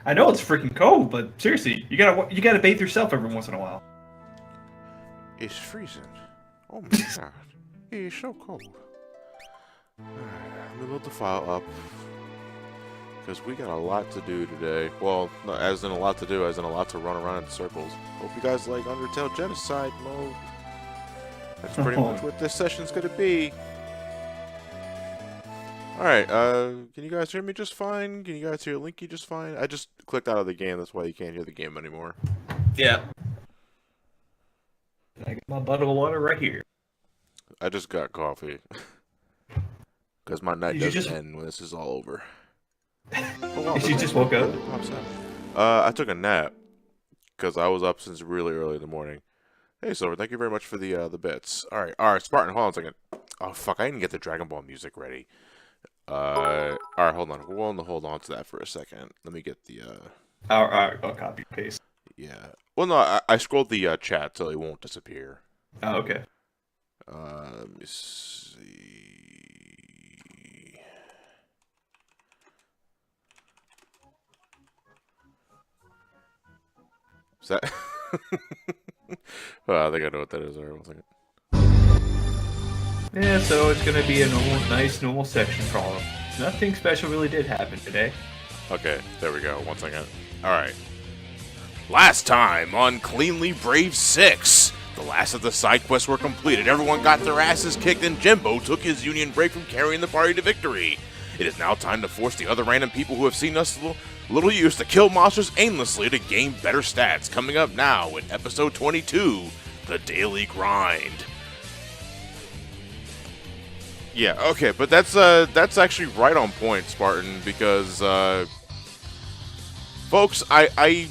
I know it's freaking cold, but seriously, you gotta bathe yourself every once in a while. It's freezing. Oh my god. It's so cold. Alright, let me load the file up. Because we got a lot to do today. Well, not as in a lot to do, as in a lot to run around in circles. Hope you guys like Undertale Genocide mode. That's pretty much what this session's gonna be. Alright, can you guys hear me just fine? Can you guys hear Linky just fine? I just clicked out of the game, that's why you can't hear the game anymore. Yeah. I got my bottle of water right here. I just got coffee. Because my night doesn't end when this is all over. Oh, wow, you just woke up? I took a nap. Because I was up since really early in the morning. Hey, Silver, thank you very much for the bits. Alright, Spartan, hold on a second. Oh, fuck, I didn't get the Dragon Ball music ready. Alright, hold on. We'll hold on to that for a second. Let me get the, I'll copy and paste. Yeah. Well, no, I scrolled the chat so it won't disappear. Oh, okay. Let me see. Is that... Well, I think I know what that is. Alright, 1 second. Yeah, so it's gonna be a normal section for all of them. Nothing special really did happen today. Okay, there we go. 1 second. Alright. Last time on Cleanly Brave 6, the last of the side quests were completed, everyone got their asses kicked, and Jimbo took his union break from carrying the party to victory. It is now time to force the other random people who have seen us little use to kill monsters aimlessly to gain better stats. Coming up now in episode 22, The Daily Grind. Yeah, okay, but that's actually right on point, Spartan, because folks, I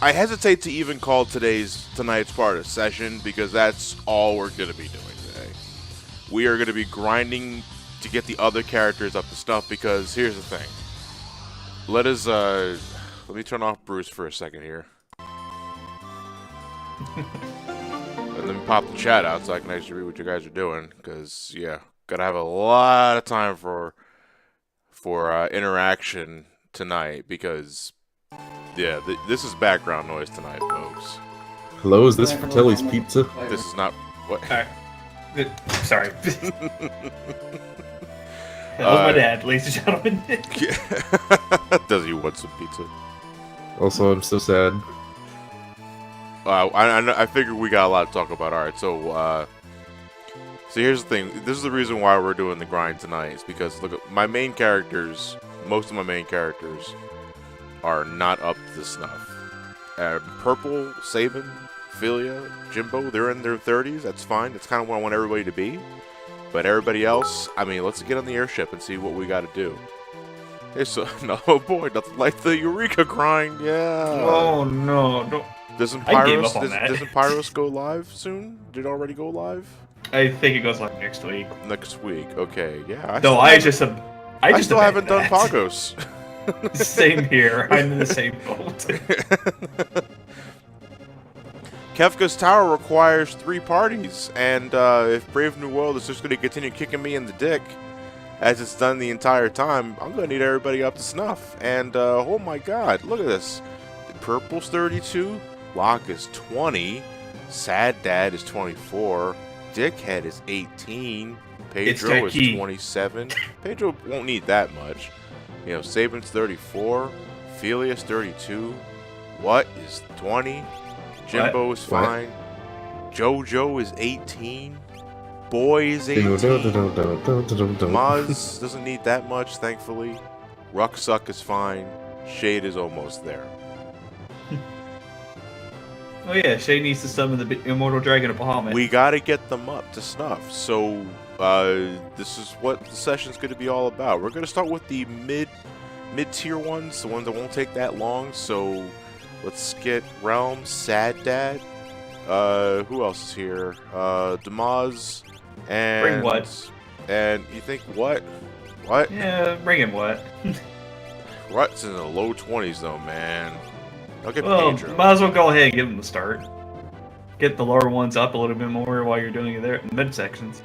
hesitate to even call tonight's part a session because that's all we're gonna be doing today. We are gonna be grinding to get the other characters up to snuff because here's the thing. Let me turn off Bruce for a second here. And then pop the chat out so I can actually read what you guys are doing because yeah, gotta have a lot of time for interaction tonight because yeah, this is background noise tonight, folks. Hello, is this Fratelli's Pizza? This is not what. Sorry. That was my dad, ladies and gentlemen. Does he want some pizza? Also, I'm so sad. I figured we got a lot to talk about. All right, so here's the thing. This is the reason why we're doing the grind tonight. Is because look, my main characters, most of my main characters, are not up to snuff. Purple, Sabin, Philia, Jimbo, they're in their 30s. That's fine. That's kind of what I want everybody to be. But everybody else, I mean, let's get on the airship and see what we got to do. Hey, so no boy, nothing like the Eureka grind. Yeah. Oh no, don't. Doesn't Pyros go live soon? Did it already go live? I think it goes live next week. Next week, okay, yeah. I still haven't done Pagos. Same here. I'm in the same boat. Kefka's Tower requires 3 parties, and if Brave New World is just going to continue kicking me in the dick, as it's done the entire time, I'm going to need everybody up to snuff. And, oh my god, look at this. Purple's 32, Locke is 20, Sad Dad is 24, Dickhead is 18, Pedro is 27. Pedro won't need that much. You know, Sabin's 34, Philia's 32, What is 20, Jimbo is fine, Jojo is 18, Boy is 18, Maz doesn't need that much, thankfully, Rucksuck is fine, Shade is almost there. Oh yeah, Shade needs to summon the Immortal Dragon of Bahamut. We gotta get them up to snuff, so this is what the session's gonna be all about. We're gonna start with the mid-tier ones, the ones that won't take that long, so let's get Realm, Sad Dad, who else is here? Damaz, and... Bring what? And you think what? What? Yeah, bring him what? Rut's in the low 20s though, man. Look at well, Pedro. Might as well go ahead and give him the start. Get the lower ones up a little bit more while you're doing it there in the mid sections.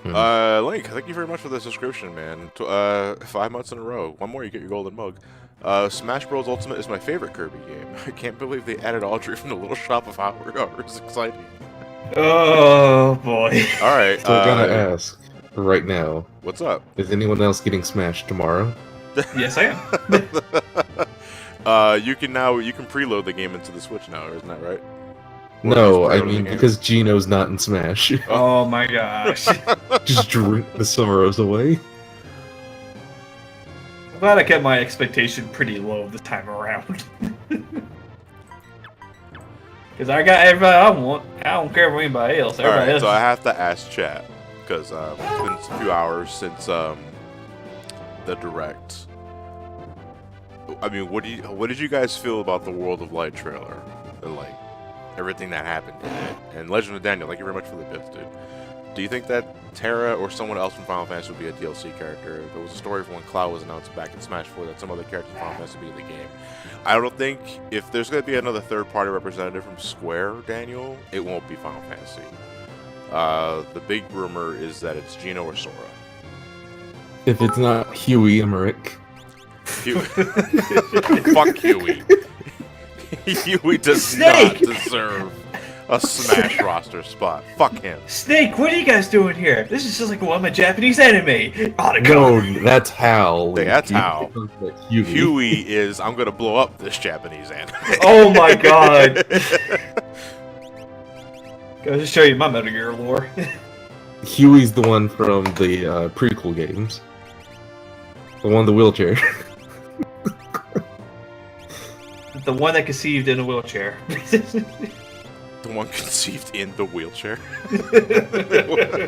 Link, thank you very much for the subscription, man. 5 months in a row. One more, you get your golden mug. Smash Bros. Ultimate is my favorite Kirby game. I can't believe they added Audrey from the Little Shop of Horrors. Exciting. Oh boy. All right. So I gotta ask right now: What's up? is anyone else getting smashed tomorrow? Yes, I am. You can preload the game into the Switch now, isn't that right? Or No, just I preload the mean game? because Gino's not in Smash. Oh my gosh. Just drink the Summeros away. I'm glad I kept my expectation pretty low this time around. Because I got everybody I want. I don't care about anybody else. All Everybody right, else. so I have to ask chat because it's been a few hours since the direct. I mean, what did you guys feel about the World of Light trailer and like everything that happened in it? And Legend of Daniel, thank you very much for the bits, dude. Do you think that Terra or someone else from Final Fantasy would be a DLC character? There was a story from when Cloud was announced back in Smash 4 that some other characters from Final Fantasy would be in the game. I don't think if there's going to be another third-party representative from Square, Daniel, it won't be Final Fantasy. The big rumor is that it's Gino or Sora. If it's not Huey Emmerich, Fuck Huey. Huey does Snake! not deserve a Smash roster spot. Fuck him. Snake, what are you guys doing here? This is just like one of my Japanese anime. no, that's Hal. Hey, that's Hal. Huey. Huey is, I'm gonna blow up this Japanese anime. Oh my god. Goes to show you my Metal Gear lore. Huey's the one from the prequel games. The one in the wheelchair. The one that conceived in a wheelchair. The one conceived in the wheelchair.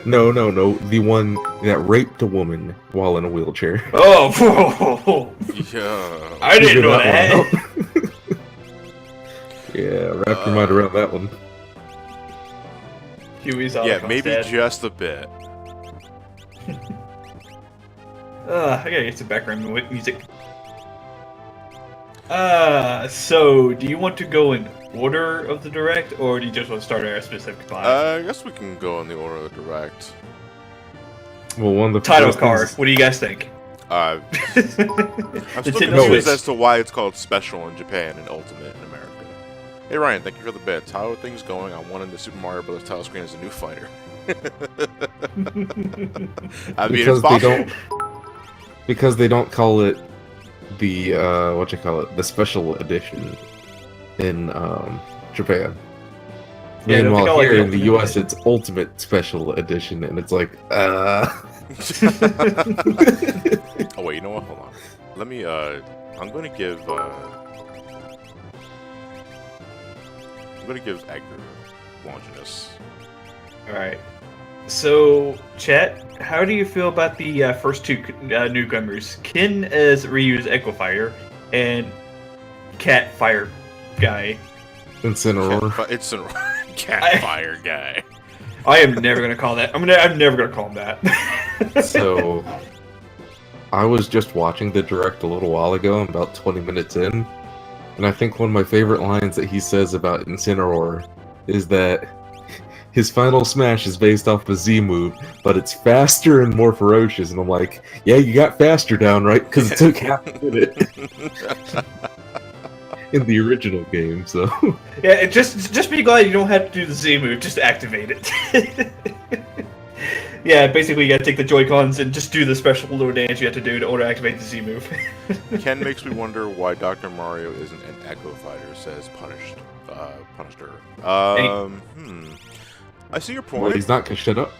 No. The one that raped a woman while in a wheelchair. Oh, Yeah. I didn't know that. one out. Yeah, wrap your mind around that one. Huey's all Yeah, maybe dead. just a bit. I gotta get some background music. So, do you want to go in order of the direct, or do you just want to start at a specific spot? I guess we can go in the order of the direct. Well, one of the Title first card. things- What do you guys think? I'm still Nintendo confused Switch. as to why it's called Special in Japan and Ultimate in America. Hey Ryan, thank you for the bits. How are things going? I wanted the Super Mario Bros. Title screen as a new fighter. I mean, it's possible. Because they don't call it the the special edition in Japan. Yeah, I don't Meanwhile, think I like here the in the Ultimate US, it's Ultimate Special Edition, and it's like, Oh wait, you know what? Hold on. Let me. I'm gonna give. I'm gonna give Edgar Longinus. Alright. So, chat, how do you feel about the first two newcomers? Kin as Ryu's Echo Fighter, and Cat Fire Guy. Incineroar. It's a cat fire guy. I am never gonna call that. I'm never gonna call him that. So, I was just watching the direct a little while ago. I'm about 20 minutes in, and I think one of my favorite lines that he says about Incineroar is that his final smash is based off a Z move, but it's faster and more ferocious. And I'm like, yeah, you got faster down, right? Because it took half a minute in the original game. So Yeah, just be glad you don't have to do the Z move. Just activate it. Yeah, basically you gotta take the Joy-Cons and just do the special little dance you have to do to order activate the Z move. Ken makes me wonder why Dr. Mario isn't an Echo Fighter, says Punisher. I see your point. well, he's not gonna shut up.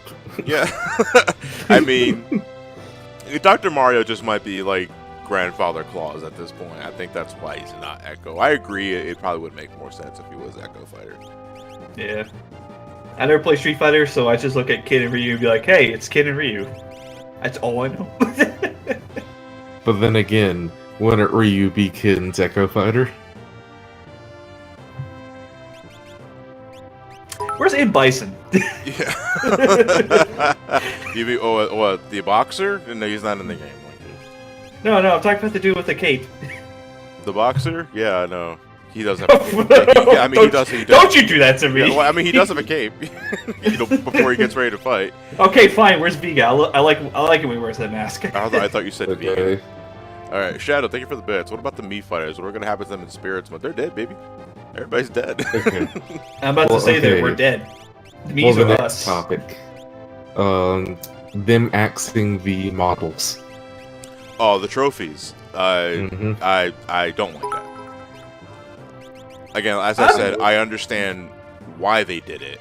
Yeah. I mean, Dr. Mario just might be like Grandfather Claus at this point. I think that's why he's not Echo. I agree, it probably would make more sense if he was Echo Fighter. Yeah. I never play Street Fighter, so I just look at Kid and Ryu and be like, hey, it's Kid and Ryu. That's all I know. But then again, wouldn't Ryu be Kin's Echo Fighter? Where's Abe Bison? Yeah. You mean, the boxer? No, he's not in the game. No, I'm talking about the dude with the cape. The boxer? Yeah, I know. He does have a cape. Yeah, I mean, he does. Don't you do that to me. Yeah, well, I mean, he does have a cape. Before he gets ready to fight. Okay, fine. Where's Vega? I like it when he wears that mask. I thought you said Okay. vegan. All right, Shadow. Thank you for the bits. What about the Mii fighters? What are gonna happen to them in spirits mode? They're dead, baby. Everybody's dead. Okay. I'm about to say that okay. we're dead. The Well, Mii's the are next us. topic. Them axing the models. Oh, the trophies. Mhm. I don't like that. Again, as I said, I understand why they did it,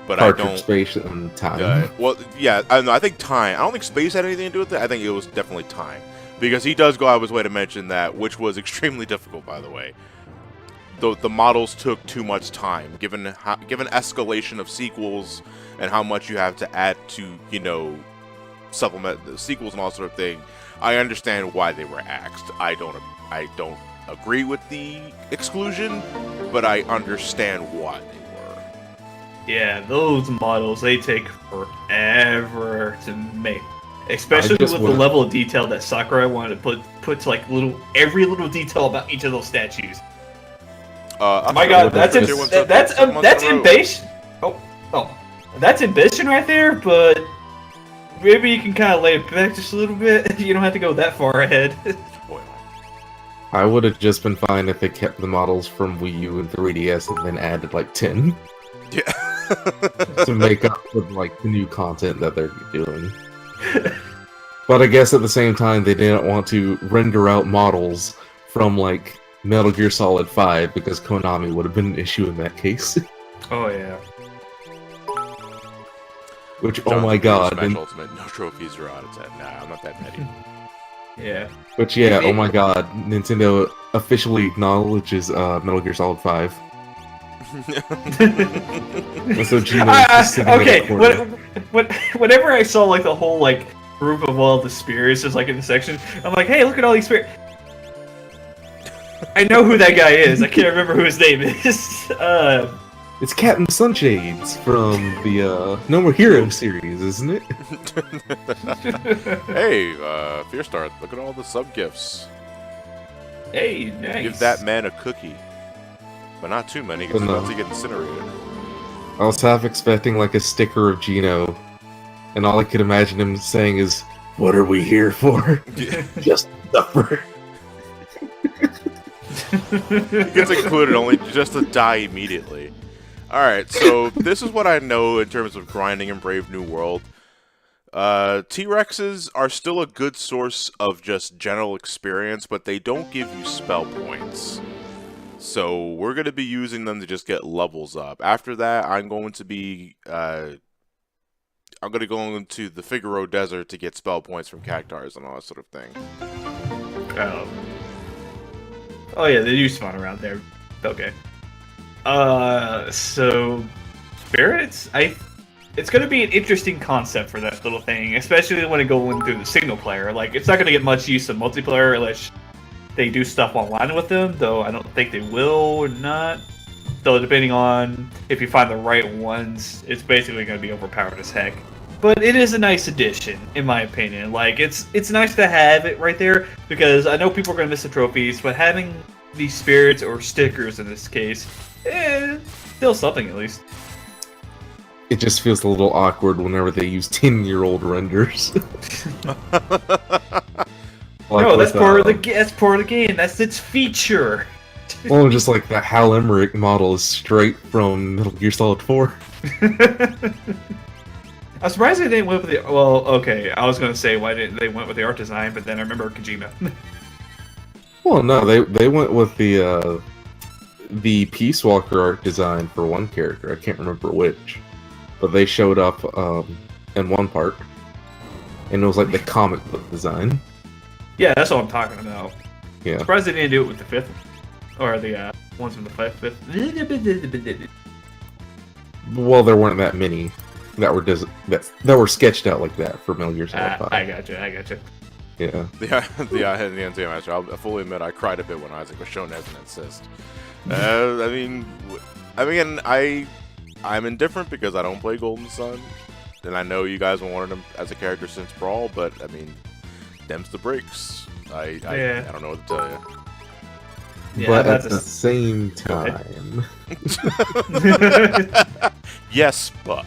but I Cartridge don't. space and time. Well, yeah, I don't know. I think time. I don't think space had anything to do with it. I think it was definitely time, because he does go out of his way to mention that, which was extremely difficult, by the way. The models took too much time, given escalation of sequels and how much you have to add to supplement the sequels and all sort of thing. I understand why they were axed. I don't agree with the exclusion, but I understand why they were. Yeah, those models, they take forever to make. Especially with the level of detail that Sakurai wanted to put to like every little detail about each of those statues. My God, that's ambition. Oh, that's ambition right there. But maybe you can kind of lay it back just a little bit. You don't have to go that far ahead. I would have just been fine if they kept the models from Wii U and 3DS and then added like 10. Yeah. To make up for like the new content that they're doing. But I guess at the same time they didn't want to render out models from like Metal Gear Solid 5 because Konami would have been an issue in that case. Oh yeah. Which, oh my God. Smash Ultimate, no trophies are out of 10. Nah, I'm not that petty. Yeah. Which, yeah, oh my God. Nintendo officially acknowledges Metal Gear Solid 5. So Gino okay, whenever I saw like the whole like group of all the spirits just like in the section, I'm like, hey, look at all these spirits. I know who that guy is. I can't remember who his name is. It's Captain Sunshades from the No More Heroes series, isn't it? Hey, Fearstar, look at all the sub-gifts. Hey, nice. Give that man a cookie. But not too many, because he's about to get incinerated. I was half expecting like a sticker of Gino, and all I could imagine him saying is, "What are we here for? Just suffer." He gets included only just to die immediately. Alright, so this is what I know in terms of grinding in Brave New World. T-Rexes are still a good source of just general experience, but they don't give you spell points. So we're going to be using them to just get levels up. After that, I'm going to be go into the Figaro Desert to get spell points from Cactars and all that sort of thing. Oh yeah, they do spawn around there. Okay. So spirits, it's gonna be an interesting concept for that little thing, especially when it going through the single player. Like, it's not gonna get much use of multiplayer unless they do stuff online with them, though I don't think they will or not. Though depending on if you find the right ones, it's basically gonna be overpowered as heck. But it is a nice addition, in my opinion. Like, it's nice to have it right there, because I know people are gonna miss the trophies, but having these spirits or stickers in this case, still something at least. It just feels a little awkward whenever they use 10-year-old renders. Like no, that's part of the game. That's its feature. Well, just like the Hal Emmerich model is straight from Metal Gear Solid 4. I'm surprised they didn't went with the. Well, okay, I was gonna say why didn't they went with the art design, but then I remember Kojima. Well, no, they went with the Peace Walker art design for one character. I can't remember which, but they showed up in one part, and it was like the comic book design. Yeah, that's what I'm talking about. Yeah. Surprised they didn't do it with the fifth, or the ones from the fifth. Well, there weren't that many that were sketched out like that for Metal Gear Solid 5. I gotcha. Yeah. The NCM Master, I'll fully admit I cried a bit when Isaac was shown as an assist. I'm indifferent because I don't play Golden Sun, and I know you guys wanted him as a character since Brawl, but I mean, them's the breaks. I don't know what to tell you. Yeah, but that's at the same time, Yes, bud.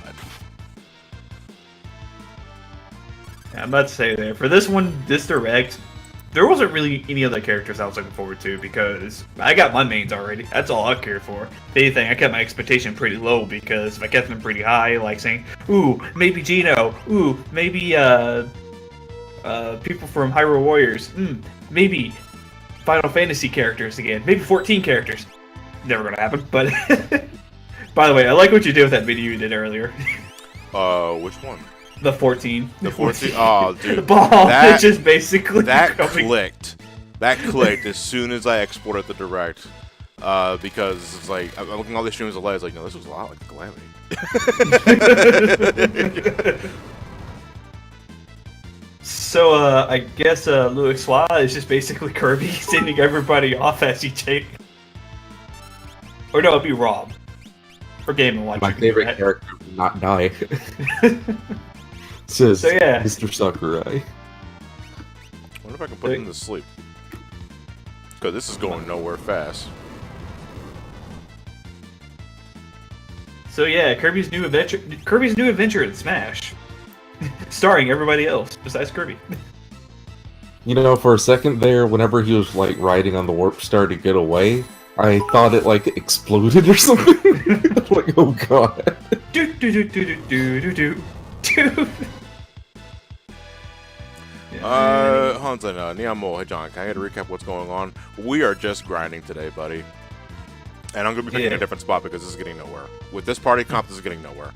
I'm about to say there. For this one, this direct, there wasn't really any other characters I was looking forward to because I got my mains already. That's all I cared for. If anything, I kept my expectation pretty low because if I kept them pretty high, like saying, ooh, maybe Gino, ooh, maybe people from Hyrule Warriors, maybe Final Fantasy characters again, maybe 14 characters. Never gonna happen, but by the way, I like what you did with that video you did earlier. Which one? The 14. The 14? Oh, dude. The ball that, is just basically that coming. clicked. That clicked as soon as I exported the direct. Because it's like, I'm looking at all these streams of live, like, no, this was a lot like Calamity. So, I guess Louis Soir is just basically Kirby sending everybody off as he take. Or no, it'd be Rob. Or Game & Watch. my favorite character will not die. Says So, yeah. Mr. Sakurai. I wonder if I can put him to sleep. Because this is going nowhere fast. So yeah, Kirby's new adventure in Smash. Starring everybody else besides Kirby. You know, for a second there, whenever he was like riding on the warp star to get away, I thought it like exploded or something. Like, oh god. Do do do do do do do do. Hansen, Niamo, hey John, can I get a recap what's going on? We are just grinding today, buddy. And I'm going to be picking a different spot because this is getting nowhere. With this party comp, this is getting nowhere.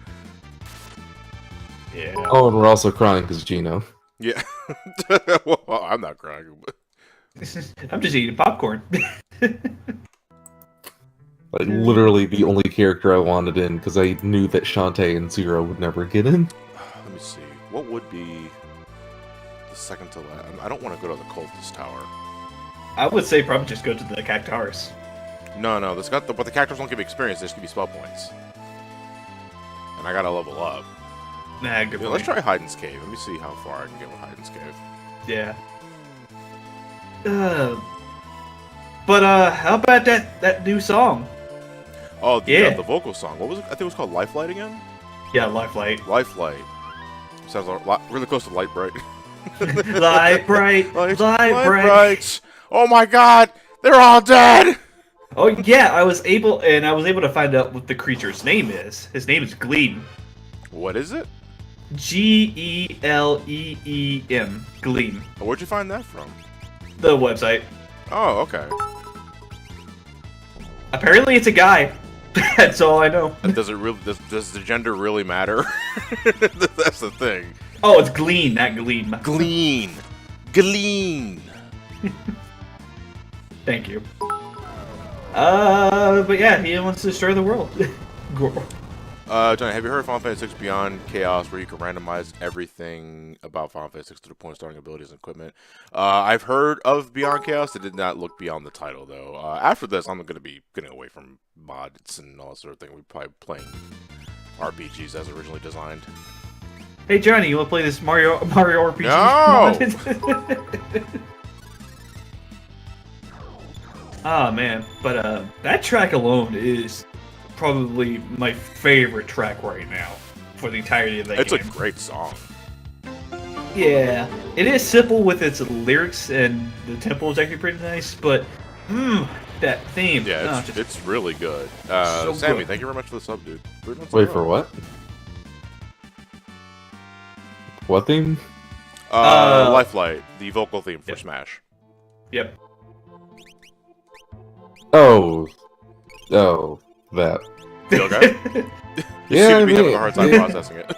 Yeah. Oh, and we're also crying because Gino. Yeah. Well, I'm not crying. But... I'm just eating popcorn. Like, literally the only character I wanted in because I knew that Shantae and Zero would never get in. Let me see. What would be the second to last? I don't want to go to the Cultist Tower. I would say probably just go to the Cactaris. No, but the characters don't give experience, they just give you spell points. And I gotta level up. Nah, good. Yeah, let's try Hyden's Cave. Let me see how far I can get with Hyden's Cave. Yeah. But how about that new song? Oh, Yeah. The vocal song. What was it? I think it was called Lifelight again? Yeah, Lifelight. Lifelight. Sounds really close to Light Bright. Light bright, light bright. Oh my god! They're all dead! Oh yeah, I was able to find out what the creature's name is. His name is Gleam. What is it? Gleem. Gleam. Where'd you find that from? The website. Oh, okay. Apparently it's a guy. That's all I know. Does the gender really matter? That's the thing. Oh, it's Glean, not Gleam. Glean. Thank you. But yeah, he wants to destroy the world. Johnny, have you heard of Final Fantasy VI Beyond Chaos, where you can randomize everything about Final Fantasy VI to the point of starting abilities and equipment? I've heard of Beyond Chaos. It did not look beyond the title, though. After this, I'm going to be getting away from mods and all that sort of thing. We're probably playing RPGs as originally designed. Hey Johnny, you want to play this Mario RPG? No! Oh man, but that track alone is probably my favorite track right now for the entirety of that It's game. a great song. Yeah, it is simple with its lyrics and the tempo is actually pretty nice, but that theme. Yeah, it's really good. So Sammy, good. thank you very much for the sub, dude. Wait, for what? What theme? Lifelight, the vocal theme for Smash. Yep. Oh, that. You okay? You Yeah, seem to I be having mean- a hard time processing it.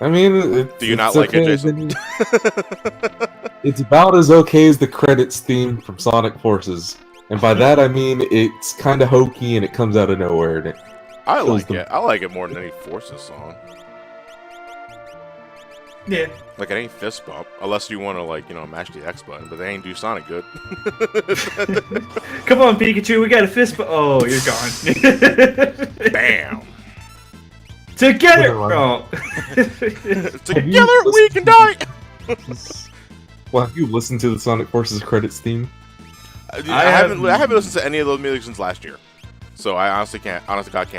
I mean, Do you not like it, Jason? It's about as okay as the credits theme from Sonic Forces, and by that I mean it's kind of hokey and it comes out of nowhere. And I kills like them. it. I like it more than any Forces song. Yeah. Like, it ain't fist bump, unless you want to, like, mash the X button, but they ain't do Sonic good. Come on, Pikachu, we got a fist. Oh, you're gone. Bam! Together. Whatever. Oh. Together we can die! well, have you listened to the Sonic Forces credits theme? I haven't listened to any of those music since last year, so I honestly can't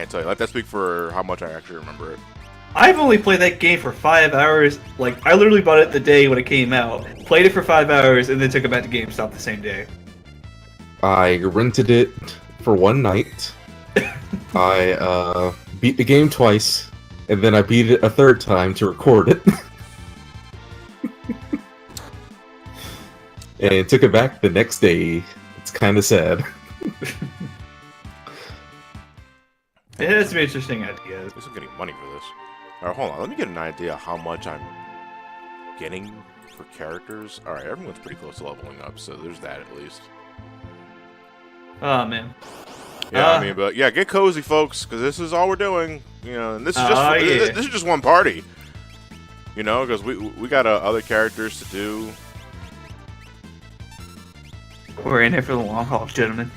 tell you. Let that speak for how much I actually remember it. I've only played that game for 5 hours. Like, I literally bought it the day when it came out, played it for 5 hours, and then took it back to GameStop the same day. I rented it for one night. I beat the game twice, and then I beat it a third time to record it. And took it back the next day. It's kind of sad. It has some interesting ideas. At least I'm getting money for this. Alright, hold on. Let me get an idea how much I'm getting for characters. Alright, everyone's pretty close to leveling up, so there's that at least. Oh, man. Yeah, I mean, but yeah, get cozy, folks, because this is all we're doing. You know, and this is just this is just one party. You know, because we got other characters to do. We're in here for the long haul, gentlemen.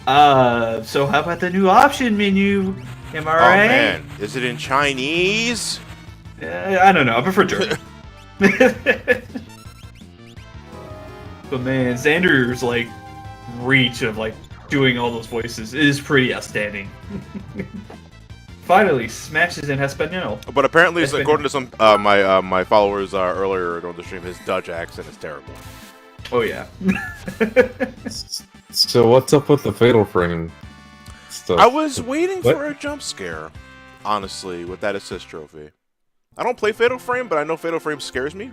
So how about the new option menu? Am I right? Oh man, is it in Chinese? I don't know. I prefer German. But man, Xander's like reach of like doing all those voices is pretty outstanding. Finally, Smash is in Espanol. But apparently, according to some my followers earlier on the stream, his Dutch accent is terrible. Oh yeah. So what's up with the Fatal Frame stuff? I was waiting for a jump scare, honestly, with that assist trophy. I don't play Fatal Frame, but I know Fatal Frame scares me.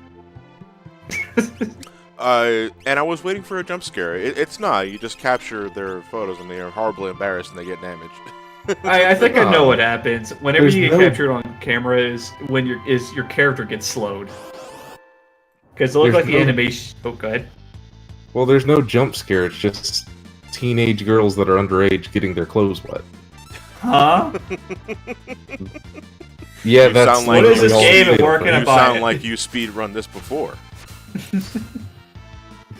And I was waiting for a jump scare. It's not. You just capture their photos and they are horribly embarrassed and they get damaged. I think I know what happens. Whenever you get captured on camera is when your character gets slowed. Because it looks like the animation... Oh, go ahead. Well, there's no jump scare. It's just teenage girls that are underage getting their clothes wet. Huh? Yeah, that's like what is this game and where can I buy it? You sound like you speed run this before.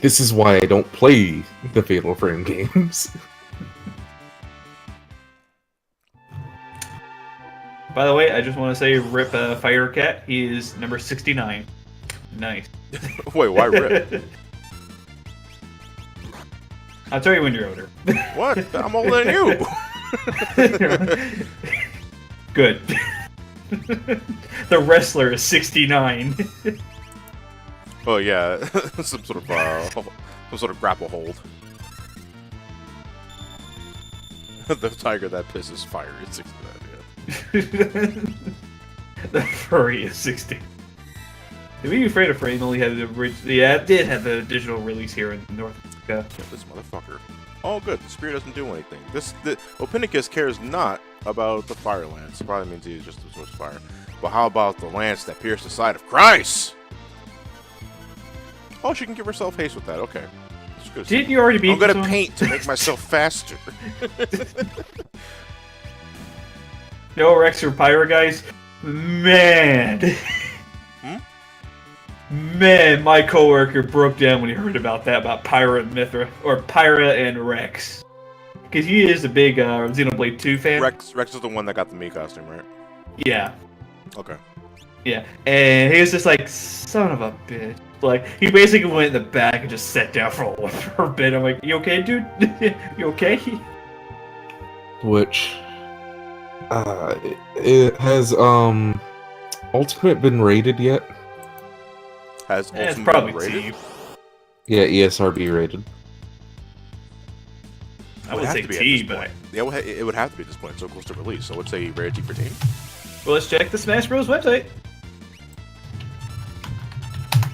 This is why I don't play the Fatal Frame games. By the way, I just want to say rip Firecat. He is number 69. Nice. Wait, why rip? I'll tell you when you're older. What? I'm older than you. Good. The wrestler is 69. Oh yeah, some sort of grapple hold. The tiger that pisses fire is 69. Yeah. The furry is 60. To be afraid of Frame only had it did have the digital release here in North America. Yeah, this motherfucker. Oh good, the spear doesn't do anything. Ophinicus cares not about the fire lance. It probably means he's just a source of fire. But how about the lance that pierced the side of Christ? Oh, she can give herself haste with that. Okay. That's good. Didn't you already beat I'm gonna this one? paint to make myself faster. No Rex or Pyra, guys. Man. Man, my coworker broke down when he heard about that, about Pyra and Mithra, or Pyra and Rex. Because he is a big Xenoblade 2 fan. Rex is the one that got the Mii costume, right? Yeah. Okay. Yeah. And he was just like, son of a bitch. Like, he basically went in the back and just sat down for a bit. I'm like, you okay, dude? You okay? Which, it has, Ultimate been rated yet? Has It's Ultimate probably been rated? T. Yeah, ESRB rated. I would say T, but... Yeah, it would have to be at this point, so close to release. So let's say rated T for T. Well, let's check the Smash Bros. Website.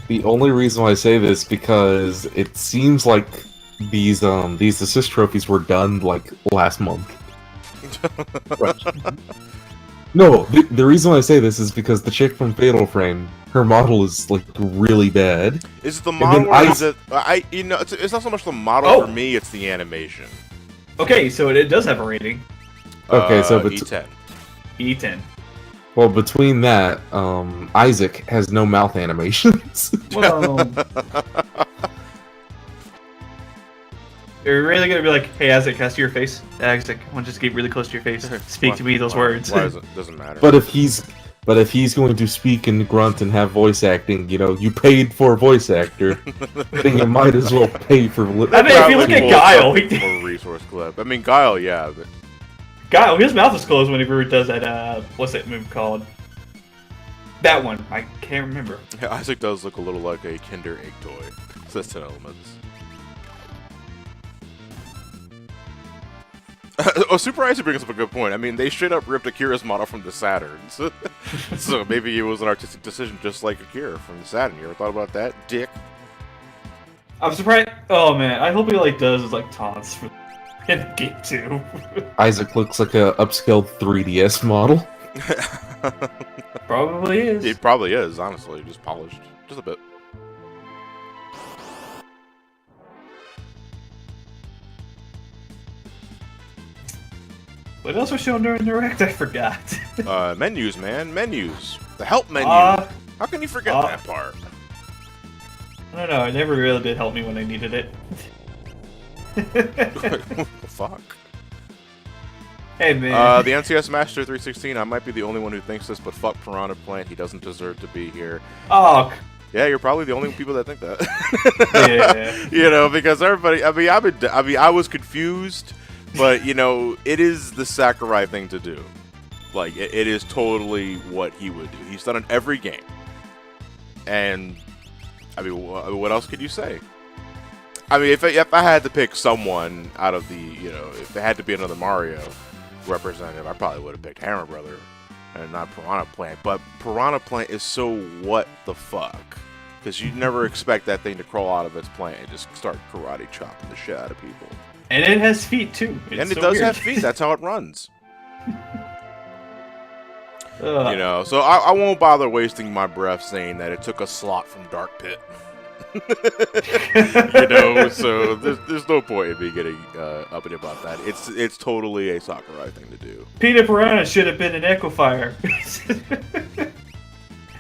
The only reason why I say this because it seems like these assist trophies were done like last month. No, the reason why I say this is because the chick from Fatal Frame, her model is like really bad. Is it the model or is it? It's not so much the model for me; it's the animation. Okay, so it does have a rating. Okay, so E10. E10. Well, between that, Isaac has no mouth animations. Well, you're really gonna be like, "Hey, Isaac, cast to your face." Isaac, I want to just get really close to your face. Speak to me those words. Why doesn't matter? But if he's But if he's going to speak and grunt and have voice acting, you know, you paid for a voice actor, then you might as well pay for. I mean, if you look at Probably Guile, pull a resource clip. I mean, Guile, yeah. But... Guile, his mouth is closed whenever he does that. What's that move called? That one, I can't remember. Yeah, Isaac does look a little like a Kinder Egg toy. Says 10 elements. Oh, Super Isaac brings up a good point. I mean, they straight up ripped Akira's model from the Saturn. So maybe it was an artistic decision just like Akira from the Saturn. You ever thought about that, dick? I'm surprised. Oh man, I hope he like does his like taunts for in game 2. Isaac looks like a upscaled 3DS model. Probably is. It probably is, honestly. Just polished. Just a bit. What else was shown during Direct? I forgot. Menus, man. Menus. The help menu. How can you forget that part? I don't know. It never really did help me when I needed it. What the fuck? Hey, man. The NCS Master 316, I might be the only one who thinks this, but fuck Piranha Plant. He doesn't deserve to be here. Oh. Yeah, you're probably the only people that think that. Yeah. You know, because everybody, I was confused, but, you know, it is the Sakurai thing to do. Like, it is totally what he would do. He's done it every game. And, I mean, what else could you say? I mean, if I had to pick someone out of the, you know, if there had to be another Mario representative, I probably would have picked Hammer Brother and not Piranha Plant. But Piranha Plant is so what the fuck? Because you never expect that thing to crawl out of its plant and just start karate chopping the shit out of people. And it has feet too. And it does have feet. That's how it runs. You know, so I won't bother wasting my breath saying that it took a slot from Dark Pit. You know, so there's no point in me getting uppity about that. It's totally a Sakurai thing to do. Peter Piranha should have been an Equifire.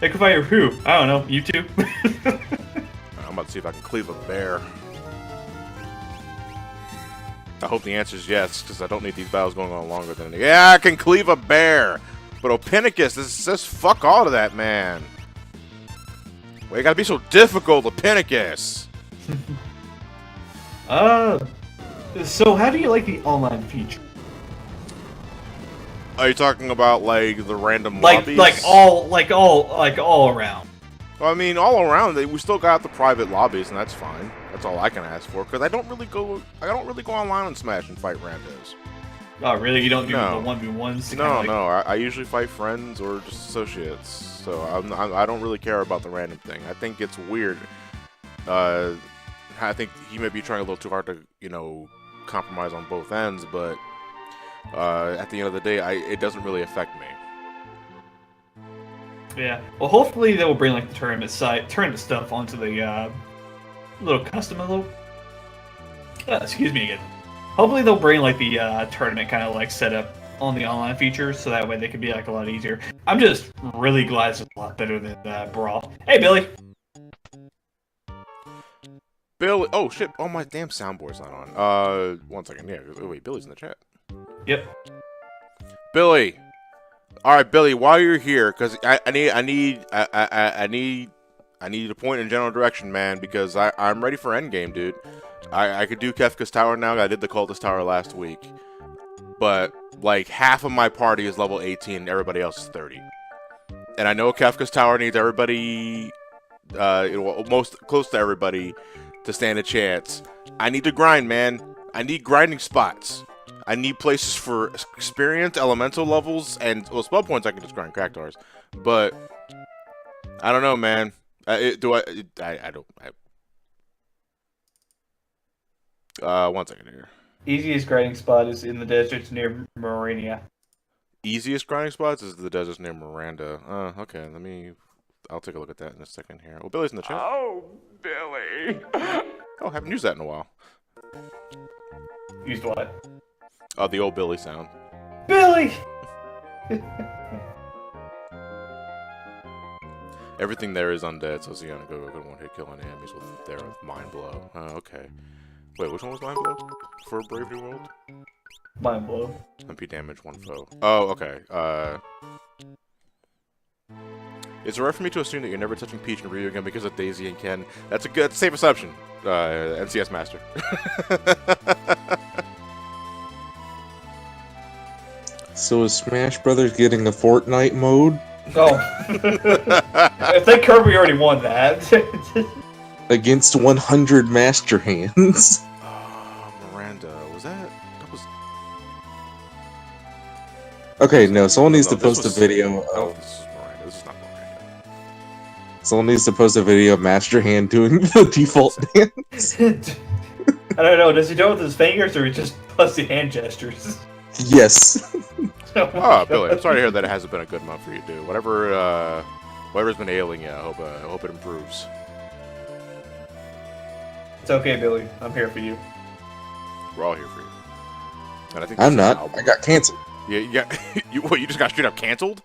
Equifire who? I don't know. You two? I'm about to see if I can cleave a bear. I hope the answer is yes, because I don't need these battles going on longer than... Yeah, I can cleave a bear! But Ophinicus, this says fuck all to that, man. Well, you gotta be so difficult, Ophinicus! So how do you like the online feature? Are you talking about, like, the random lobbies? Like all around. Well, I mean, all around, we still got the private lobbies, and that's fine. That's all I can ask for, because I don't really go online and Smash and fight randos. Oh, really? You don't do No. the 1v1s? No. I usually fight friends or just associates, so I don't really care about the random thing. I think it's weird. I think he may be trying a little too hard to, you know, compromise on both ends, but at the end of the day, it doesn't really affect me. Yeah. Well, hopefully they will bring like the tournament stuff onto the little custom little. Excuse me again. Hopefully they'll bring like the tournament kind of like setup on the online features, so that way they can be like a lot easier. I'm just really glad it's a lot better than Brawl. Hey, Billy. Billy, oh shit! Oh, my damn soundboard's not on. 1 second. Yeah, wait, Billy's in the chat. Yep. Billy. All right, Billy. While you're here, because I need to point in general direction, man, because I'm ready for endgame, dude. I could do Kefka's Tower now. I did the Cultist Tower last week, but like half of my party is level 18, and everybody else is 30. And I know Kefka's Tower needs everybody, most close to everybody, to stand a chance. I need to grind, man. I need grinding spots. I need places for experience, elemental levels, and well, spell points. I can just grind Cactars, but I don't know, man. I don't. 1 second here. Easiest grinding spot is in the deserts near Morania. Easiest grinding spots is the deserts near Miranda. Okay. I'll take a look at that in a second here. Oh, Billy's in the chat. Oh, Billy. Oh, haven't used that in a while. Used what? Oh, the old Billy sound. Billy! Everything there is undead, so Xeon go one hit kill on enemies with Mind Blow. Okay. Wait, which one was Mind Blow? For Brave New World? Mind Blow. MP damage, 1 foe. Oh, okay. Is it right for me to assume that you're never touching Peach and Ryu again because of Daisy and Ken? That's a good, safe assumption, NCS Master. So is Smash Brothers getting a Fortnite mode Oh. I think Kirby already won that. against 100 Master Hands? Miranda, was that was... Okay, no, someone needs to this post was- a video Oh, of... this is Miranda. This is not Miranda. Someone needs to post a video of Master Hand doing the default dance. I don't know, does he do it with his fingers or he just does the hand gestures? Yes. Oh, Billy, I'm sorry to hear that it hasn't been a good month for you, dude. Whatever's been ailing you, I hope it improves. It's okay, Billy. I'm here for you. We're all here for you. And I think I'm this is not. Albert. I got canceled. Yeah. You just got straight up canceled?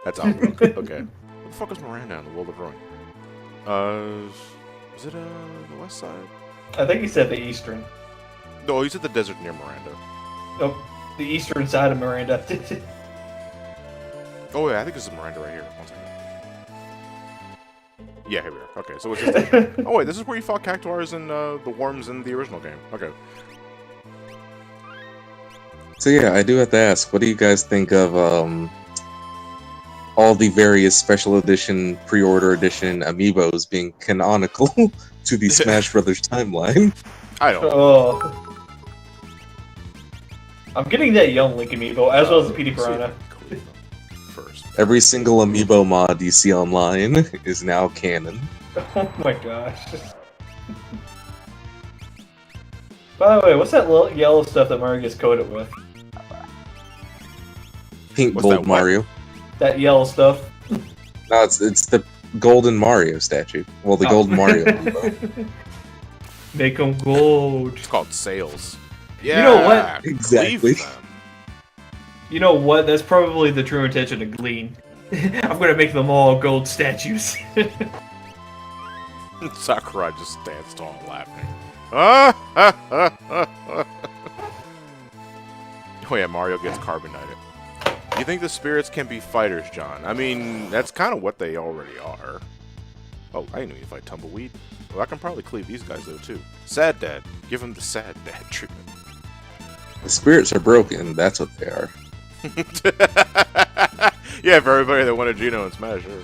That's Albert. Okay. What the fuck is Miranda in the world of Ruin? Is it the west side? I think he said the eastern. No, he's at the desert near Miranda. Oh, the eastern side of Miranda. Oh yeah, I think this is Miranda right here. One second. Yeah, here we are. Okay, so it's just. Oh wait, this is where you fought Cactuars and the worms in the original game. Okay. So yeah, I do have to ask, what do you guys think of all the various special edition, pre-order edition amiibos being canonical to the Smash Brothers timeline? I don't. Oh. I'm getting that young Link amiibo, as well as the PD Piranha. First. Every single amiibo mod you see online is now canon. Oh my gosh. By the way, what's that little yellow stuff that Mario gets coated with? Pink What's Gold that, what? Mario. That yellow stuff. No, it's the Golden Mario statue. Well, the Oh. Golden Mario amiibo. Make them gold. It's called sales. You know what? Exactly. Leave them. You know what? That's probably the true intention of Glean. I'm gonna make them all gold statues. Sakurai just stands tall laughing. Oh yeah, Mario gets carbonated. You think the spirits can be fighters, John? I mean, that's kind of what they already are. Oh, I didn't even fight Tumbleweed. Well, I can probably cleave these guys though too. Sad Dad. Give him the Sad Dad treatment. The spirits are broken, that's what they are. Yeah, for everybody that wanted Gino and Smash, sure.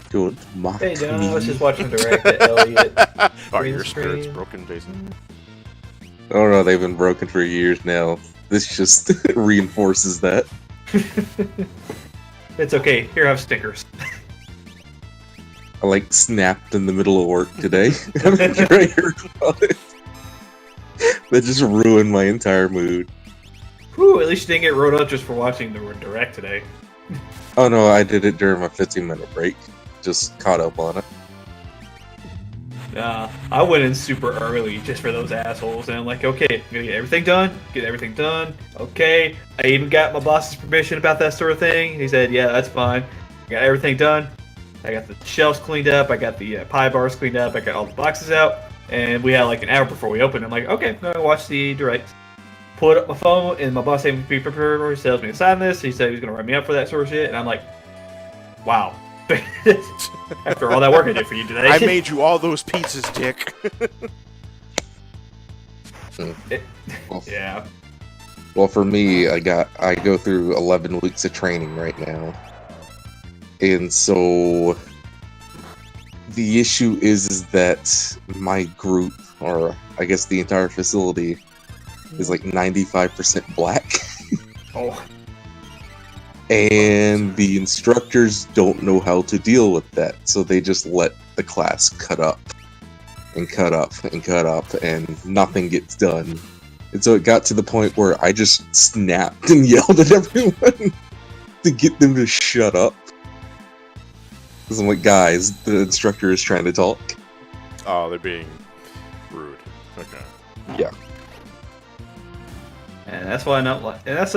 Good mock Hey, John, me. I was just watching Direct at Elliot. Are Green your spirits screen. broken, Jason? Oh no, they've been broken for years now. This just reinforces that. It's okay. Here, have stickers. I like snapped in the middle of work today. I'm sure I heard about it. That just ruined my entire mood. Whew, at least you didn't get wrote up just for watching the Direct today. Oh no, I did it during my 15-minute break. Just caught up on it. I went in super early just for those assholes, and I'm like, okay, I'm gonna get everything done. Okay, I even got my boss's permission about that sort of thing. He said, yeah, that's fine. I got everything done. I got the shelves cleaned up. I got the pie bars cleaned up. I got all the boxes out, and we had like an hour before we opened. I'm like, okay, I'm gonna watch the Direct. Pulled up my phone, and my boss said, "Be prepared." He tells me to sign this. He said he was gonna write me up for that sort of shit, and I'm like, wow. After all that work I did for you today. I made you all those pizzas, Dick. Yeah. Well, for me, I go through 11 weeks of training right now. And so the issue is that my group, or I guess the entire facility, is like 95% black. Oh. And the instructors don't know how to deal with that, so they just let the class cut up and cut up and cut up, and nothing gets done. And so it got to the point where I just snapped and yelled at everyone to get them to shut up. Because I'm like, guys, the instructor is trying to talk. Oh, they're being rude. Okay. Yeah. And that's why I not like. And that's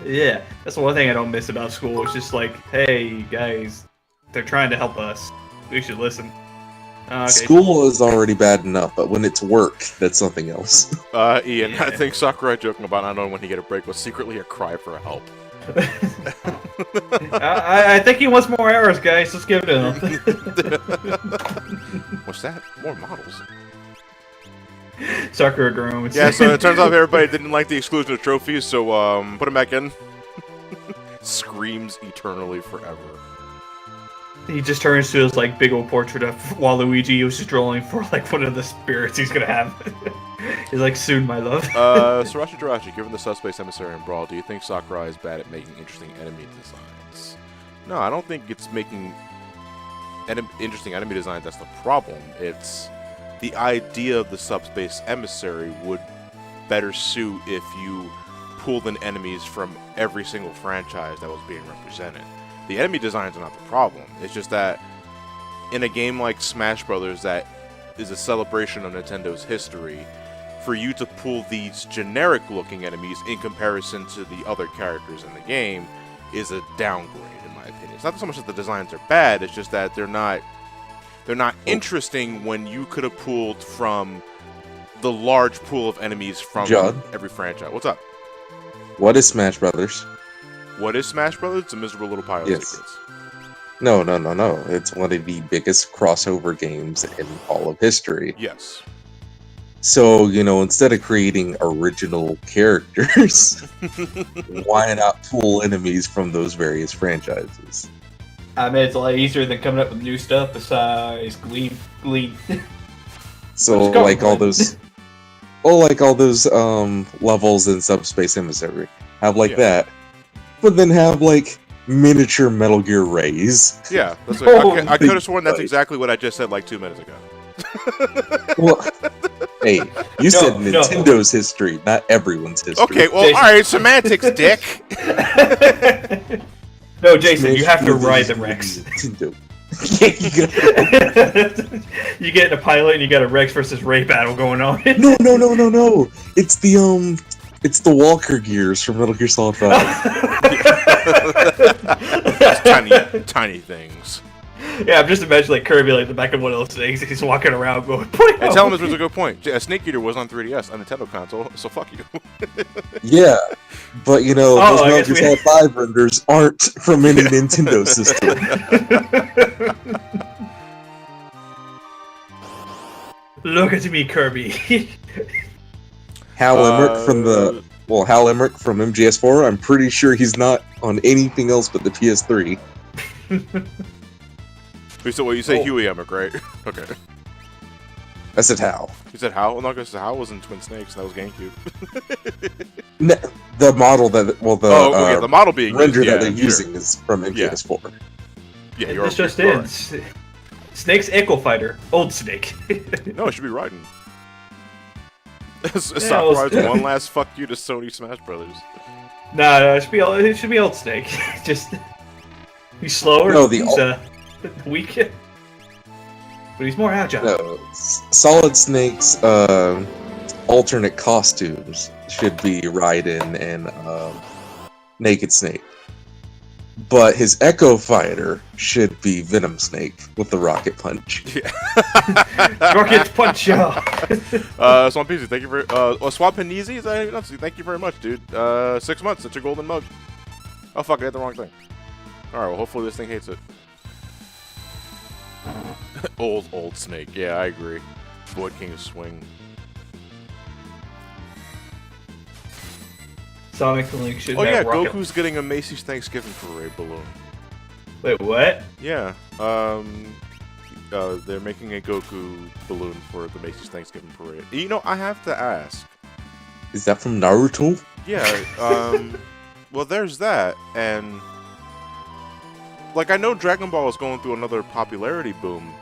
yeah. That's the one thing I don't miss about school. It's just like, hey guys, they're trying to help us. We should listen. Okay. School is already bad enough, but when it's work, that's something else. Ian, Yeah. I think Sakurai joking about not knowing when he get a break was secretly a cry for help. I think he wants more arrows, guys. Let's give it to him. What's that? More models. Sakura groans. Yeah, so it turns out everybody didn't like the exclusive trophies, so put them back in. Screams eternally forever. He just turns to his like big old portrait of Waluigi. He was just drawing for like one of the spirits he's gonna have. He's like, soon, my love. Sriracha Jirachi, given the subspace emissary and brawl, do you think Sakurai is bad at making interesting enemy designs? No, I don't think it's making interesting enemy designs that's the problem. It's the idea of the subspace emissary would better suit if you pulled in enemies from every single franchise that was being represented. The enemy designs are not the problem. It's just that in a game like Smash Brothers that is a celebration of Nintendo's history, for you to pull these generic-looking enemies in comparison to the other characters in the game is a downgrade, in my opinion. It's not so much that the designs are bad, it's just that they're not interesting when you could have pulled from the large pool of enemies from John? every franchise. What's up? What is Smash Brothers? What is Smash Brothers? It's a miserable little pile of Yes. secrets. No. It's one of the biggest crossover games in all of history. Yes. So, instead of creating original characters, why not pull enemies from those various franchises? I mean, it's a lot easier than coming up with new stuff besides Gleam. So, Let's go. like all those levels in Subspace Emissary, have like Yeah. that, but then have like miniature Metal Gear Rays. Yeah, that's what, I could have sworn that's Right. exactly what I just said like 2 minutes ago. Well, hey, you said no. Nintendo's history, not everyone's history. Okay, well, Jason. alright, semantics, dick! No, Jason, you have to Smash ride the Brothers Rex. is Nintendo. Yeah, you got- You get in a pilot and you got a Rex versus Ray battle going on. No. It's the Walker gears from Metal Gear Solid 5. Tiny things. Yeah, I'm just imagining like Kirby like the back of one of those things. He's walking around going. And tell him this was a good point. A Snake Eater was on 3DS, a Nintendo console, so fuck you. Yeah, but those I Metal guess Gear we- Solid 5 renders aren't from any Nintendo system. Look at me, Kirby. Hal Emmerich Hal Emmerich from MGS4. I'm pretty sure he's not on anything else but the PS3. So, you say Oh. Huey Emmerich, right? Okay. I said Hal. You said Hal? Well, no, because Hal was in Twin Snakes, and that was GameCube. The model that The model being render used, that they're sure. using is from MGS4. Yeah, you're This just you're in. right. Snake's Echo Fighter. Old Snake. No, it should be riding. Yeah, Sakurai's well, one last fuck you to Sony Smash Brothers. No, it should be Old Snake. Just he's slower. No, he's weak, but he's more agile. No, Solid Snake's alternate costumes should be Raiden and Naked Snake. But his Echo Fighter should be Venom Snake with the Rocket Punch. Rocket Punch, yeah. Swamp Easy, thank you for Swamp Easy, thank you very much, dude. 6 months, that's your golden mug. Oh fuck, I hit the wrong thing. Alright, well hopefully this thing hates it. Old Snake, yeah, I agree. Void King's swing. Sonic Link should Oh have yeah, rocket. Goku's getting a Macy's Thanksgiving Parade balloon. Wait, what? Yeah, they're making a Goku balloon for the Macy's Thanksgiving Parade. You know, I have to ask. Is that from Naruto? Yeah, well, there's that, and like I know Dragon Ball is going through another popularity boom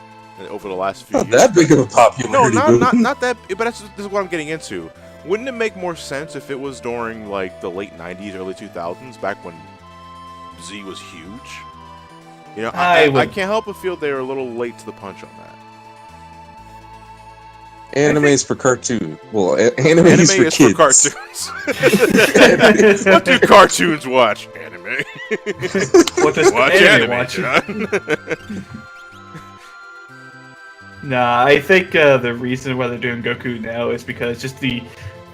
over the last few Not years. that big of a No, popularity boom. not that. But this is what I'm getting into. Wouldn't it make more sense if it was during like the late '90s, early 2000s, back when Z was huge? You know, I can't help but feel they're a little late to the punch on that. Anime's for cartoon. Well, Anime anime's for is kids. for cartoons. What do cartoons watch? Anime. What does Watch anime anime, watch? John. Nah, I think the reason why they're doing Goku now is because just the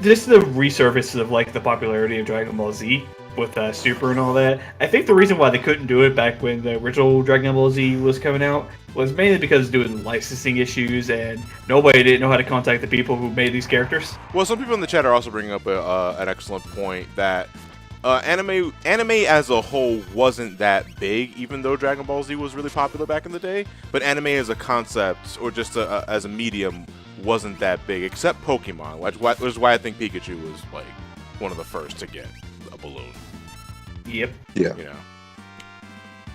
resurface of like the popularity of Dragon Ball Z. with Super and all that. I think the reason why they couldn't do it back when the original Dragon Ball Z was coming out was mainly because due to licensing issues, and nobody didn't know how to contact the people who made these characters. Well, some people in the chat are also bringing up an excellent point that anime as a whole wasn't that big, even though Dragon Ball Z was really popular back in the day. But anime as a concept, or just as a medium, wasn't that big, except Pokemon, which is why I think Pikachu was like one of the first to get a balloon. Yep. Yeah. You know.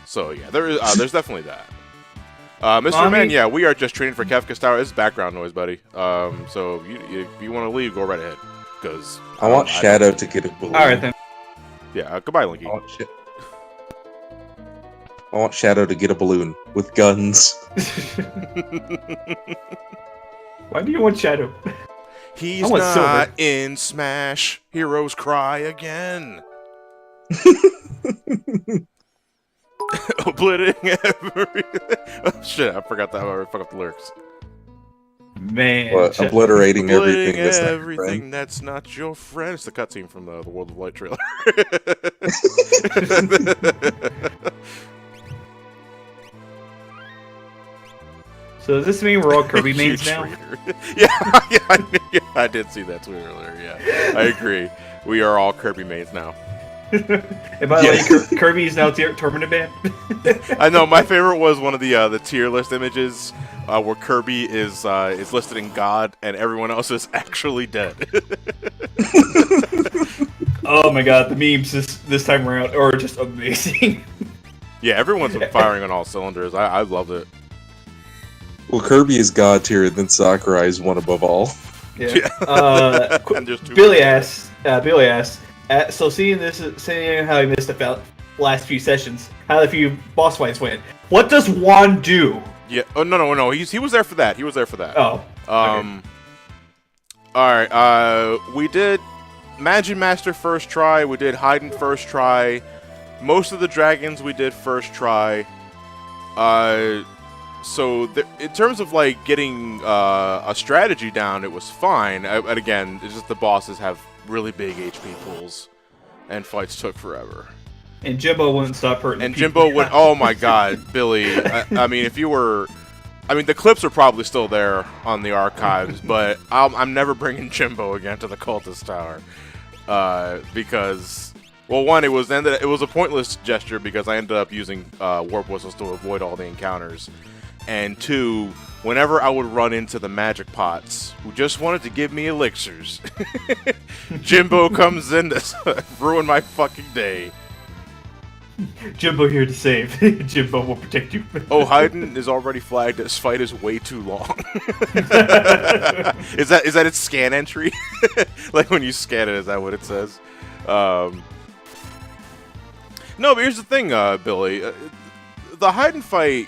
So yeah, there's definitely that. Mr. Man, yeah, we are just training for Kefka's Tower. It's background noise, buddy. So if you want to leave, go right ahead. Because I want Shadow to get a balloon. All right then. Yeah, goodbye, Linky. I want Shadow to get a balloon with guns. Why do you want Shadow? He's I want not Silver. in Smash. Heroes cry again. Obliterating everything. Oh shit! I forgot that. I fucked up the lyrics. Man, What, obliterating everything that's not your everything friend? that's not your friend. It's the cutscene from the World of Light trailer. So does this mean we're all Kirby mains Huge now? traitor. Yeah, I did see that tweet earlier. Yeah, I agree. We are all Kirby mains now. And by the way, Kirby is now tournament banned. I know. My favorite was one of the tier list images where Kirby is listed in God and everyone else is actually dead. Oh my god, the memes this time around are just amazing. Yeah, everyone's been firing on all cylinders. I loved it. Well, Kirby is god tier, then Sakurai is one above all. Yeah. And there's two Billy asks, so seeing how he missed the last few sessions, how the few boss fights went, what does Juan do? Yeah. Oh no. He was there for that. He was there for that. Oh. All right. We did Magic Master first try. We did Hayden first try. Most of the dragons we did first try. So in terms of like getting a strategy down, it was fine. And again, it's just the bosses have really big HP pools, and fights took forever. And Jimbo wouldn't stop hurting. And people. Jimbo would. Oh my God, Billy. I mean, if you were. I mean, the clips are probably still there on the archives, but I'm never bringing Jimbo again to the Cultist Tower. Because, well, one, it was a pointless gesture because I ended up using warp whistles to avoid all the encounters. And two, whenever I would run into the magic pots who just wanted to give me elixirs, Jimbo comes in to ruin my fucking day. Jimbo here to save. Jimbo will protect you. Oh, Hayden is already flagged. This fight is way too long. Is that its scan entry? Like when you scan it, is that what it says? No, but here's the thing, Billy. The Hayden fight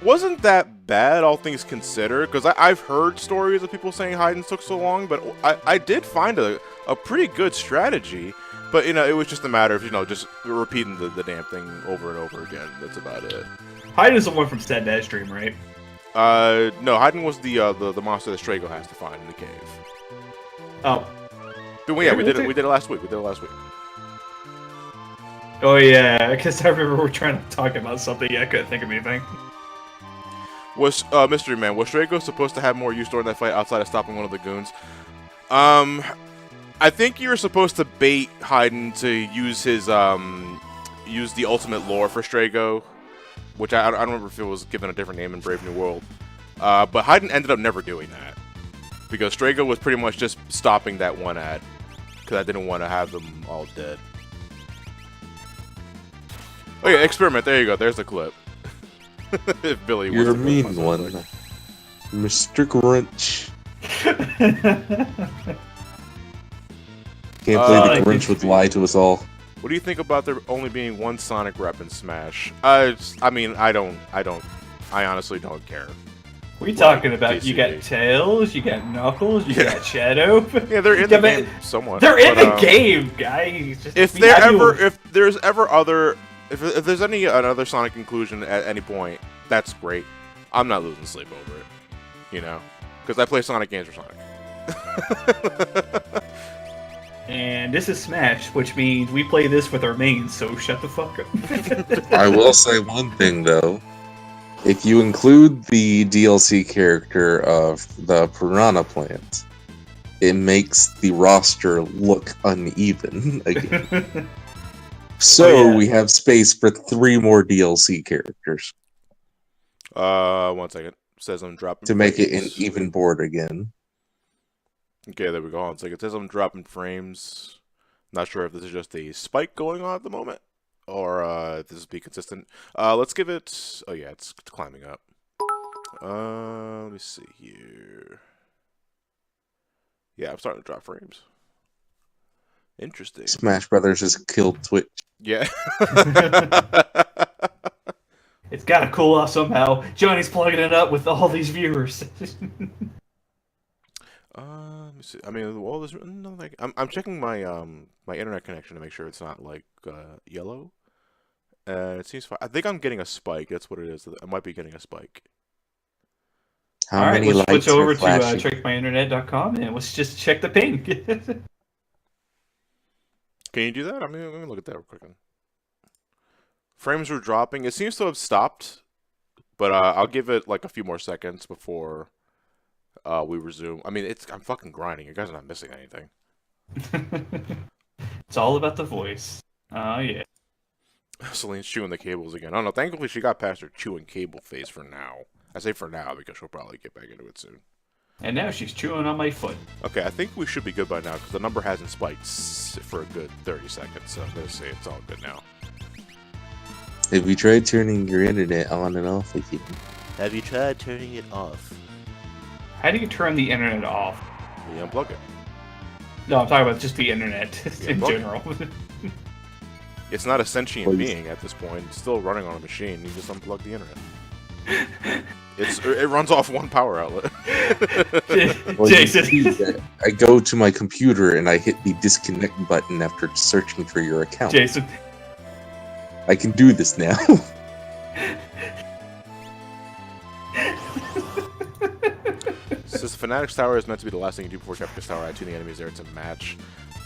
wasn't that bad, all things considered, because I've heard stories of people saying Hayden took so long, but I did find a pretty good strategy. But, you know, it was just a matter of, you know, just repeating the damn thing over and over again. That's about it. Hayden's the one from Sad Dad's Dream, right? No, Hayden was the monster that Strago has to find in the cave. Oh. But yeah, we did it last week. Oh, yeah, I guess I remember we were trying to talk about something. Yeah, I couldn't think of anything. Was, Mystery Man, was Strago supposed to have more use during that fight outside of stopping one of the goons? I think you were supposed to bait Hayden to use his, use the ultimate lore for Strago, which I don't remember if it was given a different name in Brave New World. But Hayden ended up never doing that, because Strago was pretty much just stopping that one ad, because I didn't want to have them all dead. Oh yeah, experiment, there you go, there's the clip. If Billy was You're a mean one, Mr. Grinch. Can't believe the Grinch would lie to us all. What do you think about there only being one Sonic rep in Smash? I mean, I honestly don't care. What are you talking about? DCD. You got Tails, you got Knuckles, you got Shadow. Yeah, they're in the game somewhat. They're in the game, guys. If there's any another Sonic inclusion at any point, that's great. I'm not losing sleep over it, you know, because I play Sonic games for Sonic. And this is Smash, which means we play this with our mains, so shut the fuck up. I will say one thing though. If you include the DLC character of the Piranha Plant, it makes the roster look uneven again. So Oh, yeah. we have space for 3 more DLC characters 1 second. Says I'm dropping to make it an frames. even board again. Okay, there we go. Hold on a second. It says I'm dropping frames. Not sure if this is just a spike going on at the moment, or if this is be consistent. Let's give it. Oh yeah, it's climbing up. Let me see here. Yeah, I'm starting to drop frames. Interesting. Smash Brothers has killed Twitch. Yeah. It's gotta cool off somehow. Johnny's plugging it up with all these viewers. Let me see. I mean, all this. No, like, I'm checking my my internet connection to make sure it's not like yellow. It seems fine. I think I'm getting a spike. That's what it is. I might be getting a spike. How All right, many let's lights switch over are to flashing? checkmyinternet.com and let's just check the ping. Can you do that? I mean, let me look at that real quick. Frames were dropping. It seems to have stopped, but I'll give it like a few more seconds before we resume. I mean, I'm fucking grinding. You guys are not missing anything. It's all about the voice. Oh, yeah. Celine's chewing the cables again. I don't know. Thankfully, she got past her chewing cable phase for now. I say for now because she'll probably get back into it soon. And now she's chewing on my foot. Okay, I think we should be good by now because the number hasn't spiked for a good 30 seconds. So I'm going to say it's all good now. Have you tried turning your internet on and off again? Have you tried turning it off? How do you turn the internet off? You unplug it. No, I'm talking about just the internet in unplug it. general. It's not a sentient Well, being at this point. It's still running on a machine. You just unplug the internet. It runs off one power outlet. Well, you Jason. see that I go to my computer and I hit the disconnect button after searching for your account. Jason. I can do this now. Since Fanatics Tower is meant to be the last thing you do before Kefka's Tower, I tune the enemies there to match.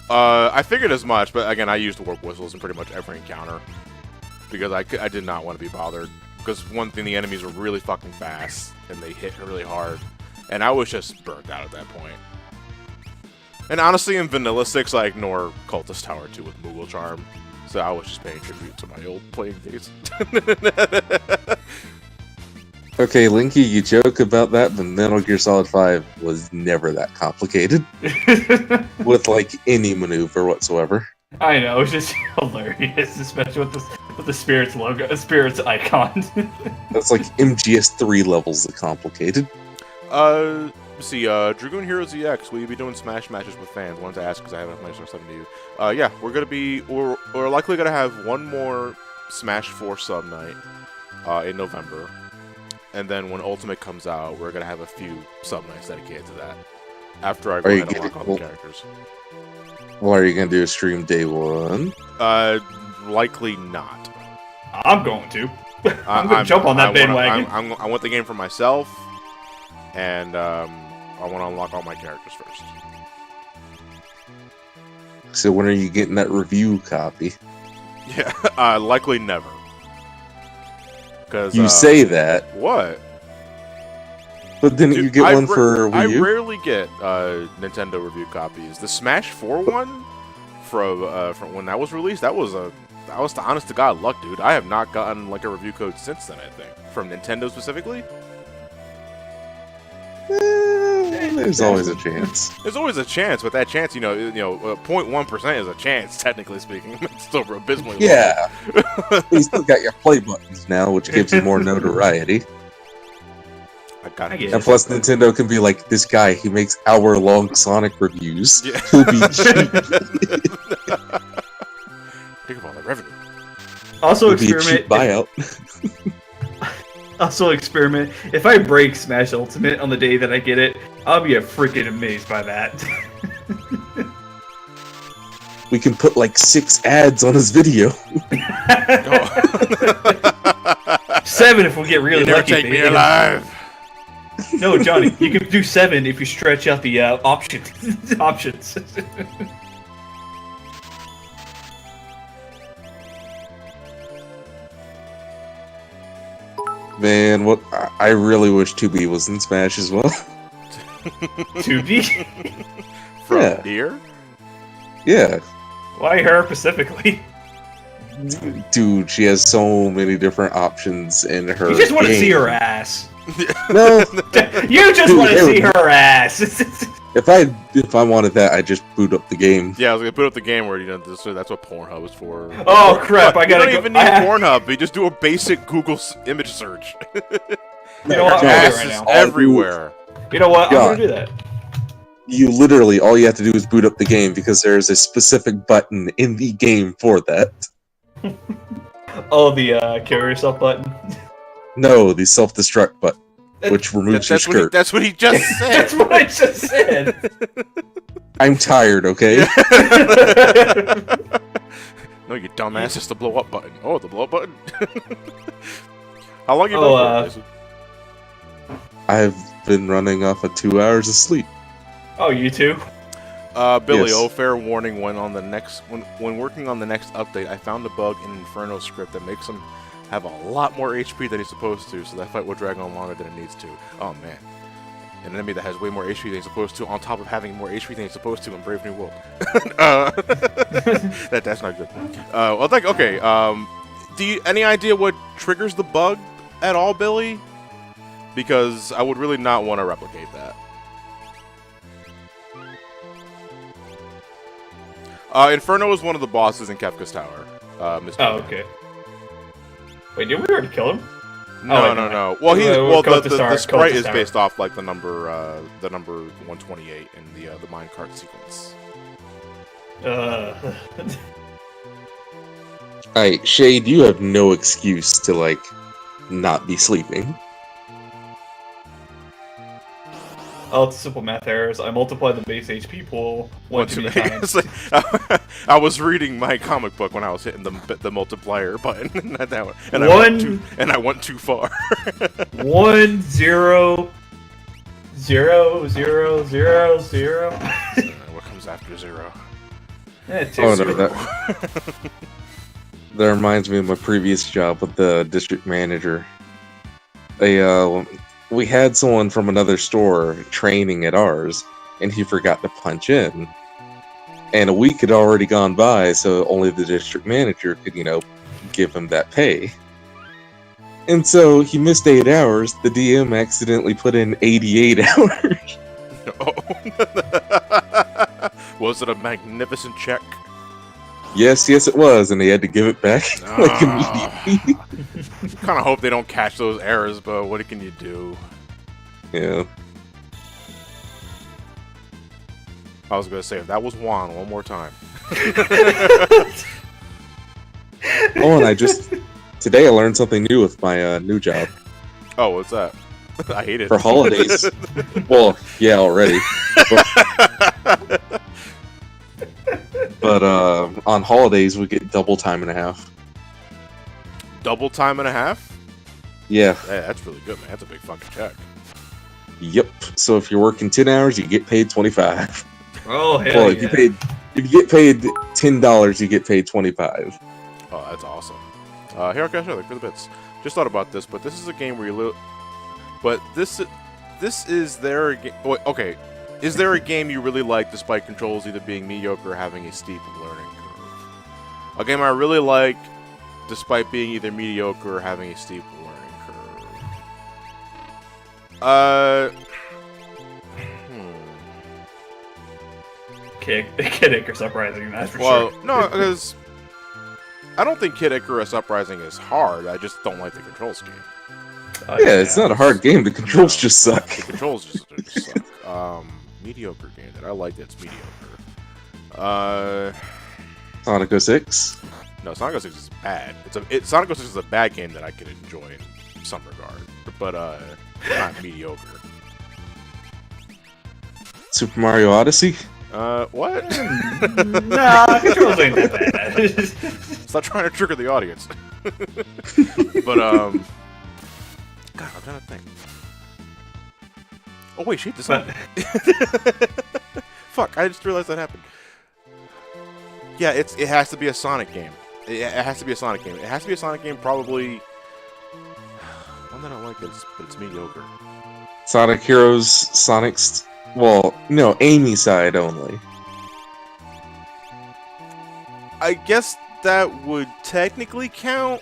I figured as much, but again, I used warp whistles in pretty much every encounter. Because I did not want to be bothered. Because one thing, the enemies were really fucking fast, and they hit really hard. And I was just burnt out at that point. And honestly, in Vanilla 6, I ignore Cultist Tower 2 with Moogle Charm. So I was just paying tribute to my old playing days. Okay, Linky, you joke about that, but Metal Gear Solid 5 was never that complicated. With, like, any maneuver whatsoever. I know, it's just hilarious, especially with the Spirits logo, Spirits icon. That's like MGS3 levels of complicated. Let's see, Dragoon Heroes EX, will you be doing Smash matches with fans? Wanted to ask because I haven't my stuff to you. Yeah, we're likely gonna have one more Smash 4 sub night in November, and then when Ultimate comes out, we're gonna have a few sub nights dedicated to that. After I go ahead and unlock all the characters. Well, are you gonna do a stream day one? Likely not. I'm going to. I'm going to jump on that bandwagon. I want the game for myself, and I want to unlock all my characters first. So when are you getting that review copy? Yeah, likely never. Because You say that, what? but then you Dude, get one for I Wii U? rarely get Nintendo review copies. The Smash 4 one from when that was released, that was the honest to god luck, dude. I have not gotten like a review code since then. I think from Nintendo specifically. There's always a chance. There's always a chance, but that chance, 0.1% is a chance, technically speaking. It's still abysmally low. Yeah. You still got your play buttons now, which gives you more notoriety. I got I it. get And plus, Nintendo can be like, this guy, he makes hour-long Sonic reviews. Yeah. He'll be cheap. Think of all the revenue. Also He'll be a cheap experiment. buyout. Also experiment. If I break Smash Ultimate on the day that I get it, I'll be freaking amazed by that. We can put like 6 ads on his video. 7 if we get really You never lucky. take me baby. alive. No, Johnny, you can do 7 if you stretch out the options. Man, what I really wish 2B was in Smash as well. 2B? From Yeah. Deer? Yeah. Why her specifically? Dude, she has so many different options in her You just want to see game. her ass. No, You just Dude, want to it see would- her ass. if I wanted that, I'd just boot up the game. Yeah, I was gonna put up the game where that's what Pornhub is for. Oh crap! I You gotta don't go. even need Pornhub. You just do a basic Google image search. You know what? I'm No, gonna do it Ass right is now. everywhere. You know what? I'm God. gonna do that. You literally, all you have to do is boot up the game because there's a specific button in the game for that. Oh, the kill yourself button. No, the self-destruct button, which removes your skirt. That's what he just said. That's what I just said. I'm tired, okay? No, you dumbass, it's the blow up button. Oh, the blow up button? How long you Oh, been for, Jason? I've been running off of 2 hours of sleep. Oh, you too? Billy, yes. fair warning, when working on the next update, I found a bug in Inferno script that makes him have a lot more HP than he's supposed to, so that fight will drag on longer than it needs to. Oh man. An enemy that has way more HP than he's supposed to, on top of having more HP than he's supposed to in Brave New World. That's not good. Any idea what triggers the bug at all, Billy? Because I would really not want to replicate that. Inferno is one of the bosses in Kefka's Tower. Mr. Oh, okay. Wait, did we already kill him? No, wait, no, no. no. Well, We'll go to the Star- sprite go to is Star. based off like the number 128 in the minecart sequence. Alright, Shade, you have no excuse to, like, not be sleeping. Oh, it's simple math errors. I multiply the base HP pool one too many times. It's like, I was reading my comic book when I was hitting the multiplier button, and I went too far. 1 0 0 0 0 0. What comes after 0? Oh, no, that reminds me of my previous job with the district manager. We had someone from another store training at ours, and he forgot to punch in. And a week had already gone by, so only the district manager could, give him that pay. And so he missed 8 hours. The DM accidentally put in 88 hours. Oh. Was it a magnificent check? Yes, it was, and he had to give it back like immediately. Kind of hope they don't catch those errors, but what can you do? Yeah. I was gonna say, if that was Juan, one more time. Oh, and today I learned something new with my new job. Oh, what's that? I hate it. For holidays. Well, yeah, already. But on holidays, we get double time and a half. Double time and a half? Yeah. Hey, that's really good, man. That's a big fucking check. Yep. So if you're working 10 hours, you get paid 25. Oh, hell Well, yeah. if you get paid $10, you get paid 25. Oh, that's awesome. Here, okay, sure, for the bits. Just thought about this, but this is a game where you But this is there a game... Okay. Is there a game you really like despite controls either being mediocre or having a steep learning curve? A game I really like despite being either mediocre or having a steep learning curve. Kid Icarus Uprising, that's for Well, sure. no, because I don't think Kid Icarus Uprising is hard. I just don't like the control scheme. Yeah, it's not a hard game. The controls just suck. The controls just suck. Mediocre game that I like that's mediocre. Sonic 06? No, Sonic 06 is bad. Sonic 06 is a bad game that I can enjoy in some regard, but not mediocre. Super Mario Odyssey? What? Nah, controls ain't that bad. Stop trying to trigger the audience. But God, I'm trying to think. Oh wait, shit, this one. Fuck, I just realized that happened. Yeah, it has to be a Sonic game. It has to be a Sonic game. It has to be a Sonic game, probably. One that I like, but it's mediocre. Sonic Heroes, Sonic's. Well, no, Amy side only. I guess that would technically count.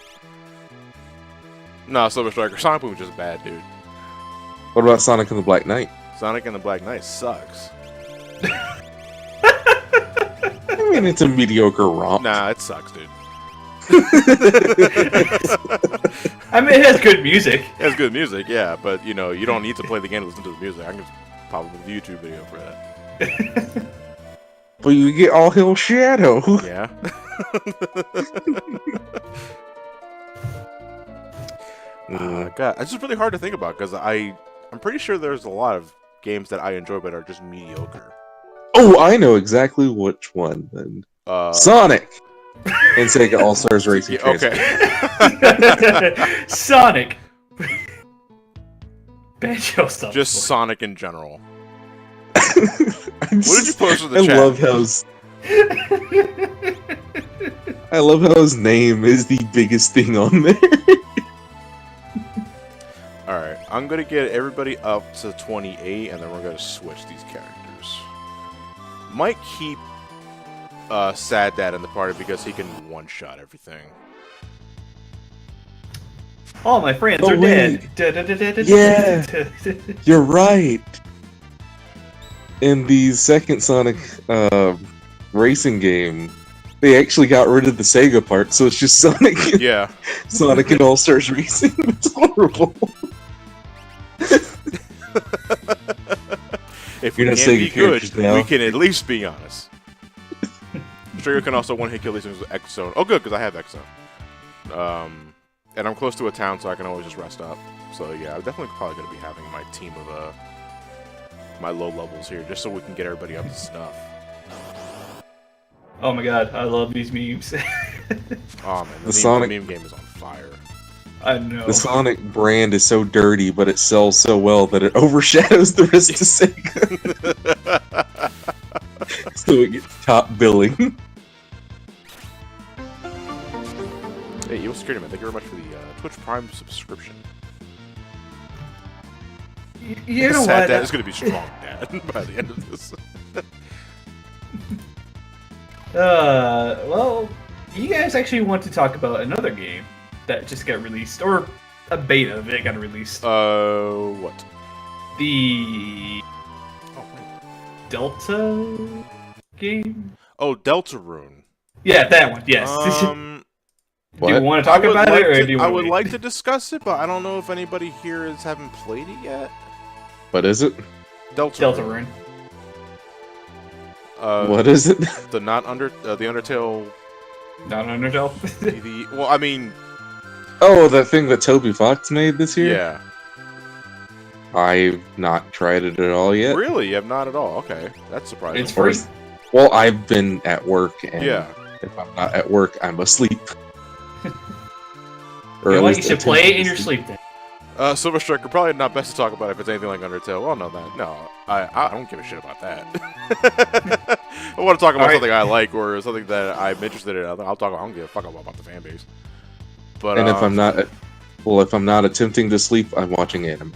No, Silver Striker. Sonic Boom is just bad, dude. What about Sonic and the Black Knight? Sonic and the Black Knight sucks. I mean, it's a mediocre romp. Nah, it sucks, dude. I mean, it has good music. It has good music, yeah, but you know, you don't need to play the game to listen to the music. I can just pop up a YouTube video for that. But you get All Hill Shadow. Yeah. God, it's just really hard to think about because I'm pretty sure there's a lot of games that I enjoy but are just mediocre. Oh, I know exactly which one then. Sonic and Sega All Stars Racing. Yeah, okay. Sonic. Banjo stuff. Just Sonic in general. What did you post in the chat? I love how his name is the biggest thing on there. Alright, I'm gonna get everybody up to 28 and then we're gonna switch these characters. Might keep Sad Dad in the party because he can one-shot everything. All my friends Oh, are wait. dead. Yeah. You're right. In the second Sonic racing game, they actually got rid of the Sega part, so it's just Sonic. Yeah. Sonic and All Stars Racing. It's horrible. If You're we not can't saying be characters good, now. we can at least be honest. Trigger can also one-hit kill these things with X-Zone. Oh, good, because I have X-Zone. And I'm close to a town, so I can always just rest up. So yeah, I'm definitely probably going to be having my team of my low levels here, just so we can get everybody up to snuff. Oh my god, I love these memes. Oh man, The meme game is on fire. I know. The Sonic brand is so dirty, but it sells so well that it overshadows the rest of Sega. So it gets top billing. Hey, Evil Security Man, thank you very much for the Twitch Prime subscription. You know Sad what? Dad is going to be strong, Dad, by the end of this. Well, you guys actually want to talk about another game that just got released, or a beta of it got released. What? The Oh, wait. Delta game? Oh, Deltarune. Yeah, that one. Yes. Do you want to talk about it, or do you want I would wait? like to discuss it, but I don't know if anybody here haven't played it yet. What is it? Deltarune. What is it? The Undertale. Not Undertale. Well, I mean, Oh, that thing that Toby Fox made this year? yeah. I've not tried it at all yet. Really, you have not at all. Okay, that's surprising. It's free. Well, I've been at work, and Yeah. if I'm not at work, I'm asleep. You know at what? least You should play it in your attempting sleep then. Silver Striker, probably not best to talk about if it's anything like Undertale. Well, no, I don't give a shit about that. I want to talk about Alright. something I like or something that I'm interested in. I'll talk. I don't give a fuck about the fan base. But And if I'm not attempting to sleep, I'm watching anime.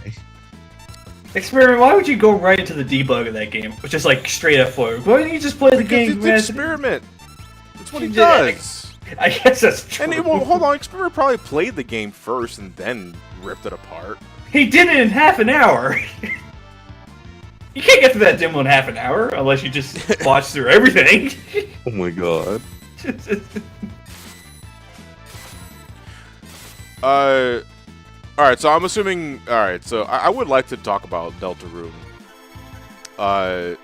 Experiment, why would you go right into the debug of that game? Which is like straight up forward. Why don't you just play the game, it's man? Experiment. That's what he Yeah. does. I guess that's true. And hold on, Experiment probably played the game first and then ripped it apart. He did it in half an hour. You can't get through that demo in half an hour unless you just watch through everything. Oh my god. Alright, so I'm assuming... Alright, so I would like to talk about Deltarune. But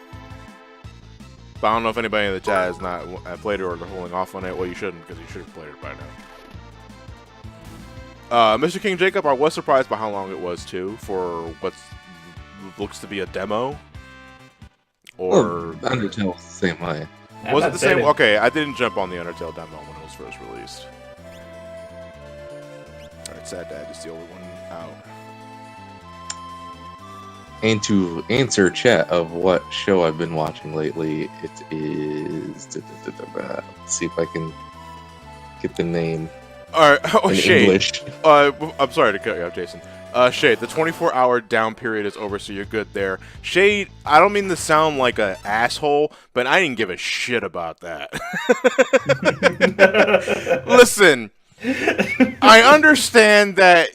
I don't know if anybody in the chat has not played it or they're holding off on it. Well, you shouldn't, because you should have played it by now. Mr. King Jacob, I was surprised by how long it was, too, for what looks to be a demo. Or... Undertale's the same way. Was it the same? Okay, I didn't jump on the Undertale demo when it was first released. Alright, Sad Dad is the only one out. And to answer chat of what show I've been watching lately, it is... Let's see if I can get the name Alright, oh in shit. English. I'm sorry to cut you off, Jason. Shade, the 24-hour down period is over, so you're good there. Shade, I don't mean to sound like an asshole, but I didn't give a shit about that. Listen, I understand that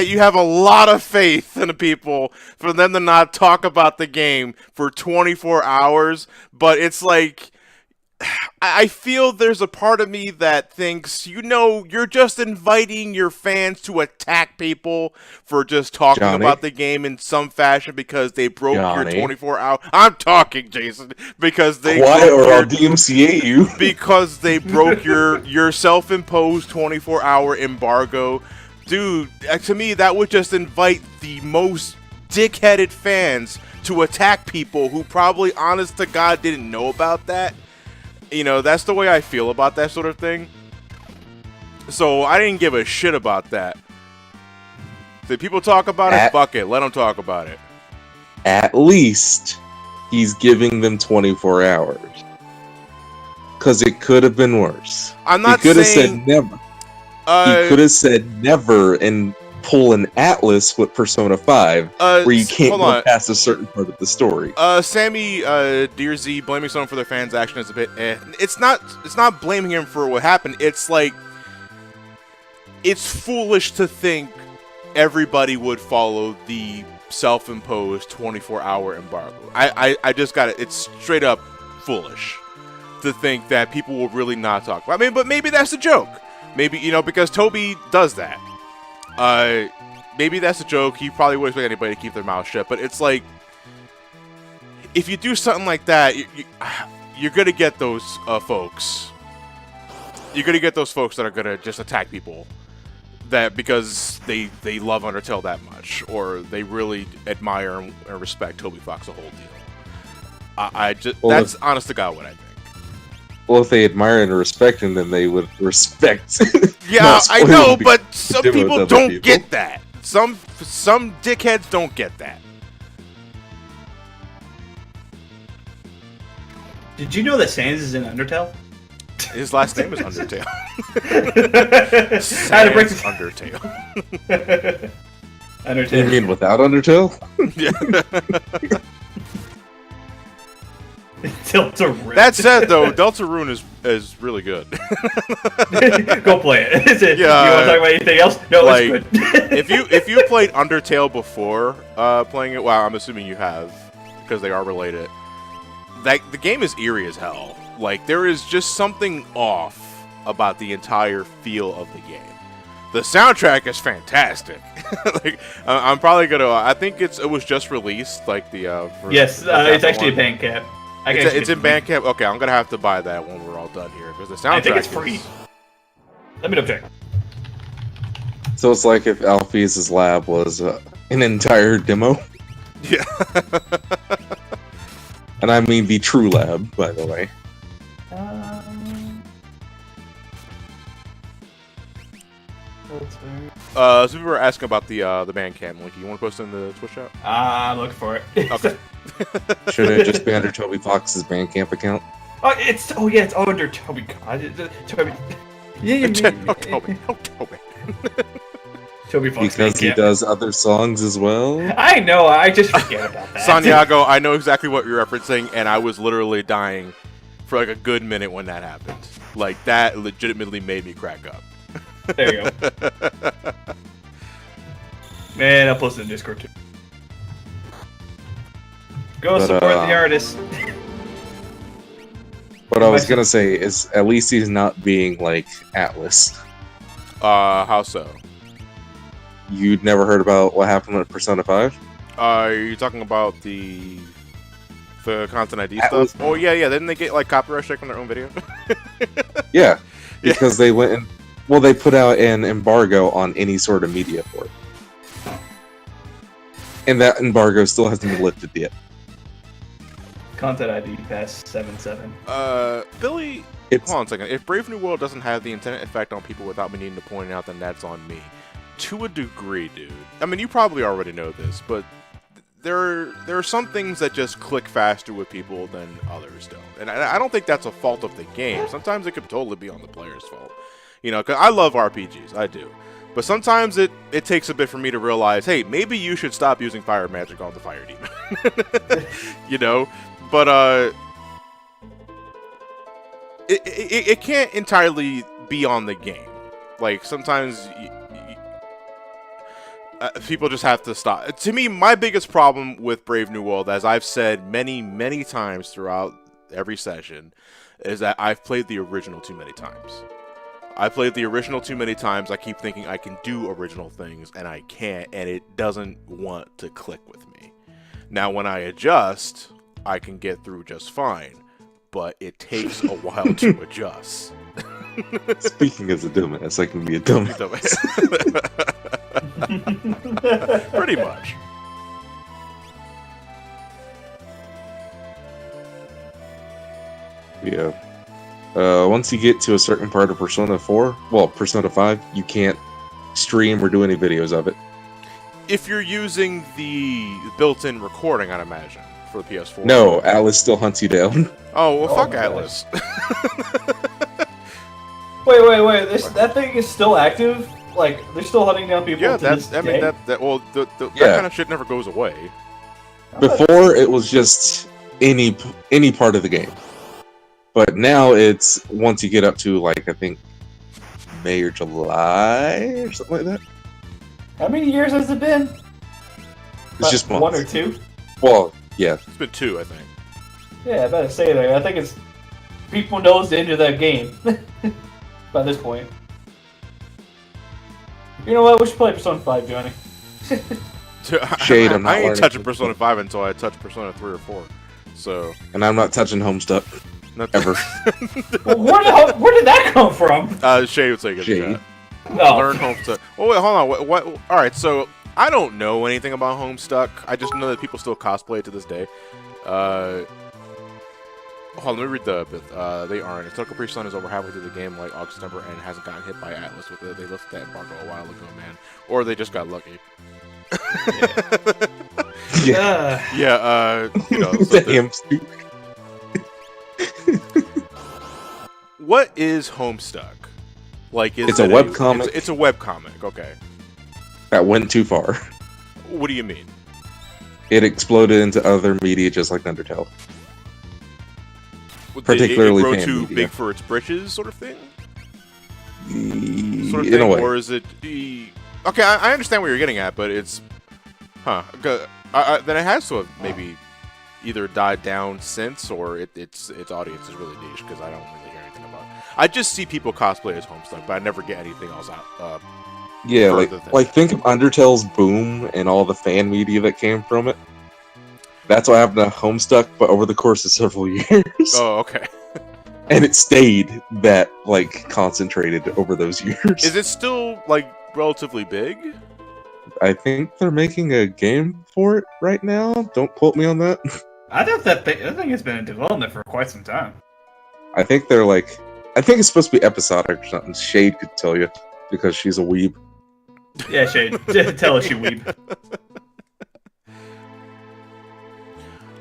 you have a lot of faith in the people for them to not talk about the game for 24 hours, but it's like, I feel there's a part of me that thinks, you're just inviting your fans to attack people for just talking about the game in some fashion because they broke your 24-hour. I'm talking, Jason, because they Why or I'll DMCA you? Because they broke your self-imposed 24-hour embargo. Dude, to me, that would just invite the most dick-headed fans to attack people who probably, honest to God, didn't know about that. That's the way I feel about that sort of thing. So I didn't give a shit about that. Did people talk about it? Fuck it. Let them talk about it. At least he's giving them 24 hours. Because it could have been worse. I'm not saying... He could have said never. He could have said never and pull an Atlas with Persona 5 where you can't go past a certain part of the story. Sammy Deerzy blaming someone for their fans' action is a bit It's not blaming him for what happened. It's like, it's foolish to think everybody would follow the self-imposed 24-hour embargo. I just got it. It's straight up foolish to think that people will really not talk about it. I mean, but maybe that's a joke. Maybe, because Toby does that. Maybe that's a joke. He probably wouldn't expect anybody to keep their mouth shut. But it's like, if you do something like that, you're gonna get those folks. You're gonna get those folks that are gonna just attack people that because they love Undertale that much, or they really admire and respect Toby Fox, the whole deal. That's honest to God what I think. Well, if they admire and respect him, then they would respect. Yeah, I know, but some people don't get that. Some dickheads don't get that. Did you know that Sans is in Undertale? His last name is Undertale. How to break Undertale. Undertale. You mean without Undertale? Yeah. Deltarune. That said, though, Deltarune is really good. Go play it. Yeah, you want to talk about anything else? No, like, it's good. if you played Undertale before playing it, well, I'm assuming you have, because they are related. The game is eerie as hell. Like, there is just something off about the entire feel of the game. The soundtrack is fantastic. Like, I'm probably gonna. I think it was just released, like the. Yes, it's actually a Bandcamp. It's in Bandcamp. Okay, I'm gonna have to buy that when we're all done here because the soundtrack. I think it's free. Let me double check. So it's like if Alphys' lab was an entire demo. Yeah. And I mean the true lab, by the way. So people were asking about the Bandcamp link. You want to post it in the Twitch chat? I'm looking for it. Okay. Should it just be under Toby Fox's Bandcamp account? It's under Toby. Toby. Toby. Toby Fox. Because he does other songs as well. I know. I just forget about that. Santiago, I know exactly what you're referencing, and I was literally dying for like a good minute when that happened. Like that legitimately made me crack up. There you go. Man, I'll post it in Discord too. Go support the artist. What I was gonna say is, at least he's not being like Atlas. How so? You'd never heard about what happened with Persona 5? Are you talking about the content ID Atlas. stuff? Oh yeah. Didn't they get like copyright strike on their own video? Yeah, because they went and they put out an embargo on any sort of media for it, and that embargo still hasn't been lifted yet. Content ID past 7/7. Billy, hold on a second. If Brave New World doesn't have the intended effect on people without me needing to point it out, then that's on me. To a degree, dude. I mean, you probably already know this, but there are some things that just click faster with people than others don't. And I don't think that's a fault of the game. Sometimes it could totally be on the player's fault. You know, 'cause I love RPGs, I do. But sometimes it takes a bit for me to realize, hey, maybe you should stop using fire magic on the fire demon. You know? But, it can't entirely be on the game. Like, sometimes people just have to stop. To me, my biggest problem with Brave New World, as I've said many, many times throughout every session, is that I've played the original too many times. I played the original too many times. I keep thinking I can do original things, and I can't, and it doesn't want to click with me. Now, when I adjust, I can get through just fine, but it takes a while to adjust. Speaking as a dumbass, I can be a dumbass. Pretty much. Yeah. Once you get to a certain part of Persona 4, well, Persona 5, you can't stream or do any videos of it. If you're using the built-in recording, I'd imagine, for the PS4. No, Alice still hunts you down. Oh, well, fuck my Atlas. Wait. That thing is still active? Like, they're still hunting down people Yeah, to this I mean, day? that Yeah. kind of shit never goes away. Before, it was just any part of the game. But now it's, once you get up to, like, I think, May or July, or something like that. How many years has it been? It's just months. 1 or 2? Well, yeah. It's been 2, I think. Yeah, I better say that. I think it's... People knows the end of that game. By this point. You know what? We should play Persona 5, Johnny. Shade, I'm not I ain't learning. touching Persona 5 until I touch Persona 3 or 4. So, And I'm not touching Homestuck. not Ever. Well, where did that come from? Shade would say good Shade. chat. No. Learn Homestuck. Oh wait, hold on. What? All right, so I don't know anything about Homestuck. I just know that people still cosplay it to this day. Hold on, let me read the bit. They aren't. Tokyo Priest Sun is over halfway through the game, like August, September, and hasn't gotten hit by Atlas with it. They lifted that embargo a while ago, man. Or they just got lucky. Yeah. Yeah. You know. So Damn stupid. what is Homestuck? Like, is It's a it webcomic. It's a webcomic. Okay. That went too far. What do you mean? It exploded into other media just like Undertale. Did Particularly it grow fan too media. big for its britches, sort of thing? In Sort of thing, a way. or is it? Okay, I understand what you're getting at, but it's, then it has to have maybe either died down since, or its audience is really niche because I don't really hear anything about it. I just see people cosplay as Homestuck, but I never get anything else out. Yeah, further than like think of Undertale's boom and all the fan media that came from it. That's what happened to Homestuck, but over the course of several years. Oh, okay. And it stayed that, like, concentrated over those years. Is it still like relatively big? I think they're making a game for it right now. Don't quote me on that. I thought that thing has been in development for quite some time. I think they're like... I think it's supposed to be episodic or something. Shade could tell you, because she's a weeb. Yeah, Shade. Tell us you weeb.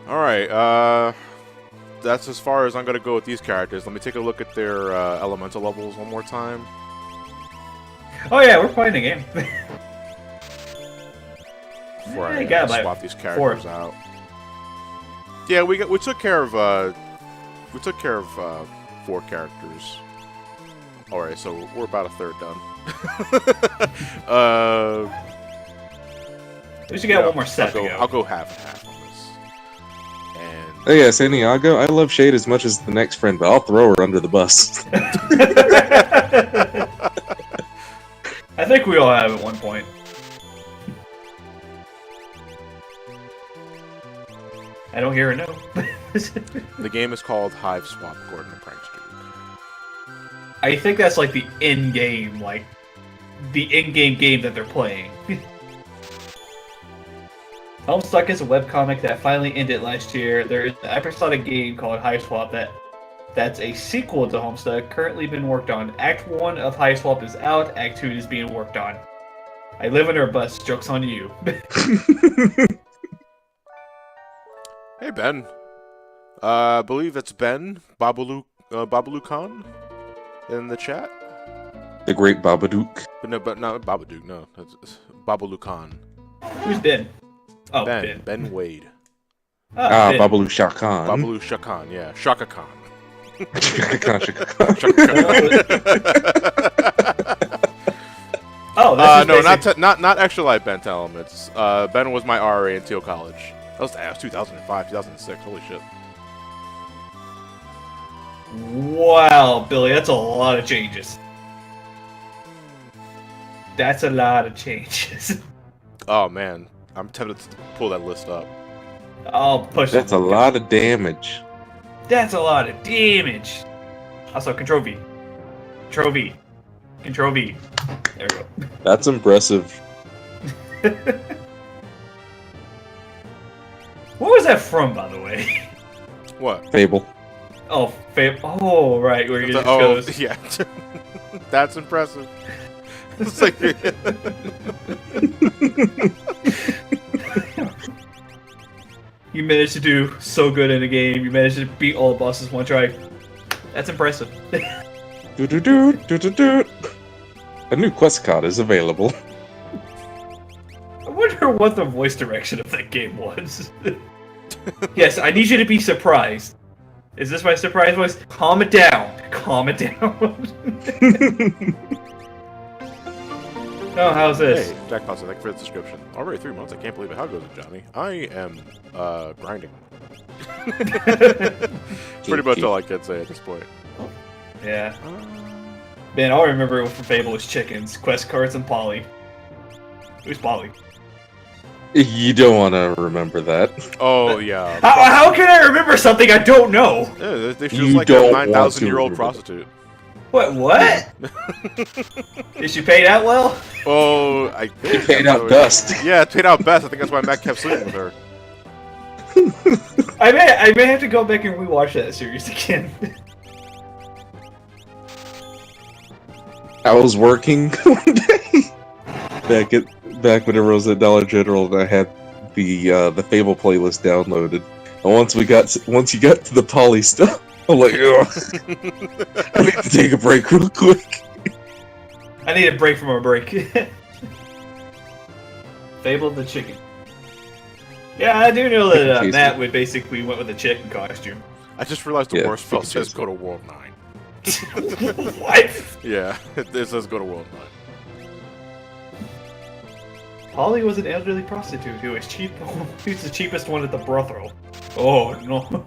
Alright, that's as far as I'm gonna go with these characters. Let me take a look at their elemental levels one more time. Oh yeah, we're playing a game. Before Yeah, I you got swap like these characters out. Yeah, we took care of 4 characters. Alright, so we're about a third done. We should get one more set I'll go half and half on this. Oh yeah, Santiago, I love Shade as much as the next friend, but I'll throw her under the bus. I think we all have at one point. I don't hear a no. The game is called Hive Swap Gordon and Prankster. I think that's like the in-game, like the in-game game that they're playing. Homestuck is a webcomic that finally ended last year. There is an episodic game called Hive Swap that's a sequel to Homestuck, currently been worked on. Act 1 of Hive Swap is out, Act 2 is being worked on. I live under a bus, joke's on you. Hey Ben. I believe that's Ben Babalu Khan in the chat. The Great Babadook. But no, Babadook. No, that's Babalu Khan. Who's Ben? Oh, Ben. Ben Wade. Oh, Ah, Ben. Babalu Shah Khan. Babalu Shah Khan. Yeah, Shaka Khan. Shaka Khan, Shaka Khan. Oh, that's no, basic. not extra light Ben elements. Ben was my RA in Teal College. That was 2005, 2006. Holy shit. Wow, Billy, that's a lot of changes. That's a lot of changes. Oh man, I'm tempted to pull that list up. I'll push That's it. a lot of damage. That's a lot of damage. Also, Control V. Control V. Control V. There we go. That's impressive. What was that from, by the way? What? Fable. Oh, oh, right, where you just Oh, goes. yeah. That's impressive. It's like You managed to do so good in a game. You managed to beat all the bosses one try. That's impressive. Do-do-do. A new quest card is available. I wonder what the voice direction of that game was. Yes, I need you to be surprised. Is this my surprise voice? Calm it down. Calm it down. Oh, how's this? Hey, Jack Pasta, thank you for the description. Already 3 months, I can't believe it. How goes it, Johnny? I am, grinding. Pretty much all I can say at this point. Yeah. Man, all I remember from Fable was chickens, quest cards, and Polly. Who's Polly? You don't want to remember that. Oh, yeah. How can I remember something I don't know? Yeah, she You was like a don't want to 9,000-year-old remember prostitute. What? Is she paid out well? Oh, I think. It paid that's out what- best. Yeah, it paid out best. I think that's why Matt kept sleeping with her. I may have to go back and rewatch that series again. I was working one day back when it was at Dollar General, and I had the Fable playlist downloaded. And once you got to the Polly stuff, I'm like, ugh, I need to take a break real quick. I need a break from a break. Fable the chicken. Yeah, I do know that Tasty. Matt would basically went with a chicken costume. I just realized the Yeah, worst spell fucking says tasty. go to World 9. What? Yeah, it says go to World 9. Polly was an elderly prostitute who was cheap. Who's the cheapest one at the brothel? Oh no!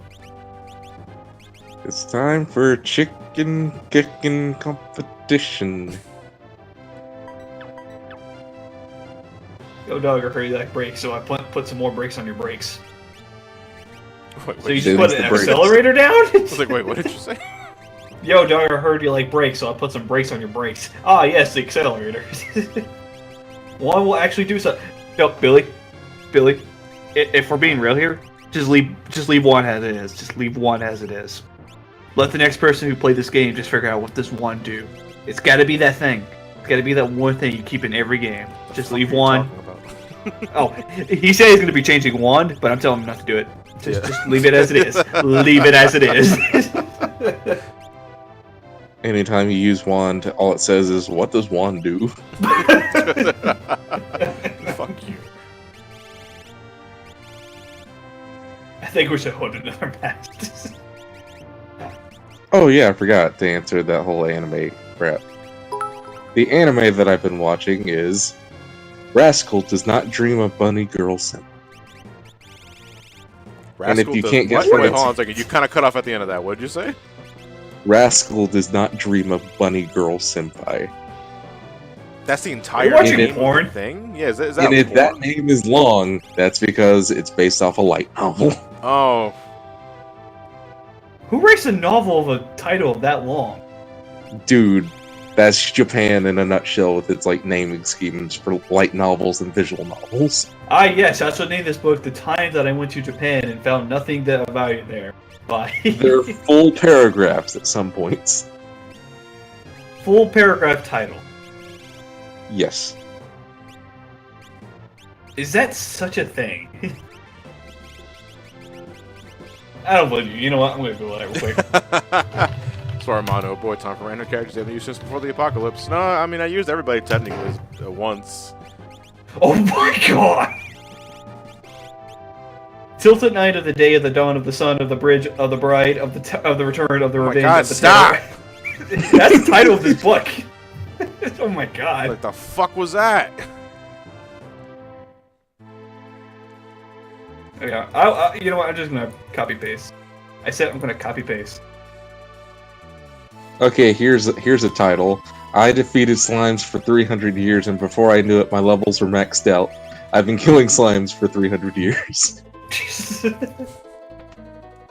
It's time for chicken kicking competition. Yo, dog, I heard you like brakes, so I put some more brakes on your brakes. Wait, So you wait, just It put is an the brakes. accelerator down? I was like, wait, what did you say? Yo, dog, I heard you like brakes, so I put some brakes on your brakes. Ah, yes, the accelerator. One will actually do something. No, Billy, if we're being real here, just leave one as it is. Just leave one as it is. Let the next person who played this game just figure out what this one do. It's got to be that thing. It's got to be that one thing you keep in every game. Just leave one. Oh, he said he's going to be changing one, but I'm telling him not to do it. Just leave it as it is. Leave it as it is. Anytime you use wand, all it says is, "What does wand do?" Fuck you. I think we should hold another match. Oh yeah, I forgot to answer that whole anime crap. The anime that I've been watching is Rascal Does Not Dream of Bunny Girl Sim. And if you can't guess what? what Wait, it's- hold on a second. You kind of cut off at the end of that. What did you say? Rascal Does Not Dream of Bunny Girl Senpai. That's the entire watching name of the porn? thing? Yeah, is that And if porn? that name is long, that's because it's based off a light novel. Oh, Who writes a novel of a title that long? Dude, that's Japan in a nutshell with its like naming schemes for light novels and visual novels. Ah, yes, I should name this book "The Time That I Went to Japan and Found Nothing That of Value There." By They're full paragraphs at some points. full paragraph title. Yes. Is that such a thing? I don't believe you. You know what? I'm gonna Google that real quick. that's Armando. Boy, time for random characters you haven't used since before the apocalypse. No, I mean, I used everybody technically once. Oh my god! Tilted night of the day of the dawn of the sun of the bridge of the bride of the return of the revenge God, of the stop! That's the title of this book. Oh my god. What the fuck was that? Yeah, you know what? I'm just gonna copy paste. I said I'm gonna copy paste. Okay, here's a title. I defeated slimes for 300 years, and before I knew it, my levels were maxed out. I've been killing slimes for 300 years.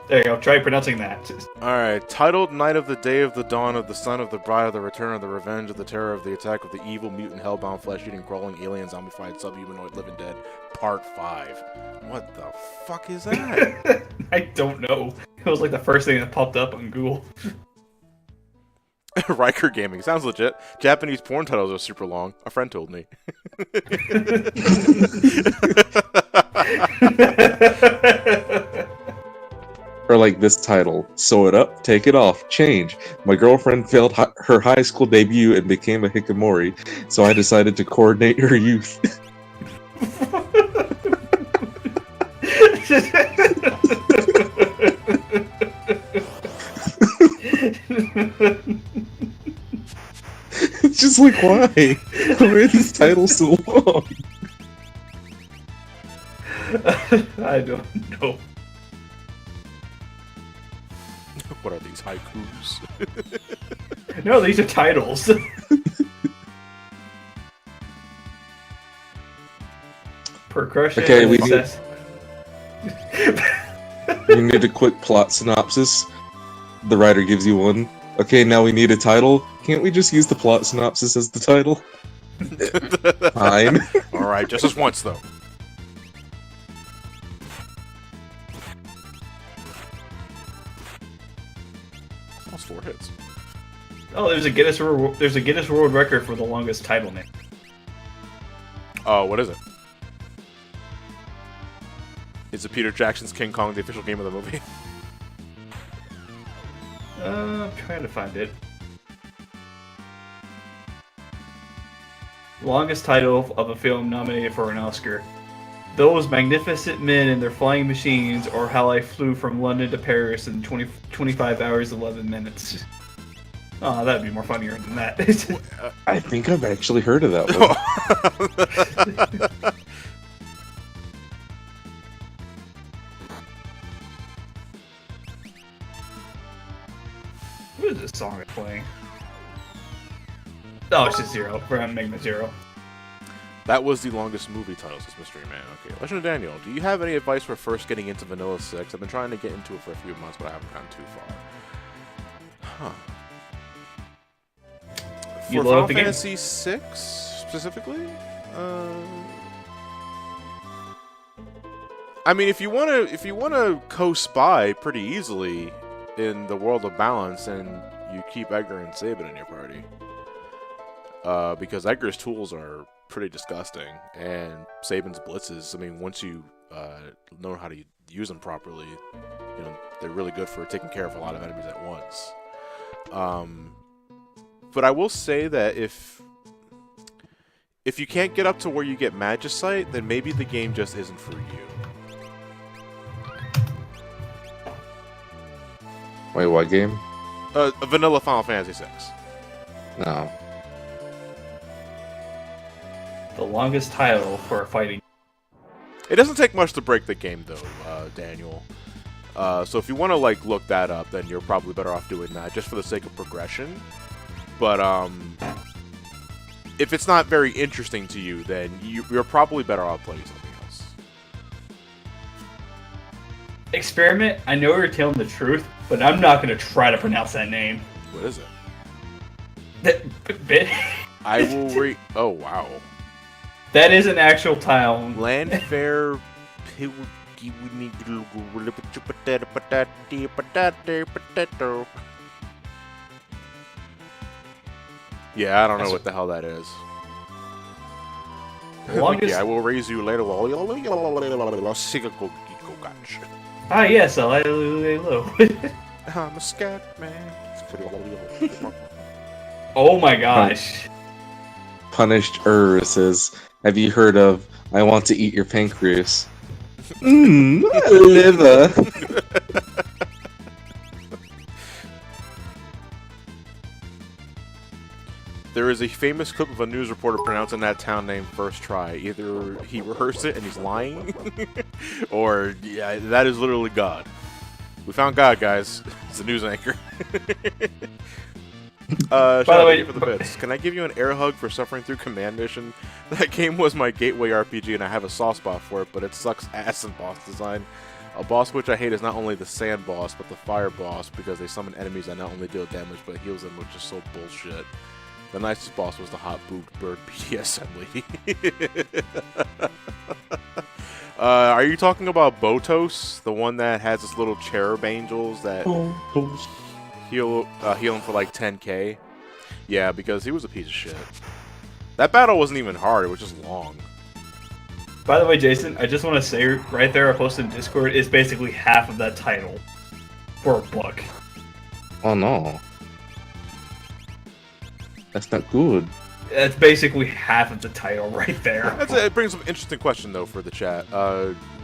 There you go. Try pronouncing that. Alright, titled Night of the Day of the Dawn of the Sun of the Bride of the Return of the Revenge of the Terror of the Attack of the Evil Mutant Hellbound Flesh-Eating Crawling Alien Zombified Subhumanoid Living Dead Part 5. What the fuck is that? I don't know. It was like the first thing that popped up on Google. Riker Gaming. Sounds legit. Japanese porn titles are super long. A friend told me. Or like this title, sew it up, take it off, change. My girlfriend failed her high school debut and became a hikikomori, so I decided to coordinate her youth. It's just like, why? Why are these titles so long? I don't know. What are these haikus? No, these are titles. Percussion. Okay, we success. You need a quick plot synopsis. The writer gives you one. Okay, now we need a title. Can't we just use the plot synopsis as the title? Fine. Alright, just this once though. Almost 4 hits. Oh, there's a Guinness World Record for the longest title name. Oh, what is it? Is it Peter Jackson's King Kong the official game of the movie? I'm trying to find it. Longest title of a film nominated for an Oscar. Those Magnificent Men and Their Flying Machines, or How I Flew from London to Paris in 25 hours, 11 minutes. Oh, that'd be more funnier than that. I think I've actually heard of that one. What is this song playing? Oh, it's just Zero. We're on Magma Zero. That was the longest movie title, says Mystery Man. Okay, Legend of Daniel, do you have any advice for first getting into Vanilla 6? I've been trying to get into it for a few months, but I haven't gotten too far. Huh. You For load Final up the game? Fantasy 6 specifically? I mean, if you wanna co-spy pretty easily in the world of balance, and you keep Edgar and Sabin in your party, because Edgar's tools are pretty disgusting, and Sabin's blitzes, I mean, once you know how to use them properly, you know, they're really good for taking care of a lot of enemies at once. But I will say that if you can't get up to where you get Magicite, then maybe the game just isn't for you. Wait, what game? A vanilla Final Fantasy 6. No. The longest title for a fighting. It doesn't take much to break the game, though, Daniel. So if you want to like look that up, then you're probably better off doing that just for the sake of progression. But if it's not very interesting to you, then you're probably better off playing something else. Experiment, I know you're telling the truth, but I'm not going to try to pronounce that name. What is it? Bit. I will read. Oh wow. That is an actual tile. Landfair. Yeah, I don't know what the hell that is. Longest... Yeah, I will raise you later. Ah, yes, hello. I'm a scat man. Oh my gosh. Punished says, "Have you heard of I want to eat your pancreas?" Liver. There is a famous clip of a news reporter pronouncing that town name first try. Either he rehearsed it and he's lying, or yeah, that is literally God. We found God, guys. It's a news anchor. By the way, for the bits. Can I give you an air hug for suffering through Command Mission? That game was my gateway RPG, and I have a soft spot for it, but it sucks ass in boss design. A boss which I hate is not only the sand boss, but the fire boss, because they summon enemies that not only deal damage, but heals them, which is so bullshit. The nicest boss was the hot boobed bird BDSM lady. Are you talking about Botos? The one that has this little cherub angels that heal him for like 10k? Yeah, because he was a piece of shit. That battle wasn't even hard, it was just long. By the way, Jason, I just want to say right there, I posted in Discord, is basically half of that title for a book. Oh no. That's not good. That's basically half of the title right there. It brings up an interesting question, though, for the chat.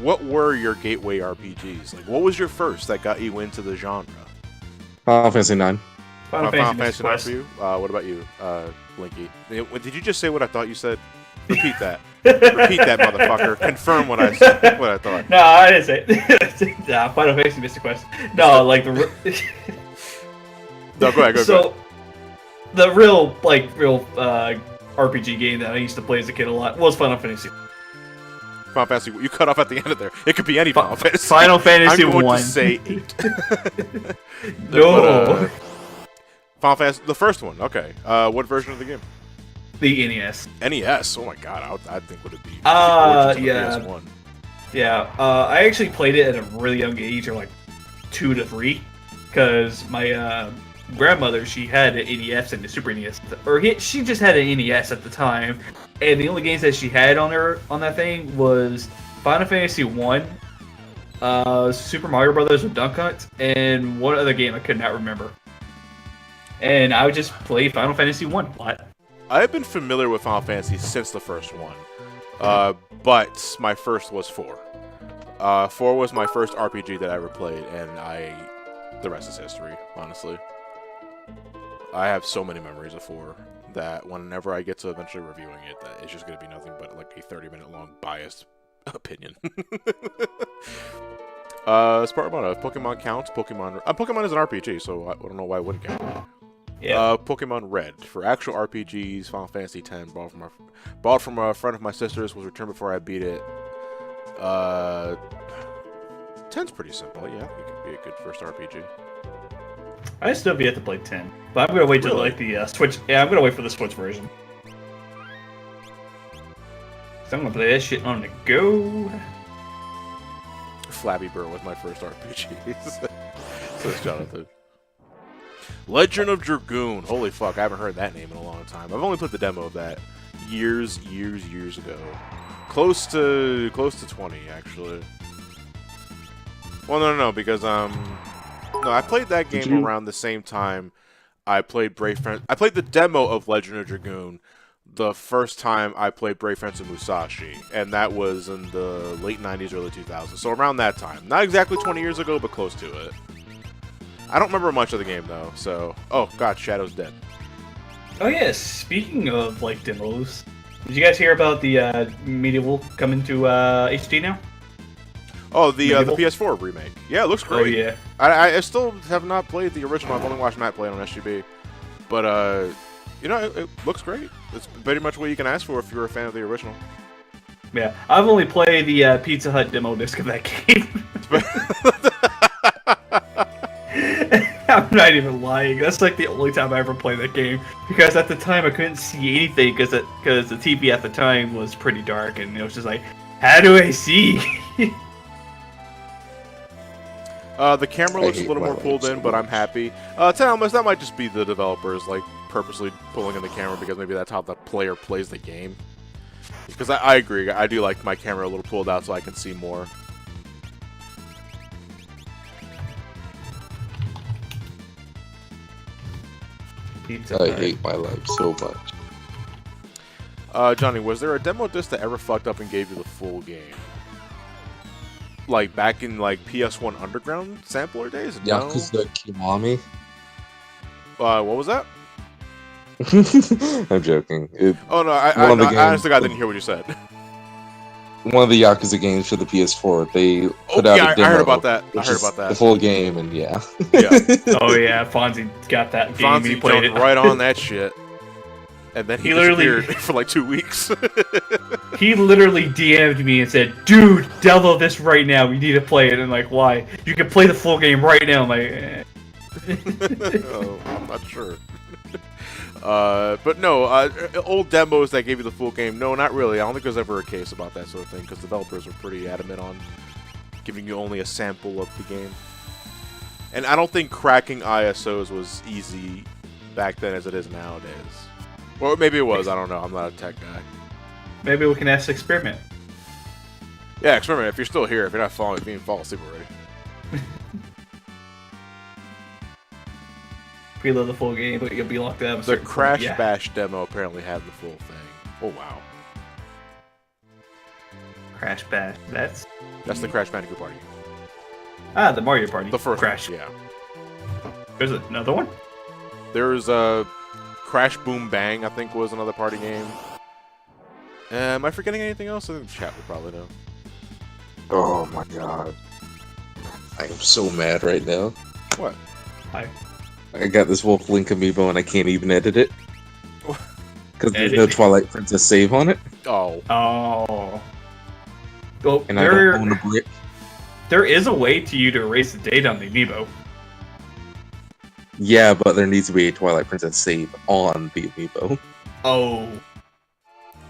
What were your gateway RPGs? Like, what was your first that got you into the genre? Final Fantasy 9. Final Fantasy 9 for you? What about you, Blinky? Did you just say what I thought you said? Repeat that. Repeat that, motherfucker. Confirm what I said. What I thought. No, I didn't say it. Nah, Final Fantasy Mystic Quest. No, like the... No, go ahead, go ahead. The real RPG game that I used to play as a kid a lot was Final Fantasy. Final Fantasy, you cut off at the end of there. It could be any Final Fantasy. Final Fantasy I'm going 1. to say 8. No. Final Fantasy, the first one. Okay. What version of the game? The NES. NES. Oh my god, I think would it be? Yeah. PS1. Yeah. I actually played it at a really young age, or like 2 to 3, because my grandmother, she had an NES and a Super NES, she just had an NES at the time, and the only games that she had on that thing was Final Fantasy 1, Super Mario Brothers with Duck Hunt, and one other game I could not remember. And I would just play Final Fantasy 1 a lot. I've been familiar with Final Fantasy since the first one, but my first was 4. 4 was my first RPG that I ever played, and the rest is history, honestly. I have so many memories of 4 that whenever I get to eventually reviewing it, that it's just going to be nothing but like a 30-minute long biased opinion. Spartamon, Pokemon counts. Pokemon is an RPG, so I don't know why it wouldn't count. Yeah. Pokemon Red. For actual RPGs, Final Fantasy X, bought from a friend of my sister's, was returned before I beat it. 10's pretty simple, yeah. It could be a good first RPG. I still have yet to play 10, but I'm gonna wait till like the Switch. Yeah, I'm gonna wait for the Switch version. So I'm gonna play that shit on the go. Flabby Bird was my first RPG. Says Jonathan. Legend of Dragoon. Holy fuck, I haven't heard that name in a long time. I've only played the demo of that years ago. Close to 20 actually. Well, no, because no, I played that game around the same time I played Brave Fence. I played the demo of Legend of Dragoon the first time I played Brave Fence and Musashi, and that was in the late 90s, early 2000s. So around that time. Not exactly 20 years ago, but close to it. I don't remember much of the game, though, so... Oh, God, Shadow's dead. Oh, yeah, speaking of, like, demos, did you guys hear about the Medieval coming to HD now? Oh, the PS4 remake. Yeah, it looks great. Oh, yeah. I still have not played the original. I've only watched Matt play it on SGB. But, you know, it looks great. It's pretty much what you can ask for if you're a fan of the original. Yeah, I've only played the Pizza Hut demo disc of that game. I'm not even lying. That's like the only time I ever played that game, because at the time I couldn't see anything because the TV at the time was pretty dark, and it was just like, how do I see? The camera looks a little more pulled in, but I'm happy. Talmus, that might just be the developers like purposely pulling in the camera because maybe that's how the player plays the game. Because I agree, I do like my camera a little pulled out so I can see more. Pizza I Hut. hate my life so much. Johnny, was there a demo disc that ever fucked up and gave you the full game? Like back in like PS1 Underground sampler days? No. Yakuza Kiwami. What was that? I'm joking. Oh no, I One of the honestly games- I didn't hear what you said. One of the Yakuza games for the PS4. They Oh put out yeah, a demo. I heard about that. I which heard is about The that. full game, and yeah. Yeah. Oh yeah, Fonzie got that game. He Fonzie played jumped it. right on that shit. And then he He literally- disappeared for like 2 weeks. He literally DM'd me and said, "Dude, download this right now. We need to play it." And I'm like, "Why? You can play the full game right now." I'm like, Oh, I'm not sure. But no, old demos that gave you the full game, no, not really. I don't think there's ever a case about that sort of thing, because developers are pretty adamant on giving you only a sample of the game. And I don't think cracking ISOs was easy back then as it is nowadays. Or maybe it was, I don't know, I'm not a tech guy. maybe we can ask Experiment. Yeah, experiment, if you're still here, if you're not following me, fall asleep already. Preload the full game, but you'll be locked out. The Crash Bash demo apparently had the full thing. Oh wow. Crash Bash. That's That's the Crash Bandicoot party. the Mario Party. The first Crash. one, yeah. There's another one. There's Crash Boom Bang, I think, was another party game. Am I forgetting anything else? I think the chat would probably know. Oh my god. I am so mad right now. What? I got this Wolf Link amiibo and I can't even edit it. Because there's no Edit? Twilight Princess save on it. Oh. Oh. Well, And I don't own a brick. there is a way to you to erase the date on the amiibo. Yeah, but there needs to be a Twilight Princess save on the amiibo. Oh.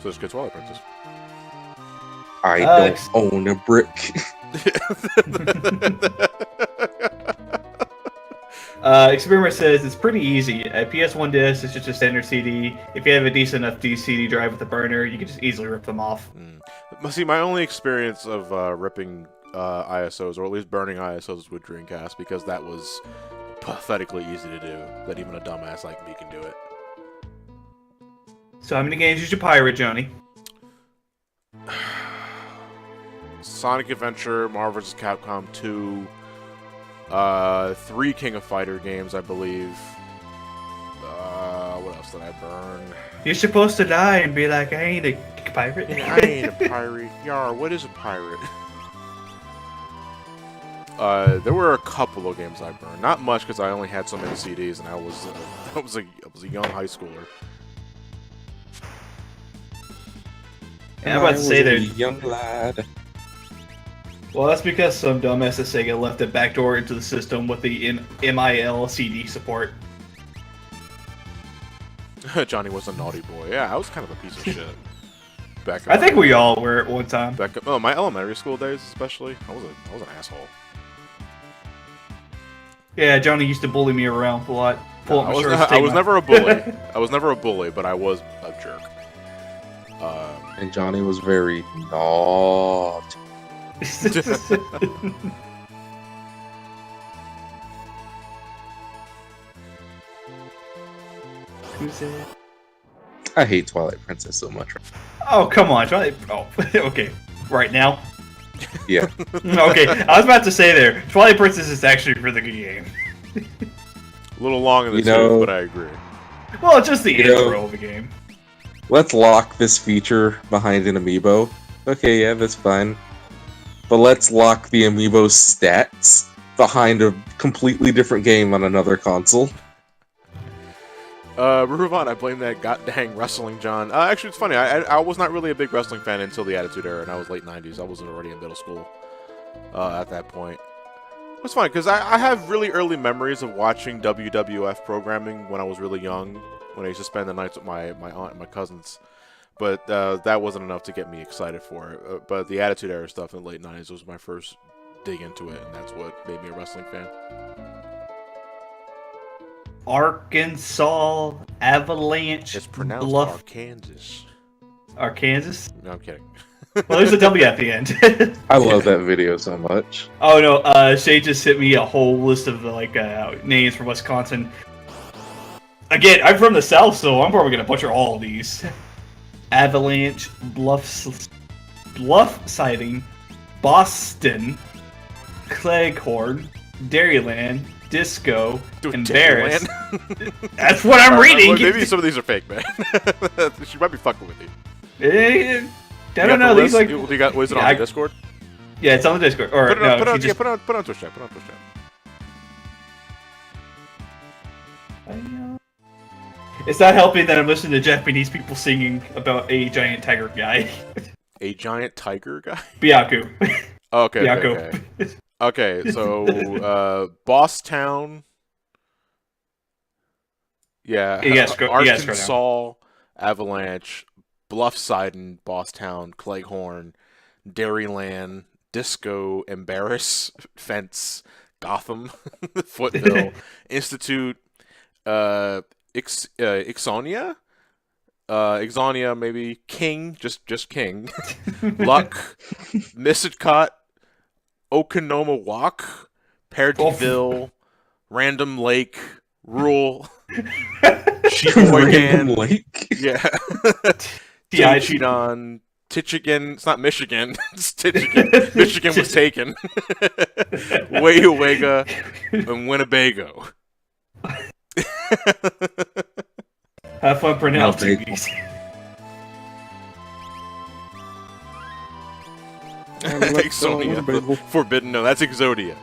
So it's good Twilight Princess. I Alex. don't own a brick. Experiment says it's pretty easy. A PS1 disc is just a standard CD. If you have a decent enough CD drive with a burner, you can just easily rip them off. See, my only experience of ripping ISOs, or at least burning ISOs, with Dreamcast, because that was pathetically easy to do, that even a dumbass like me can do it. So how many games did you pirate, Johnny? Sonic Adventure, Marvel vs. Capcom 2, 3 King of Fighter games, I believe. What else did I burn? You're supposed to die and be like, I ain't a pirate. I ain't a pirate. Yar, what is a pirate? There were a couple of games I burned. Not much, because I only had so many CDs, and I was a young high schooler. Yeah, I'm about to say I was a that. young lad. Well, that's because some dumbass at Sega left a backdoor into the system with the MIL CD support. Johnny was a naughty boy. Yeah, I was kind of a piece of shit. Back. I think we all were at one time. Back. Oh, my elementary school days, especially. I was an asshole. Yeah, Johnny used to bully me around a lot. Pull up my shirt, I take was my- never a bully. I was never a bully, but I was a jerk. And Johnny was very naughty. Who's it? I hate Twilight Princess so much. Oh, come on, Johnny. Oh, okay. Right now? Yeah. Okay, I was about to say there, Twilight Princess is actually a really good game. A little long in the You know- tooth, but I agree. Well, it's just the You know- intro of the game. Let's lock this feature behind an amiibo. Okay, yeah, that's fine. But let's lock the amiibo stats behind a completely different game on another console. Ruvan, I blame that goddamn wrestling, John. Actually, it's funny. I was not really a big wrestling fan until the Attitude Era, and I was late 90s. I wasn't already in middle school at that point. It was funny, because I have really early memories of watching WWF programming when I was really young, when I used to spend the nights with my aunt and my cousins. But that wasn't enough to get me excited for it. But the Attitude Era stuff in the late 90s was my first dig into it, and that's what made me a wrestling fan. Arkansas Avalanche It's pronounced Bluff, Arkansas. Arkansas? No, I'm kidding. Well, there's a W at the end. I love that video so much. Oh no, Shay just sent me a whole list of names from Wisconsin. Again, I'm from the south, so I'm probably gonna butcher all of these. Avalanche, Bluff Siding, Boston, Cleghorn, Dairyland, Disco, Dude, Embarrass. Dairyland? That's what I'm reading. Well, maybe some of these are fake, man. She might be fucking with you. I don't know. These like. You got? Was it on the Discord? Yeah, it's on the Discord. Or Put it no, on, put it on, she just- put it on Twitch chat. Put it on Twitch chat. It's not helping that I'm listening to Japanese people singing about a giant tiger guy. A giant tiger guy. Byaku. Okay. Byaku. Okay. Okay. So, Boss Town. Yeah. You gotta scroll down. Arkansas, Avalanche, Bluffsiden, Bosstown, Cleghorn, Dairyland, Disco, Embarrass, Fence, Gotham, Footville, Institute, Ixonia? Ixonia, maybe. King, just King. Luck, Missicott, Okonoma Walk, Perdyville, Random Lake, Rural, Random Sheboygan, Lake. yeah. Yeah, Tichidon, Tichigan, it's not Michigan, it's Tichigan. Michigan was taken. Weyuwega, and Winnebago. Have fun pronouncing Winnebago. these. Ixonia, the forbidden. No, that's Exodia.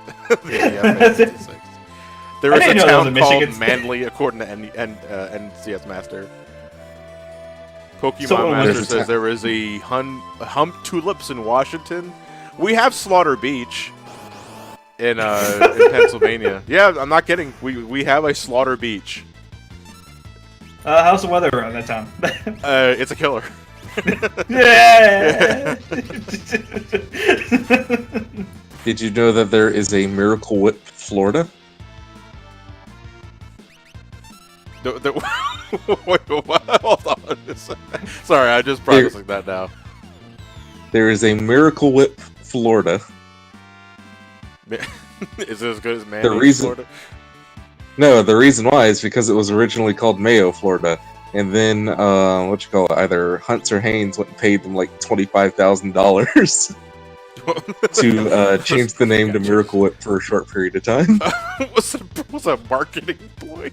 There I is a didn't know that was town a called Michigan state. Manly, according to NCS Master. Pokemon Someone Master was- says there is a hump tulips in Washington. We have Slaughter Beach in Pennsylvania. Yeah, I'm not kidding. We have a Slaughter Beach. How's the weather around that time? It's a killer. Yeah. Did you know that there is a Miracle Whip, Florida? Wait, what? Hold on. Sorry, I just processing that now. There is a Miracle Whip, Florida. Is it as good as Manly, The reason- Florida? No, the reason why is because it was originally called Mayo, Florida, and then either Hunts or Haynes went and paid them like $25,000 to change the name to Miracle Whip for a short period of time. was a marketing ploy?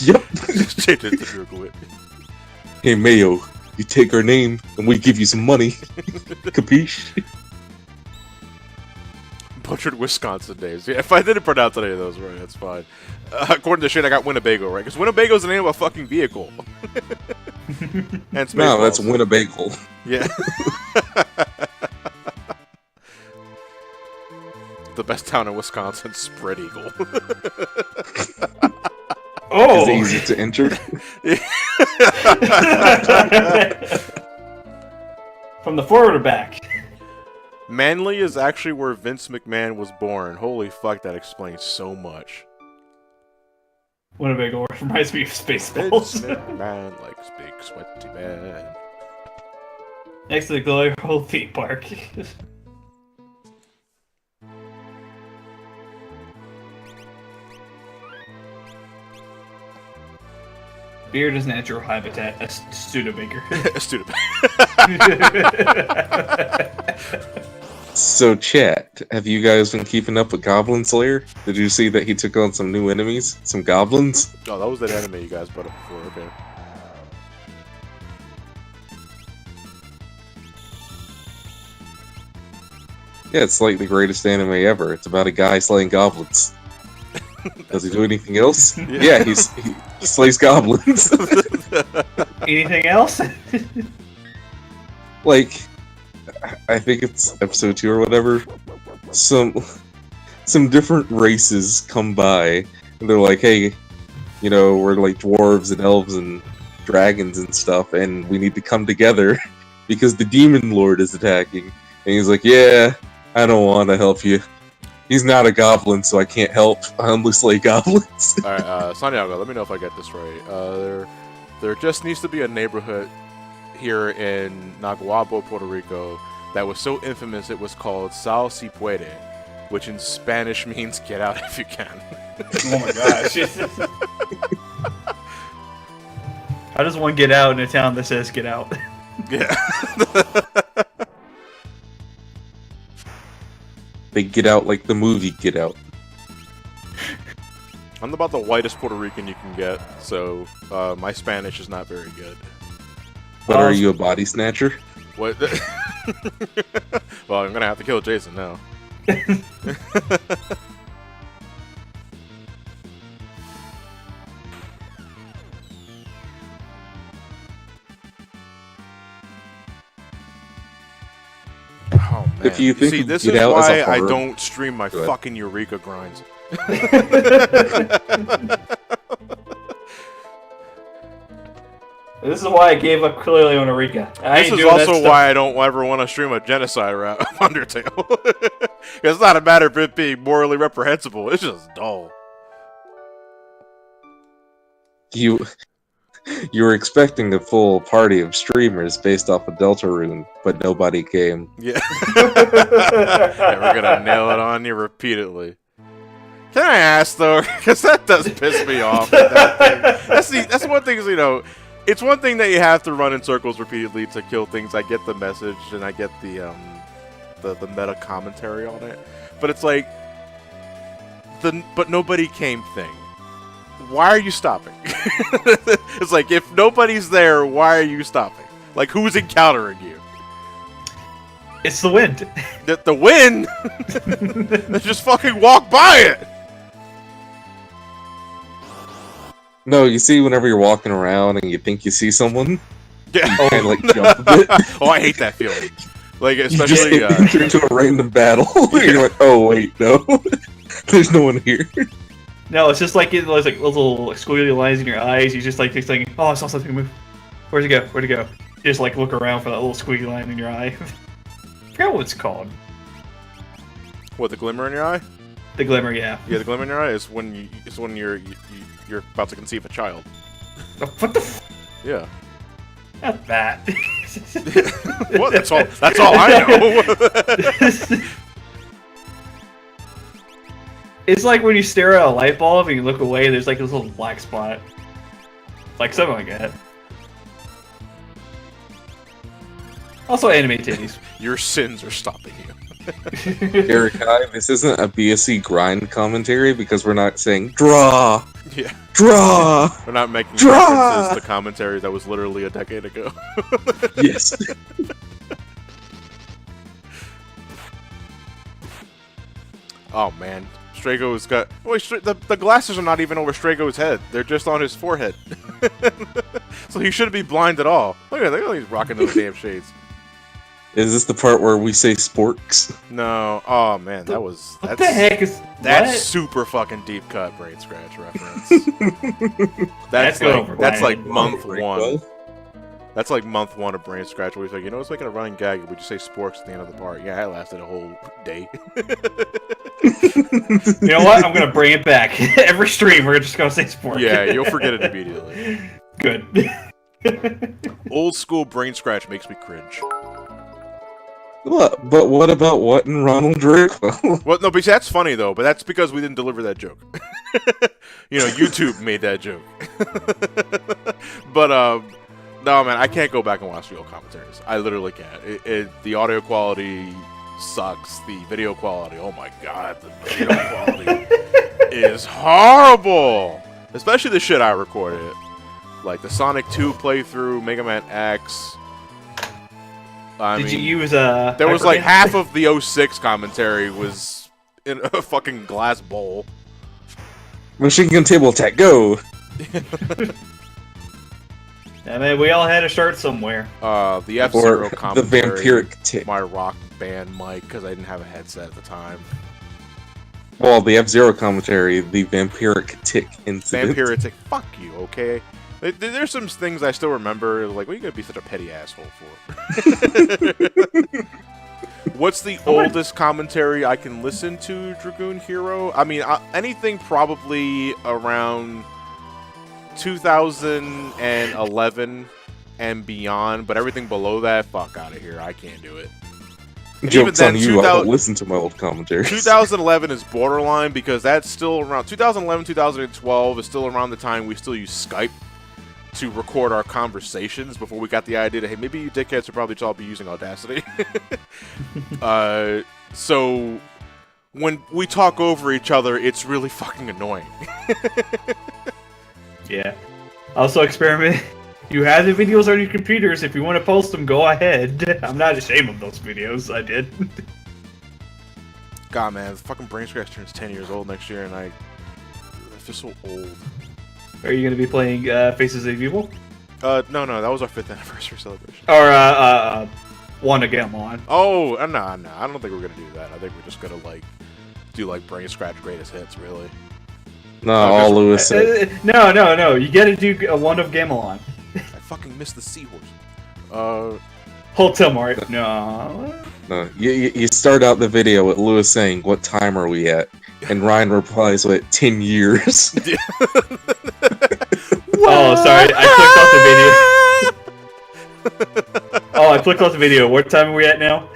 Yep. Just change it to Miracle Whip. Hey Mayo, you take our name and we give you some money. Capiche? Butchered Wisconsin days. Yeah, if I didn't pronounce any of those right, that's fine. According to shit, I got Winnebago right, because Winnebago's the name of a fucking vehicle. And No, that's Spaceballs. Winnebago. Yeah. The best town in Wisconsin, Spread Eagle. Oh. Is it easy to enter? From the forward or back? Manly is actually where Vince McMahon was born. Holy fuck, that explains so much. Winnebago reminds me of Vince Spaceballs. McMahon likes big sweaty man. Next to the Glory Hole theme park. Beard is natural habitat, a Studebaker. Stupid. So, chat, have you guys been keeping up with Goblin Slayer? Did you see that he took on some new enemies? Some goblins? Oh, that was that anime you guys brought up before, okay. Yeah, it's like the greatest anime ever. It's about a guy slaying goblins. Does he do anything else? Yeah, he slays goblins. Anything else? Like, I think it's episode 2 or whatever. Some different races come by, and they're like, hey, you know, we're like dwarves and elves and dragons and stuff, and we need to come together because the demon lord is attacking. And he's like, yeah, I don't want to help you. He's not a goblin, so I can't help. I only slay goblins. Alright, Santiago, let me know if I get this right. There just needs to be a neighborhood here in Naguabo, Puerto Rico, that was so infamous it was called Sal Si Puede, which in Spanish means get out if you can. Oh my gosh. How does one get out in a town that says get out? Yeah. They get out like the movie Get Out. I'm about the whitest Puerto Rican you can get, so my Spanish is not very good. But are you a body snatcher? What? Well, I'm gonna have to kill Jason now. Oh man! If you think see, of this Get is Out as a why I horror- don't stream my Go ahead. fucking Eureka grinds. This is why I gave up clearly on Eureka. This is also why I don't ever want to stream a genocide route of Undertale. It's not a matter of it being morally reprehensible. It's just dull. You were expecting a full party of streamers based off of Deltarune, but nobody came. Yeah. Yeah, we're gonna nail it on you repeatedly. Can I ask though? Because that does piss me off. That's one thing. You know, it's one thing that you have to run in circles repeatedly to kill things. I get the message and I get the meta commentary on it, but it's like but nobody came thing. Why are you stopping? It's like, if nobody's there, why are you stopping? Like, who's encountering you? It's the wind. The wind? Let's just fucking walk by it! No, you see, whenever you're walking around and you think you see someone, Yeah. you kind of like jump a bit. Oh, I hate that feeling. Like, You just especially, enter into a random battle. You're like, oh wait, no, there's no one here. No, it's just like those like little squiggly lines in your eyes. You just like thinking, oh, I saw something move. Where'd it go? Where'd it go? You just like look around for that little squiggly line in your eye. I forgot what it's called. what, the glimmer in your eye? The glimmer, yeah. Yeah, the glimmer in your eye is when you're about to conceive a child. Oh, what the? Yeah. Not that. What? That's all I know. It's like when you stare at a light bulb and you look away, there's like this little black spot. Like something like that. Also anime titties. Your sins are stopping you. Eric, this isn't a BSC grind commentary because we're not saying draw, Yeah. draw. We're not making Draw! references to commentary that was literally a decade ago. Yes. Oh man, Strago's got. Wait, the glasses are not even over Strago's head. They're just on his forehead. So he shouldn't be blind at all. Look at he's rocking those damn shades. Is this the part where we say sporks? No, oh man, What the heck is That's what? super fucking deep cut brain scratch reference. That's going for that's like Brian. month one. That's like month one of brain scratch where he's like, you know, it's making a running gag. We just say sporks at the end of the part. Yeah, it lasted a whole day. You know what? I'm gonna bring it back. Every stream, we're just gonna say sport. Yeah, you'll forget it immediately. Good. Old school brain scratch makes me cringe. What? But what about what in Ronald Draco? Well, no, but that's funny though. But that's because we didn't deliver that joke. You know, YouTube made that joke. But no, man, I can't go back and watch real commentaries. I literally can't. The audio quality sucks. The video quality, oh my god, the video quality is horrible. Especially the shit I recorded, like the Sonic 2 playthrough, Mega Man X. Did you use There was like half of the 06 commentary was in a fucking glass bowl. Machine gun table attack, go! I mean, we all had to start somewhere. The F-Zero Or the commentary. vampiric tick. My rock band mic because I didn't have a headset at the time. Well, the F-Zero commentary, the vampiric tick incident. Vampiric, fuck you, okay? There's some things I still remember. Like, what are you gonna be such a petty asshole for? What's the oldest commentary I can listen to, Dragoon Hero? I mean, anything probably around 2011 and beyond, but everything below that, fuck out of here. I can't do it. And Joke's even on then, you, I don't listen to my old commentaries. 2011 is borderline because that's still around 2011, 2012 is still around the time we still use Skype to record our conversations before we got the idea that, hey, maybe you dickheads should probably all be using Audacity. So when we talk over each other, it's really fucking annoying. Yeah. Also, experiment. You have the videos on your computers. If you want to post them, go ahead. I'm not ashamed of those videos. I did. God, man, the fucking Brain Scratch turns 10 years old next year, and I feel so old. Are you going to be playing Faces of Evil? No, that was our 5th anniversary celebration. Or Wanda Gamelon? Oh, no, I don't think we're gonna do that. I think we're just gonna do Brain Scratch Greatest Hits, really. No, all Lewis said. No. You gotta do a Wanda Gamelon. I fucking missed the seahorse. Hold till Mario. No. No, you start out the video with Lewis saying, "What time are we at?" And Ryan replies with 10 years. Oh, sorry, I clicked off the video. I clicked off the video. What time are we at now?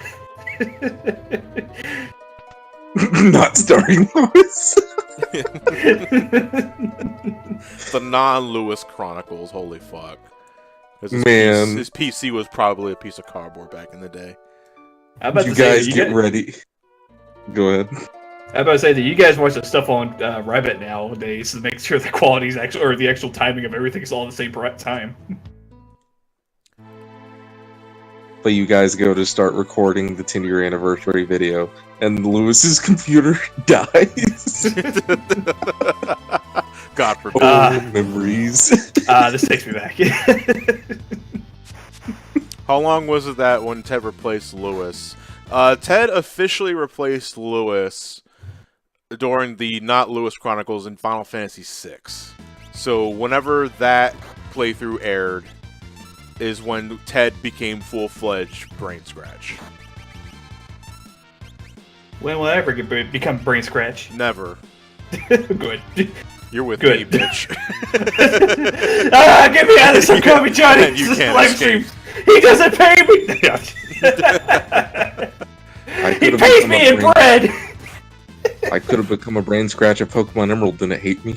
Not starting Lewis. The non-Lewis Chronicles, holy fuck. 'Cause his PC was probably a piece of cardboard back in the day. You guys get ready. Go ahead. I'm about to say that you guys watch the stuff on Rabbit nowadays to make sure the quality's actually, or the actual timing of everything is all the same time. But you guys go to start recording the 10-year anniversary video, and Lewis's computer dies. God forbid. Memories. This takes me back. How long was it that when Ted replaced Lewis? Ted officially replaced Lewis during the Not Lewis Chronicles in Final Fantasy VI. So whenever that playthrough aired is when Ted became full-fledged Brain Scratch. When will I ever become Brain Scratch? Never. Good. You're with Good. me, bitch. Get me out of this! I'm coming, Johnny! You can't Live escape. stream. He doesn't pay me! He pays me in bread! I could have become a Brain Scratch at Pokemon Emerald, didn't it hate me?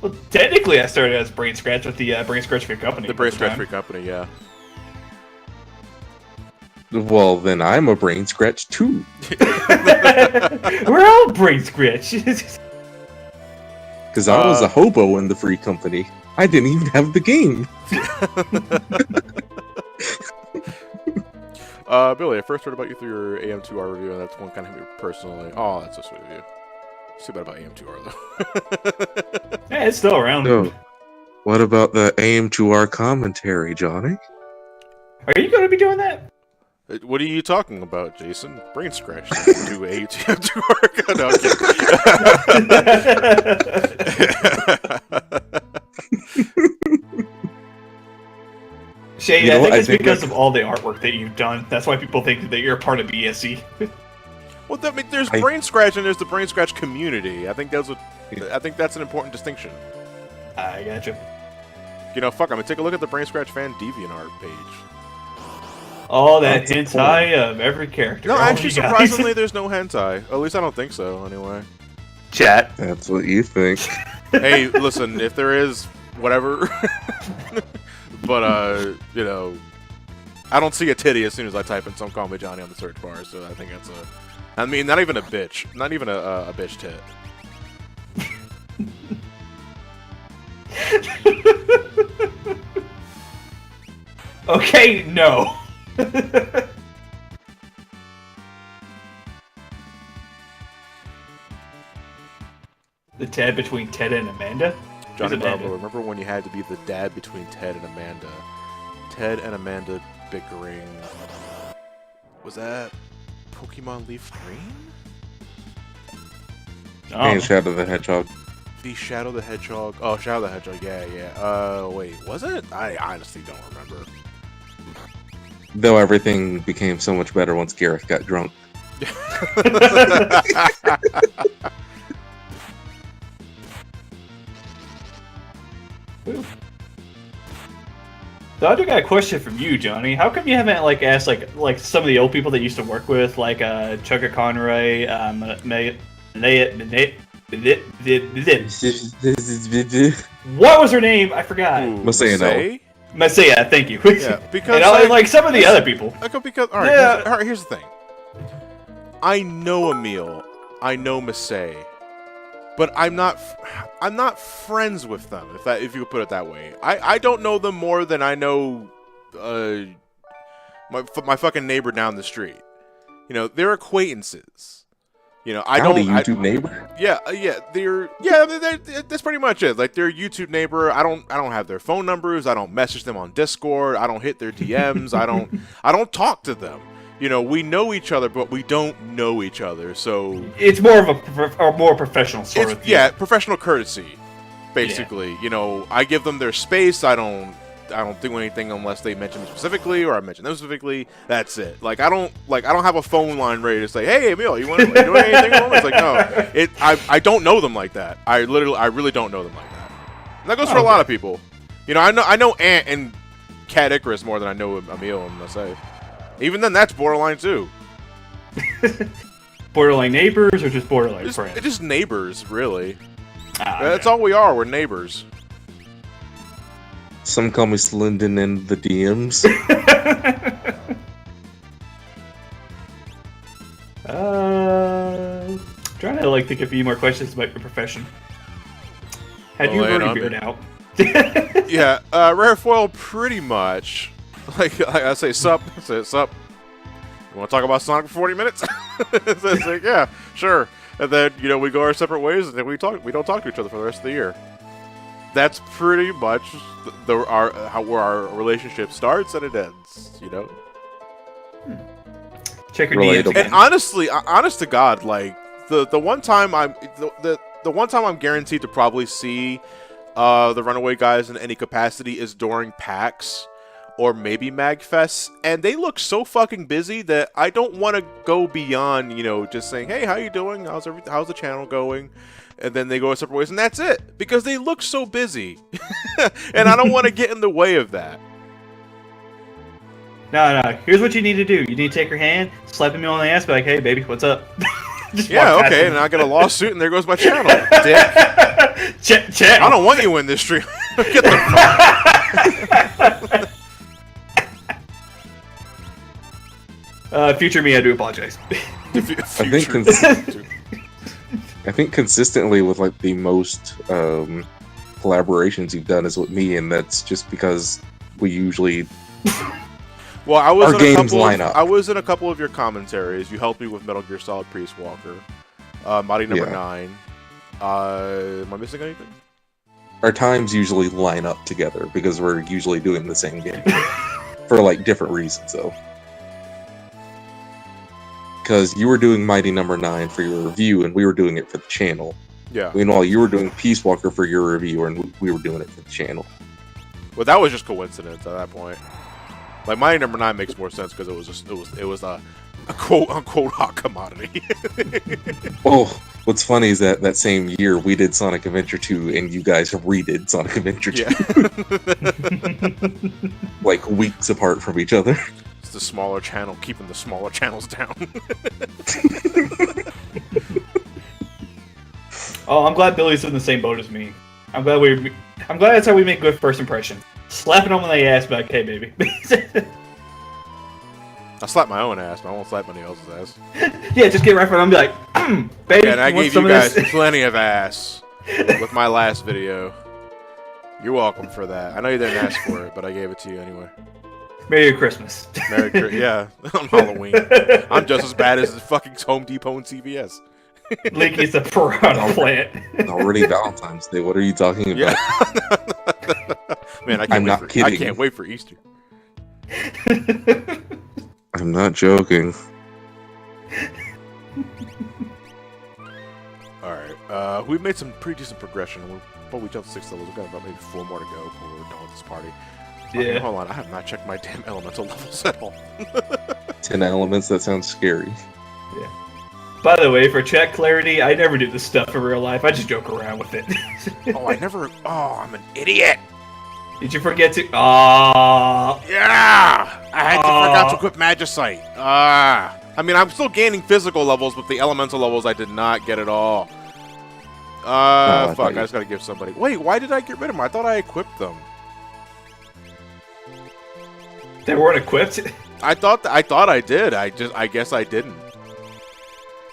Well, technically I started as Brain Scratch with the Brain Scratch Free Company. The Brain Scratch Free Company, yeah. Well, then I'm a Brain Scratch too. We're all Brain Scratch. Because I was a hobo in the Free Company. I didn't even have the game. Billy, I first heard about you through your AM2R review, and that's one kind of hit me personally. Oh, that's so sweet of you. Too bad about AM2R, though. Yeah, it's still around. So, what about the AM2R commentary, Johnny? Are you going to be doing that? What are you talking about, Jason? Brain Scratch. Do AM2R. No, I'm kidding. Shane, You know I think what? it's because of all the artwork that you've done. That's why people think that you're a part of BSE. Well, I mean, there's Brain Scratch and there's the Brain Scratch community. I think that's an important distinction. I gotcha. You know, fuck, I mean, take a look at the Brain Scratch fan DeviantArt page. All that hentai of every character. No, all actually, you guys. surprisingly, there's no hentai. At least I don't think so, anyway. Chat. That's what you think. Hey, listen, if there is, whatever. But, you know, I don't see a titty as soon as I type in "Some Call Me Johnny" on the search bar, so I think that's I mean, not even a bitch. Not even a bitch tit. Okay, no. The Ted between Ted and Amanda? Johnny Who's Amanda? Bravo, remember when you had to be the dad between Ted and Amanda? Ted and Amanda bickering. Was that Pokemon Leaf Green? Oh. And Shadow the Hedgehog. The Shadow the Hedgehog. Oh, Shadow the Hedgehog. Yeah. Wait, was it? I honestly don't remember. Though everything became so much better once Gareth got drunk. So I do got a question from you, Johnny. How come you haven't asked like some of the old people that you used to work with, like Chugga Conroy, What was her name? I forgot. Masaya. Masaya, thank you. Yeah, because and like some of the other people. Because all right, Yeah. here's the thing. I know Emil, I know Masay, but I'm not friends with them. If you could put it that way, I don't know them more than I know my fucking neighbor down the street. You know, they're acquaintances. You know, YouTube neighbor. That's pretty much it. Like, they're a YouTube neighbor. I don't have their phone numbers. I don't message them on Discord. I don't hit their DMs. I don't talk to them. You know, we know each other, but we don't know each other. So it's more of a more professional sort of thing. Yeah, professional courtesy, basically. Yeah. You know, I give them their space. I don't do anything unless they mention me specifically or I mention them specifically. That's it. Like, I don't have a phone line ready to say, "Hey, Emil, you want to do anything?" It's like, no. I don't know them like that. I really don't know them like that. And that goes for a lot of people. You know, I know Ant and Cat Icarus more than I know Emil and Masay. Even then, that's borderline too. Borderline neighbors or just borderline friends? Just neighbors, really. That's all we are. We're neighbors. Some call me Slinden in the DMs. Trying to think of a few more questions about your profession. Had you already beard out? Yeah, rare foil pretty much. Like I say, sup. You want to talk about Sonic for 40 minutes? It's like, yeah, sure. And then, you know, we go our separate ways, and then we don't talk to each other for the rest of the year. That's pretty much where our relationship starts and it ends, you know? Check your DMs. And honestly, honest to God, like, the one time the one time I'm guaranteed to probably see the Runaway guys in any capacity is during PAX or maybe MagFest, and they look so fucking busy that I don't want to go beyond, you know, just saying, "Hey, how you doing? How's the channel going?" And then they go separate ways, and that's it, because they look so busy, and I don't want to get in the way of that. No. Here's what you need to do. You need to take her hand, slap me on the ass, be like, "Hey, baby, what's up?" Yeah, okay, and I get a lawsuit, and there goes my channel, dick. Check. I don't want you in this stream. Get the fuck. Future me, I do apologize. I think consistently with like the most collaborations you've done is with me, and that's just because we usually our games line up. I was in a couple of your commentaries. You helped me with Metal Gear Solid Priest Walker, Mighty Number 9. Am I missing anything? Our times usually line up together because we're usually doing the same game for like different reasons, though. Because you were doing Mighty Number 9 for your review, and we were doing it for the channel. Yeah. Meanwhile, you were doing Peace Walker for your review, and we were doing it for the channel. Well, that was just coincidence at that point. Like, Mighty Number 9 makes more sense because it was a quote unquote hot commodity. Oh, what's funny is that same year we did Sonic Adventure 2, and you guys redid Sonic Adventure 2. Yeah. Like weeks apart from each other. It's the smaller channel keeping the smaller channels down. Oh, I'm glad Billy's in the same boat as me. I'm glad that's how we make good first impressions. Slapping them on the ass, like, "Hey, baby." I slap my own ass, but I won't slap anybody else's ass. Yeah, just get right from them and be like, "Baby." And I gave you guys plenty of ass with my last video. You're welcome for that. I know you didn't ask for it, but I gave it to you anyway. Merry Christmas. Merry Christmas. Yeah, on Halloween. I'm just as bad as the fucking Home Depot and CVS. Linky's a piranha plant. Already Valentine's Day. What are you talking about? Yeah. Man, I'm not kidding. I can't wait for Easter. I'm not joking. Alright, we've made some pretty decent progression. Before we jump to 6 levels, we've got about maybe 4 more to go before we're done with this party. Yeah. Hold on, I have not checked my damn elemental levels at all. 10 elements? That sounds scary. Yeah. By the way, for chat clarity, I never do this stuff in real life. I just joke around with it. I'm an idiot! Did you forget to... Yeah! I forgot to equip Magicite. I mean, I'm still gaining physical levels, but the elemental levels I did not get at all. I Fuck, thought I just gotta give somebody. Wait, why did I get rid of them? I thought I equipped them. They weren't equipped. I thought I did. I guess I didn't.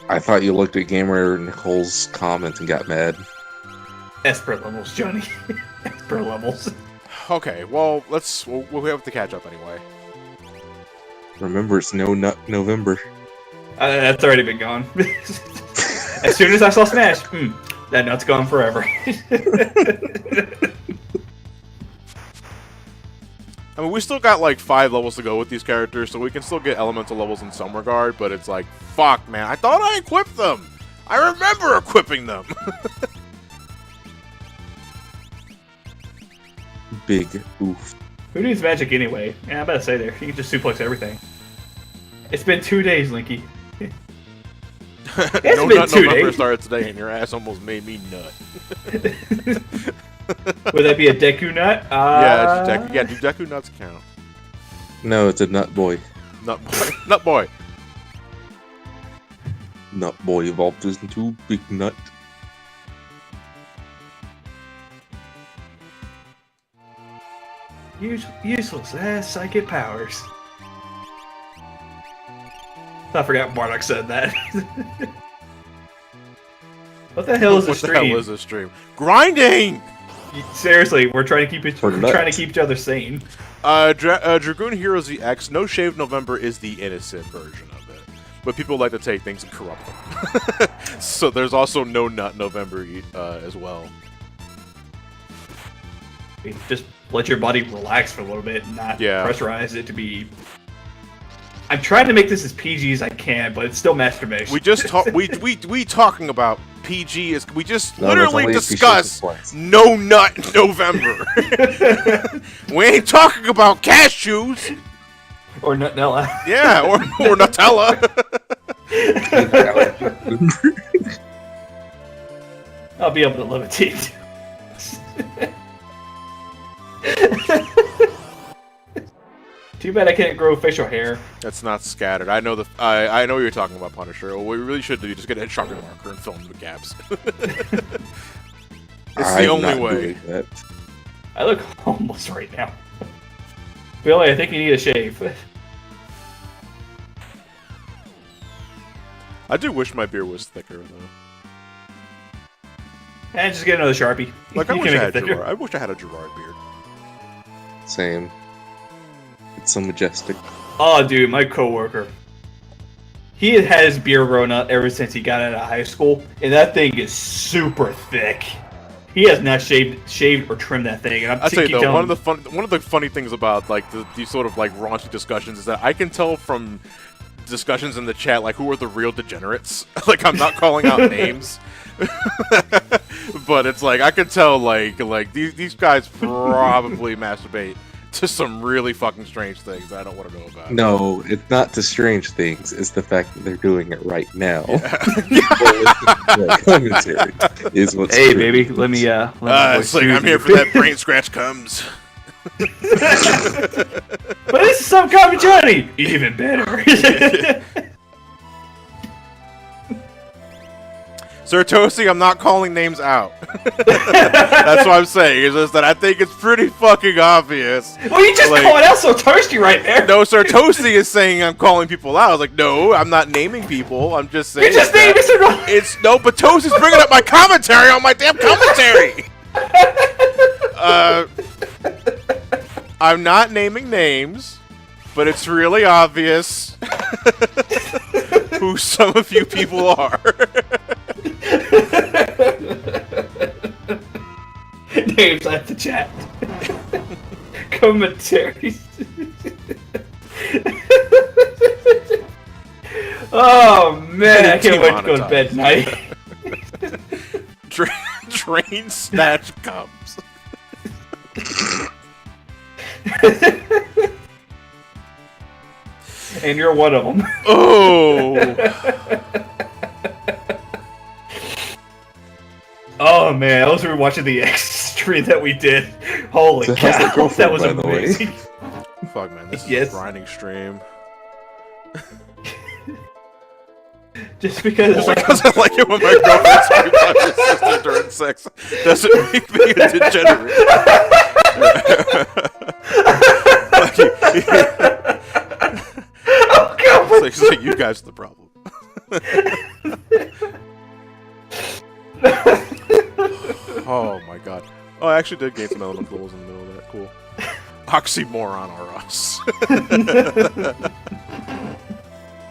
I thought you looked at Gamer Nicole's comment and got mad. Esper levels, Johnny. Esper levels. Okay, well, we'll have to catch up anyway. Remember, it's No Nut November. That's already been gone. As soon as I saw Smash, that nut's gone forever. I mean, we still got like 5 levels to go with these characters, so we can still get elemental levels in some regard, but it's like, fuck, man, I thought I equipped them! I remember equipping them! Big oof. Who needs magic anyway? Yeah, I better say there. You can just suplex everything. It's been 2 days, Linky. It's No been Nut 2 November days. started today, and your ass almost made me nut. Would that be a Deku nut? Yeah, it's Deku. Yeah, do Deku nuts count? No, it's a Nut Boy. Nut boy. Nut boy. Nut Boy evolved into Big Nut. Useless ass psychic powers. I forgot Bardock said that. What the hell is the What the stream? hell is this stream? Grinding! Seriously, we're trying to keep For nuts. each other sane. Dragoon Heroes EX, No Shave November is the innocent version of it. But people like to take things and corrupt them. So there's also No Nut November as well. Just let your body relax for a little bit and not pressurize it to be... I'm trying to make this as PG as I can, but it's still masturbation. We just we talking about PG is we just No, literally that's only discussed if you shake No Nut November. We ain't talking about cashews. Or Nutella. Yeah, or Nutella. I'll be able to levitate. Too bad I can't grow facial hair. That's not scattered. I know I know what you're talking about, Punisher. What we really should do is just get a Sharpie marker and fill in the gaps. It's the only way. I look homeless right now. Billy, I think you need a shave. I do wish my beard was thicker though. And just get another Sharpie. Like I You wish can I make had it thicker. Gerard. I wish I had a Gerard beard. Same. It's so majestic. Oh, dude, my coworker. He had had his beard grown out ever since he got out of high school, and that thing is super thick. He has not shaved or trimmed that thing. And I'll tell you though, one of the funny things about like these sort of like raunchy discussions is that I can tell from discussions in the chat like who are the real degenerates. Like I'm not calling out names, but it's like I can tell like these guys probably masturbate to some really fucking strange things that I don't want to know about. No, it's not to strange things. It's the fact that they're doing it right now. Commentary is what's Hey, true. baby, let me It's like I'm here for that brain scratch comes. But this is some commentary. Even better. Sir Toasty, I'm not calling names out. That's what I'm saying. Is just that I think it's pretty fucking obvious. Well, you just Like- called out so thirsty right there. No, Sir Toasty is saying I'm calling people out. I was like, no, I'm not naming people. I'm just saying. You just named Mr. Wrong. It's no, but Toasty's bringing up my commentary on my damn commentary. I'm not naming names, but it's really obvious who some of you people are. Names at the chat. Commentaries. Oh man, I can't wait to go to bed tonight. Train snatch comes. And you're one of them. Oh. Oh man, I was rewatching the X stream that we did. Holy So how's cow, that girlfriend, that was by the way? amazing. Fuck man, this is Yes. a grinding stream. Just because it's like Because I like it when my girlfriend screams at her sister during sex doesn't make me a degenerate. oh god, It's like you guys are the problem. Oh my god. Oh, I actually did gain some elemental goals in the middle of that. Cool. Oxymoron are us.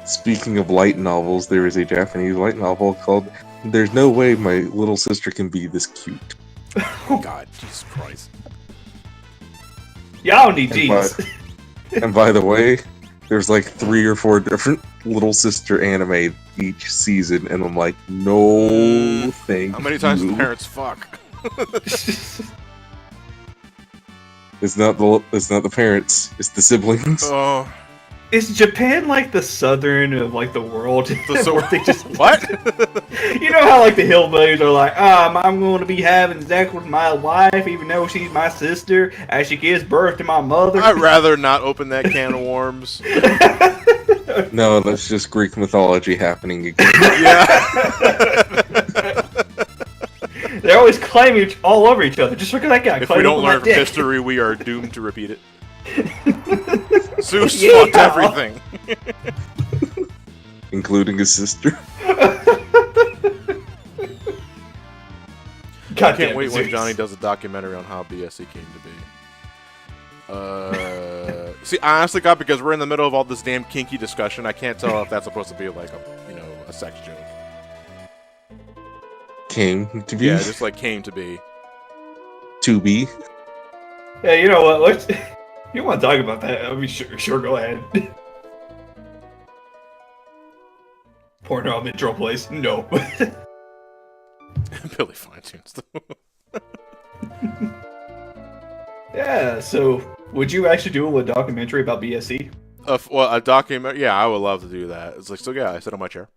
Speaking of light novels, there is a Japanese light novel called "There's No Way My Little Sister Can Be This Cute." God, Jesus Christ. y'all need And jeans. And by the way, there's like 3 or 4 different Little Sister anime each season, and I'm like, no, thank How many times you. do parents fuck? It's not the parents, it's the siblings. Oh. Is Japan like the southern of like the world? Where they just What? You know how like the hillbillies are like, I'm going to be having sex with my wife, even though she's my sister, as she gives birth to my mother. I'd rather not open that can of worms. No, that's just Greek mythology happening again. Yeah. They're always claiming all over each other. Just look at that guy. If we claiming don't my learn from dick. history, we are doomed to repeat it. Zeus Yeah. fucked everything. Including his sister. I God can't damn wait it, when Zeus. Johnny does a documentary on how BSC came to be. See, I honestly got, because we're in the middle of all this damn kinky discussion, I can't tell if that's supposed to be like a sex joke. Came to be. Yeah, just like came to be. To be. Yeah, you know what? Let's. You want to talk about that? I'll be sure. Go ahead. Porno intro place? No. Billy fine-tunes them. Yeah. So, would you actually do a documentary about BSC? Well, a document. Yeah, I would love to do that. It's like, so yeah, I sit on my chair.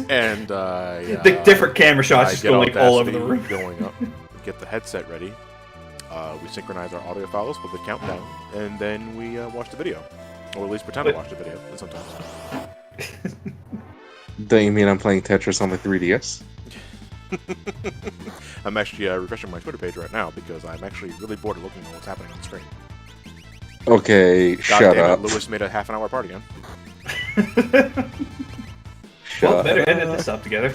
And yeah, The different camera shots I just get go like all over Audacity the room. going up. Get the headset ready. We synchronize our audio files with the countdown, and then we watch the video, or at least pretend to watch the video. Sometimes. Don't you mean I'm playing Tetris on my 3DS? I'm actually refreshing my Twitter page right now because I'm actually really bored of looking at what's happening on the screen. Okay, God shut damn up. it, Lewis made a half-an-hour party again. Shut Well, better up. edit this up together.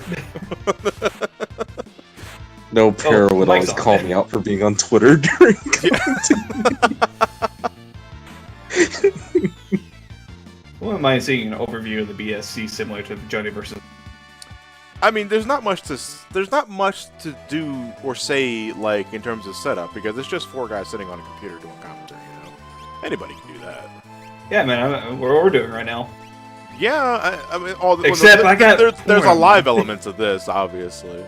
No pair would Mike's always on. call me out for being on Twitter during Wouldn't mind seeing an overview of the BSC similar to Johnny versus. I mean, there's not much to do or say, like, in terms of setup, because it's just 4 guys sitting on a computer doing commentary. Anybody can do that. Yeah, man, we're doing right now. Yeah, I mean, all the, Except I got there's a porn. live element to this, obviously.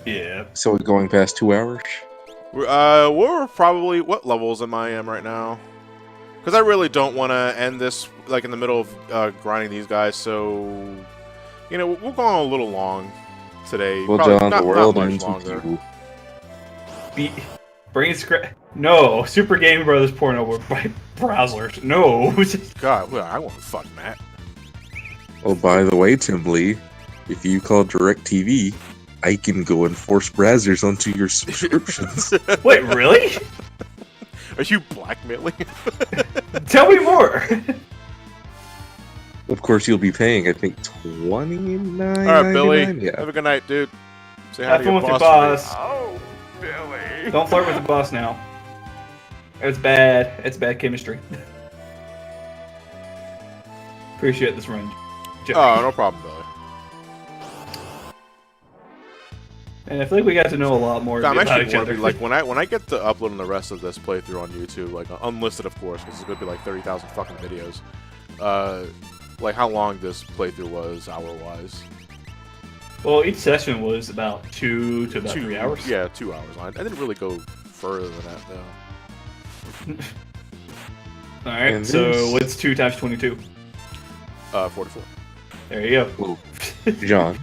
Yeah. So we're going past 2 hours? We're probably, what levels am I right now? Because I really don't want to end this like in the middle of grinding these guys, so we're going a little long today. Well, Probably John, not the world much ends with longer. you. Bring No, Super Game Brothers porno were by browsers. No. God, well, I want to fuck Matt. Oh, by the way, Tim Lee, if you call DirecTV, I can go and force browsers onto your subscriptions. Wait, really? Are you blackmailing? Tell me more. Of course, you'll be paying, I think, $29.99. All right, Billy. Yeah. Have a good night, dude. Say hi Have to fun your with your boss. boss. Oh, Billy. Don't flirt with the boss now. It's bad. It's bad chemistry. Appreciate this run. Oh, no problem, Billy. And I feel like we got to know a lot more I'm about actually each other. wondering, like, when I get to uploading the rest of this playthrough on YouTube, like unlisted, of course, because it's gonna be like 30,000 fucking videos. Like how long this playthrough was hour-wise. Well, each session was about 2 to about 3 hours. Yeah, 2 hours. I didn't really go further than that, though. All right. And So there's- what's 2 times 22? 44. There you go. Well, John,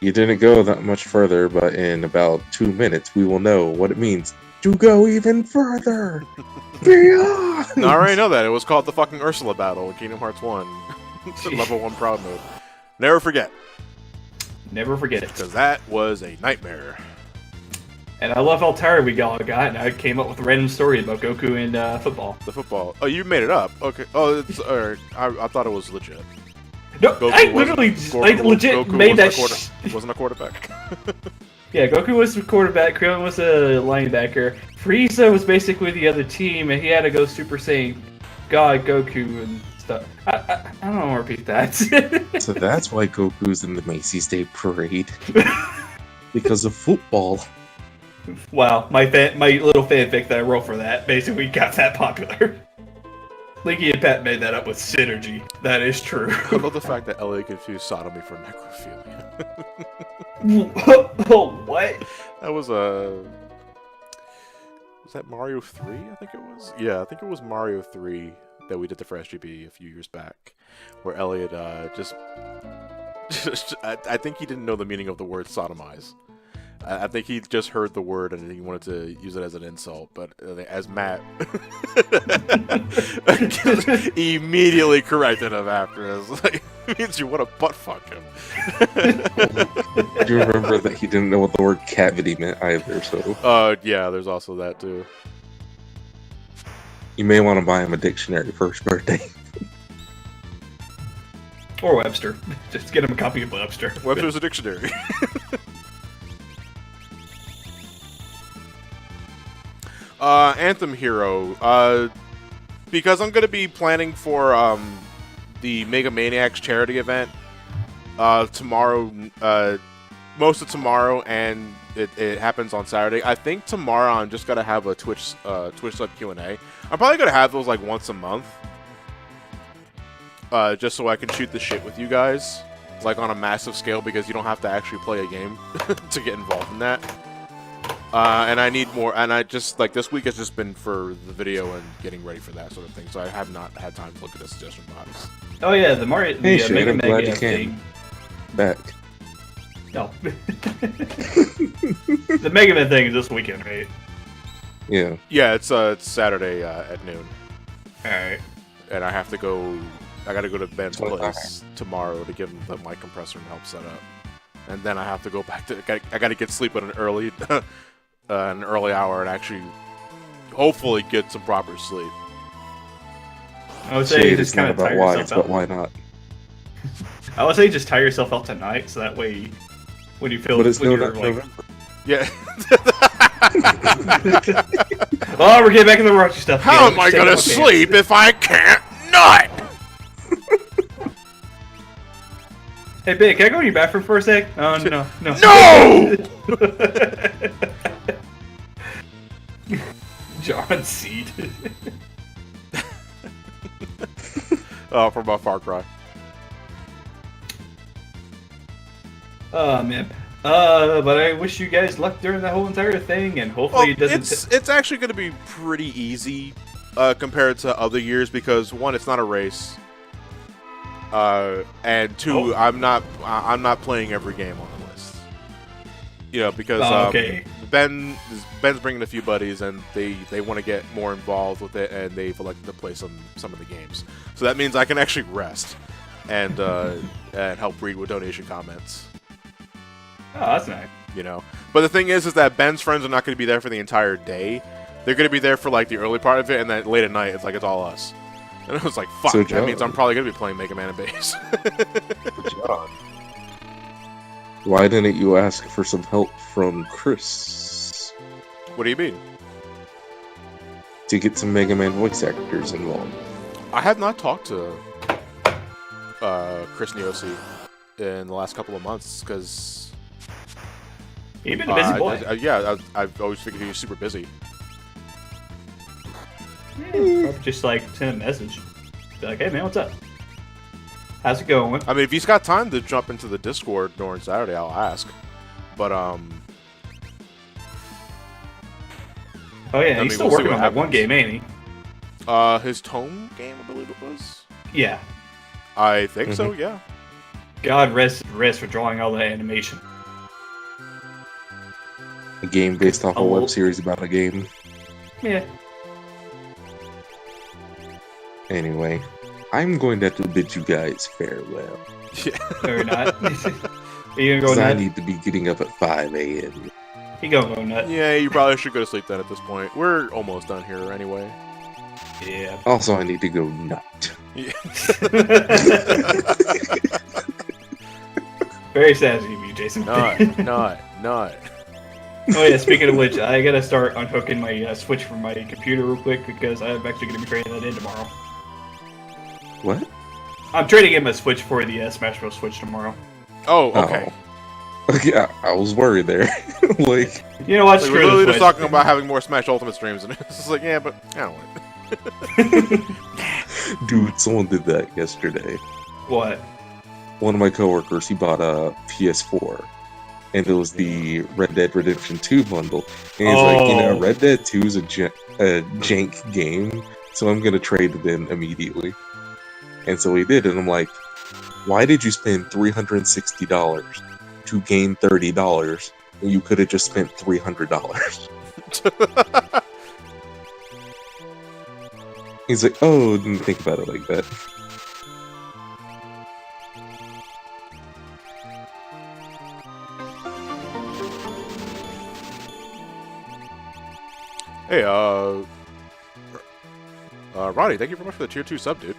you didn't go that much further, but in about 2 minutes, we will know what it means to go even further. Beyond! No, I already know that. It was called the fucking Ursula battle in Kingdom Hearts 1. Level 1 proud mode. Never forget. Never forget it. Because that was a nightmare. And I love how tired we all got, and I came up with a random story about Goku and football. The football. Oh, you made it up. Okay. Oh, it's alright. I thought it was legit. No, I literally made that. Wasn't a quarterback. Yeah, Goku was the quarterback. Krillin was a linebacker. Frieza was basically the other team, and he had to go Super Saiyan God Goku and stuff. I don't want to repeat that. So that's why Goku's in the Macy's Day Parade. Because of football. Wow, my little fanfic that I wrote for that basically got that popular. Linky and Pat made that up with synergy. That is true. I love the fact that LA confused sodomy for necrophilia. Oh, what? That was a... Was that Mario 3, I think it was? Yeah, I think it was Mario 3 that we did the for SGB a few years back. Where Elliot just I think he didn't know the meaning of the word sodomize. I think he just heard the word and he wanted to use it as an insult, but as Matt immediately corrected him after. It was like, it means you want to butt fuck him. Do you remember that he didn't know what the word cavity meant either, so... yeah, there's also that too. You may want to buy him a dictionary for his birthday. Or Webster. Just get him a copy of Webster. Webster's a dictionary. Anthem Hero. Because I'm going to be planning for the Mega Maniacs charity event tomorrow, most of tomorrow, and it happens on Saturday. I think tomorrow I'm just going to have a Twitch sub Q&A. I'm probably going to have those like once a month. Just so I can shoot the shit with you guys. Like on a massive scale, because you don't have to actually play a game to get involved in that. And I need more, and I just, like, this week has just been for the video and getting ready for that sort of thing, so I have not had time to look at the suggestion box. Oh yeah, the Mario, Hey, the Shane, Mega I'm glad you Mega came thing. back. No. The Mega Man thing is this weekend, right? Yeah. Yeah, it's Saturday at noon. Alright. And I have to go, I gotta go to Ben's 25. place tomorrow to give him the mic compressor and help set up. And then I have to go back to, I gotta get sleep at an early hour and actually, hopefully get some proper sleep. I would say Shade just is not kind of about tire why, yourself it's out. about why not. I would say just tire yourself out tonight, so that way, when you feel, But it's when no, you're not like, November. Yeah. oh, we're getting back in the rushy stuff. How again. am I Let's take gonna off my sleep if I can't nut? Hey, Big, can I go to your bathroom for a sec? Oh, no. No! John Seed. Oh, from Far Cry. Oh, man. But I wish you guys luck during that whole entire thing, and hopefully it doesn't... It's actually going to be pretty easy compared to other years because one, it's not a race, and two, I'm not playing every game on the list. You know, because okay. Ben's bringing a few buddies, and they want to get more involved with it, and they've elected to play some of the games. So that means I can actually rest and help read with donation comments. Oh, that's nice. You know, but the thing is that Ben's friends are not going to be there for the entire day. They're going to be there for like the early part of it, and then late at night, it's all us. And I was like, fuck, So, that means I'm probably going to be playing Mega Man and Base. John, why didn't you ask for some help from Chris What do you mean? to get some Mega Man voice actors involved? I have not talked to Chris Niosi in the last couple of months, because... You've been a busy boy. I've always figured he was super busy. Just like send a message. Be like, hey man, what's up? How's it going? I mean, if he's got time to jump into the Discord during Saturday, I'll ask. But, Oh yeah, mean, he's still we'll see working what on that one happens. game, ain't he? his Tome game, I believe it was? Yeah. I think so, yeah. God rest for drawing all the animation. A game based off a Oh. web series about a game. Yeah. Anyway, I'm going to have to bid you guys farewell. Yeah. Or not. Are you gonna go Because I nut? need to be getting up at 5 a.m. You gonna go nut? Yeah, you probably should go to sleep then at this point. We're almost done here anyway. Yeah. Also, I need to go nut. Yeah. Very sassy of you, Jason. Not. Oh yeah, speaking of which, I gotta start unhooking my Switch from my computer real quick because I'm actually gonna be trading that in tomorrow. What? I'm trading in my Switch for the Smash Bros. Switch tomorrow. Oh, okay. Oh. Yeah, I was worried there. Like, You know what? Like, Screw we're the literally just Switch. talking about having more Smash Ultimate streams, and it's just like, yeah, but I don't want it. dude, someone did that yesterday. What? One of my coworkers, he bought a PS4, and it was the Red Dead Redemption 2 bundle. And he's like, you know, Oh. Red Dead 2 is a jank game, so I'm gonna trade it in immediately. And so he did, and I'm like, why did you spend $360 to gain $30 when you could have just spent $300? He's like, oh, didn't think about it like that. Hey, Ronnie, thank you very much for the tier 2 sub, dude.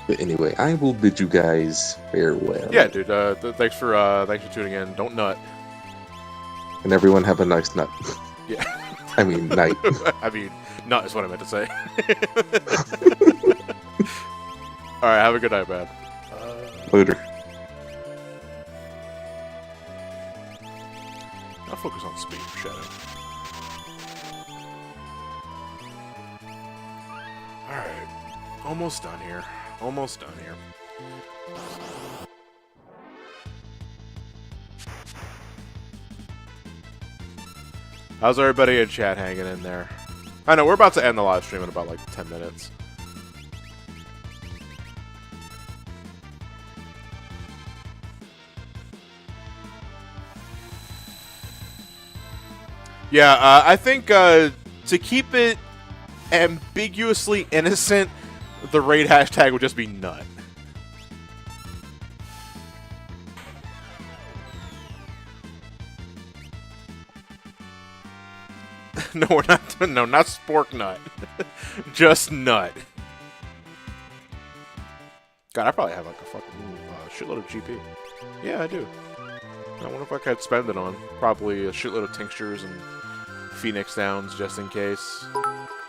But anyway, I will bid you guys farewell. Yeah, dude. Thanks for tuning in. Don't nut. And everyone have a nice nut. Yeah. I mean, night. I mean, nut is what I meant to say. All right, have a good night, man. Later. I'll focus on speed, Shadow. All right, almost done here. Almost done here. How's everybody in chat hanging in there? I know, we're about to end the live stream in about like 10 minutes. Yeah, I think to keep it ambiguously innocent, the raid hashtag would just be nut. No, we're not. No, not spork nut. Just nut. God, I probably have like a fucking shitload of GP. Yeah, I do. I wonder if I could spend it on probably a shitload of tinctures and Phoenix Downs just in case.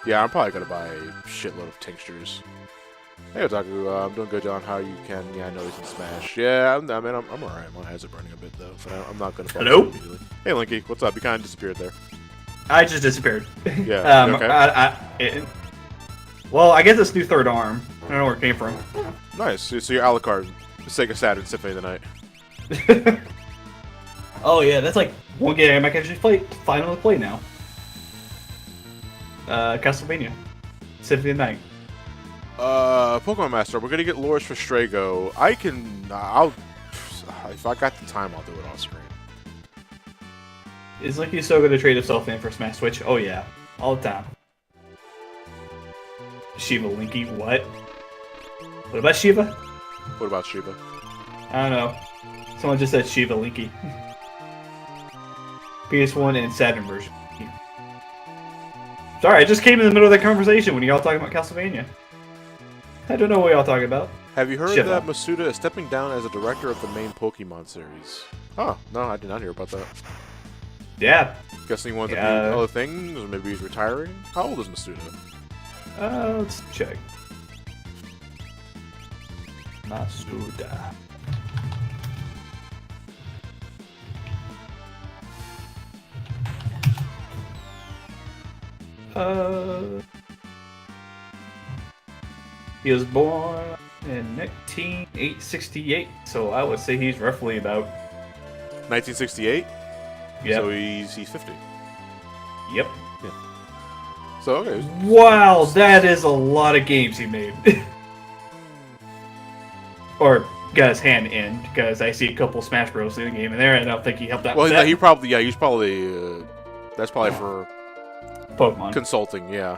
Yeah, I'm probably gonna buy a shitload of tinctures. Hey, Otaku, I'm doing good, John. How you can? Yeah, I know he's in Smash. Yeah, I'm alright. My eyes are burning a bit though, but I'm not gonna. Hello? Immediately. Hey, Linky, what's up? You kind of disappeared there. I just disappeared. Yeah. You okay? Well, I get this new third arm. I don't know where it came from. Nice. So you're Alucard, Sega Saturn Symphony of the Night. Oh yeah, that's like one game I can actually finally play now. Castlevania, Symphony of the Night. Pokemon Master, we're gonna get lures for Strago. I'll, if I got the time, I'll do it off screen. Is Linky still going to trade himself in for Smash Switch? Oh yeah, all the time. Shiva Linky, what? What about Shiva? What about Shiba? I don't know. Someone just said Shiva Linky. PS1 and Saturn version. Sorry, I just came in the middle of that conversation when y'all talking about Castlevania. I don't know what y'all talking about. Have you heard Shiva. that Masuda is stepping down as a director of the main Pokemon series? Oh, no, I did not hear about that. Yeah. Guessing he wants to do Yeah. other things, or maybe he's retiring? How old is Masuda? Let's check. Masuda. He was born in 1968, so I would say he's roughly about. 1968? Yeah. So he's 50. Yep. So, okay. Wow, that is a lot of games he made. Or got his hand in, because I see a couple Smash Bros in the game in there, and I don't think he helped out Well, with no, that. he's probably, that's probably for Pokemon. consulting, yeah.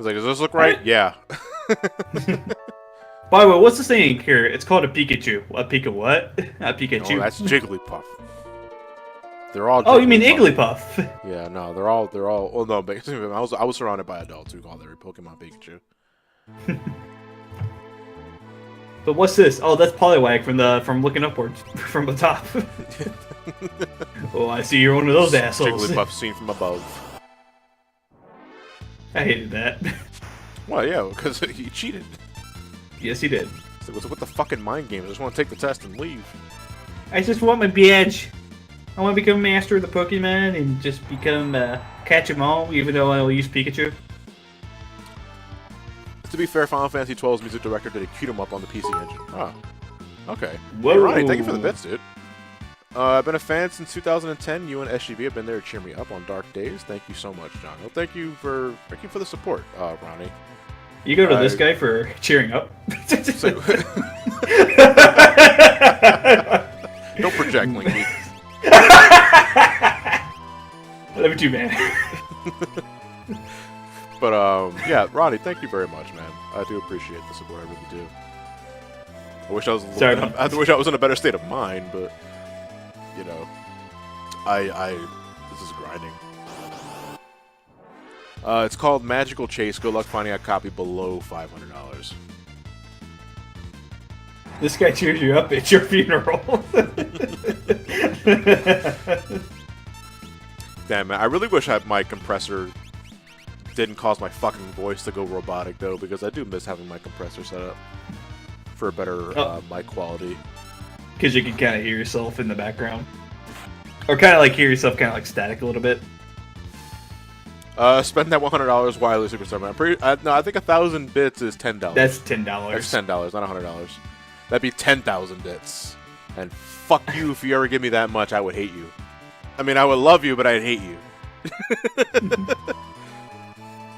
was like, does this look right? Yeah. By the way, what's the saying here? It's called a Pikachu. A Pika what? A Pikachu. No, that's Jigglypuff. They're all. Oh, you mean Jigglypuff. Igglypuff? Yeah, no, they're all. Well, no, but I was surrounded by adults who called every Pokemon Pikachu. But what's this? Oh, that's Poliwag from looking upwards from the top. Oh, I see you're one of those assholes. Jigglypuff seen from above. I hated that. Well, yeah, because he cheated. Yes, he did. So what's with the fucking mind game? I just want to take the test and leave. I just want my badge. I want to become master of the Pokemon and just become catch 'em all, even though I will use Pikachu. To be fair, Final Fantasy XII's music director did a cute 'em up on the PC Engine. Oh, okay. Whoa. Hey, Ronnie, thank you for the bits, dude. I've been a fan since 2010. You and SGV have been there to cheer me up on dark days. Thank you so much, John. Well, thank you for the support, Ronnie. You go to this guy for cheering up. So, don't project, Linky. Love you too, man. But yeah, Ronnie, thank you very much, man. I do appreciate the support. I really do. I wish I was. I wish I was in a better state of mind, but you know, this is grinding. It's called Magical Chase. Good luck finding a copy below $500. This guy cheers you up at your funeral. Damn, man. I really wish my compressor didn't cause my fucking voice to go robotic, though, because I do miss having my compressor set up for a better mic quality. Because you can kind of hear yourself in the background. Or kind of like hear yourself kind of like static a little bit. Spend that $100 wireless superstar, man. No, I think 1,000 bits is $10. That's $10. That's $10, not $100. That'd be 10,000 bits. And fuck you if you ever give me that much, I would hate you. I mean, I would love you, but I'd hate you.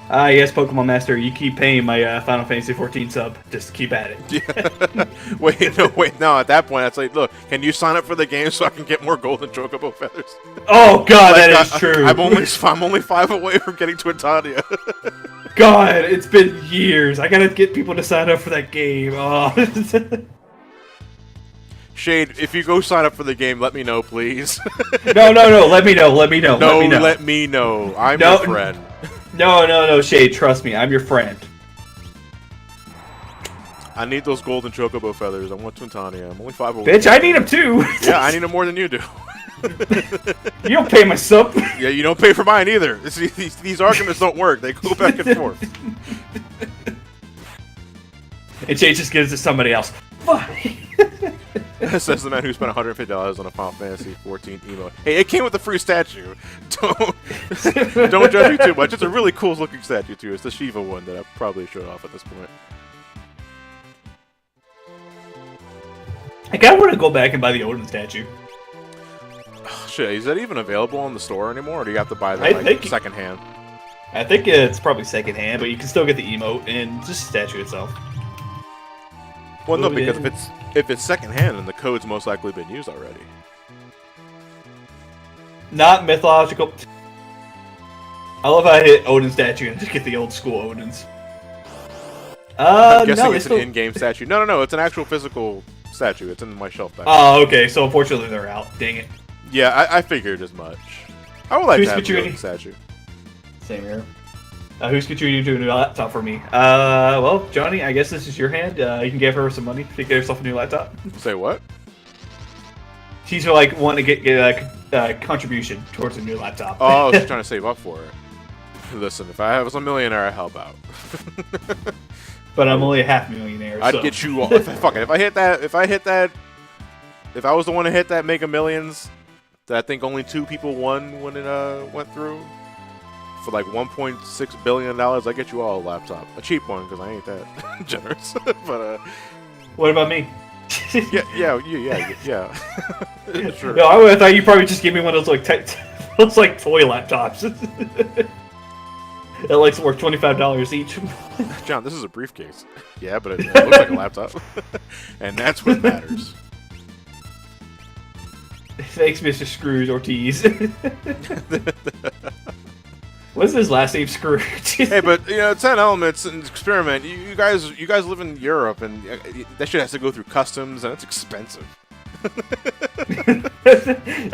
Yes, Pokemon Master, you keep paying my Final Fantasy 14 sub. Just keep at it. Yeah. Wait, no. At that point, it's like, look, can you sign up for the game so I can get more golden chocobo feathers? Oh God, like, that is true. I'm only 5 away from getting Twitania. God, it's been years. I gotta get people to sign up for that game. Oh. Shade, if you go sign up for the game, let me know, please. No. Let me know. Let me know. I'm your friend. No, Shade. Trust me, I'm your friend. I need those golden chocobo feathers. I want Twintania. I'm only 5 away. Bitch, I need them too. Yeah, I need them more than you do. You don't pay my sub. Yeah, you don't pay for mine either. These arguments don't work. They go back and forth. And Shade just gives it to somebody else. Fuck. Says the man who spent $150 on a Final Fantasy 14 emote. Hey, it came with a free statue. Don't judge me too much. It's a really cool looking statue too. It's the Shiva one that I probably showed off at this point. I kinda want to go back and buy the Odin statue. Oh, shit, is that even available in the store anymore, or do you have to buy that second hand? I think it's probably second hand, but you can still get the emote and just the statue itself. Well, no, because if it's second hand, then the code's most likely been used already. Not mythological. I love how I hit Odin statue and just get the old school Odins. I'm guessing it's an in-game statue. No, it's an actual physical statue. It's in my shelf back. Oh, okay. So unfortunately they're out. Dang it. Yeah, I figured as much. I would like to have the Odin statue. Same here. Who's contributing to a new laptop for me? Well, Johnny, I guess this is your hand. You can give her some money to get herself a new laptop. Say what? She's like wanting to get a contribution towards a new laptop. Oh, she's trying to save up for it. Listen, if I was a millionaire, I'd help out. But I'm only a half millionaire. I'd get you all. Fuck it. If I was the one to hit that Mega Millions, that I think only 2 people won when it went through. For like $1.6 billion, I get you all a laptop. A cheap one, because I ain't that generous. But what about me? yeah. Sure. No, I thought you probably just give me one of those like toy laptops. That likes worth $25 each. John, this is a briefcase. Yeah, but it looks like a laptop, and that's what matters. Thanks, Mr. Screws Ortiz. What's his last name? Scrooge. Hey, but 10 Elements and Experiment. You guys live in Europe, and that shit has to go through customs, and it's expensive. I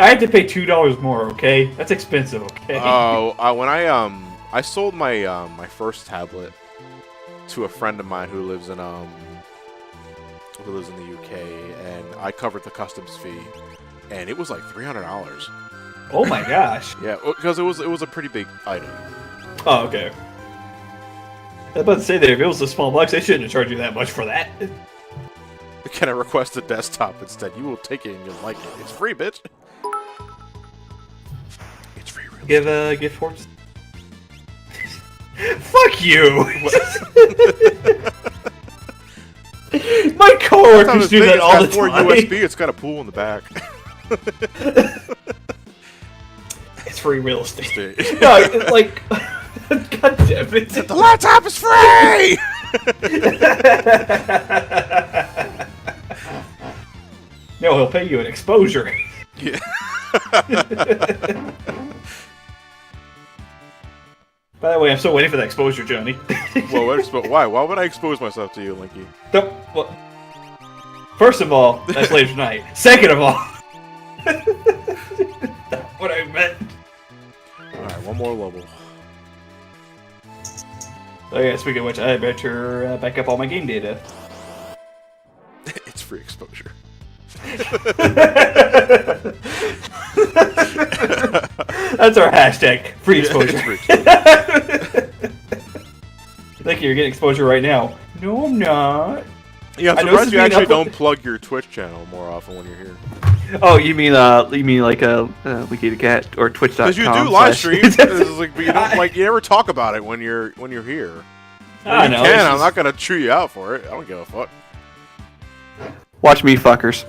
had to pay $2 more. Okay, that's expensive. Okay. When I sold my my first tablet to a friend of mine who lives in the UK, and I covered the customs fee, and it was like $300. Oh my gosh. Yeah, because it was a pretty big item. Oh, okay. I was about to say that if it was a small box, they shouldn't have charged you that much for that. Can I request a desktop instead? You will take it and you'll like it. It's free, bitch. It's free. Really. Give a gift horse. Fuck you. My coworkers do that all the time. USB. It's got a pool in the back. It's free real estate. No, it's like, god damn it. The laptop is free. No, he'll pay you an exposure. Yeah. By the way, I'm still waiting for that exposure, Johnny. Well, why? Why would I expose myself to you, Linky? Nope. Well, first of all, that's later tonight. Second of all, that's what I meant. Alright, one more level. Oh yeah, speaking of which, I better back up all my game data. It's free exposure. That's our hashtag, free exposure. It's free exposure. Think you're getting exposure right now. No, I'm not. Yeah, I'm I know surprised this you is being actually uploaded- don't plug your Twitch channel more often when you're here. Oh, you mean like Wiki the Cat or Twitch.com? Because you do live streams, but you don't you never talk about it when you're here. I You know. can. it's I'm just- not gonna chew you out for it. I don't give a fuck. Watch me, fuckers.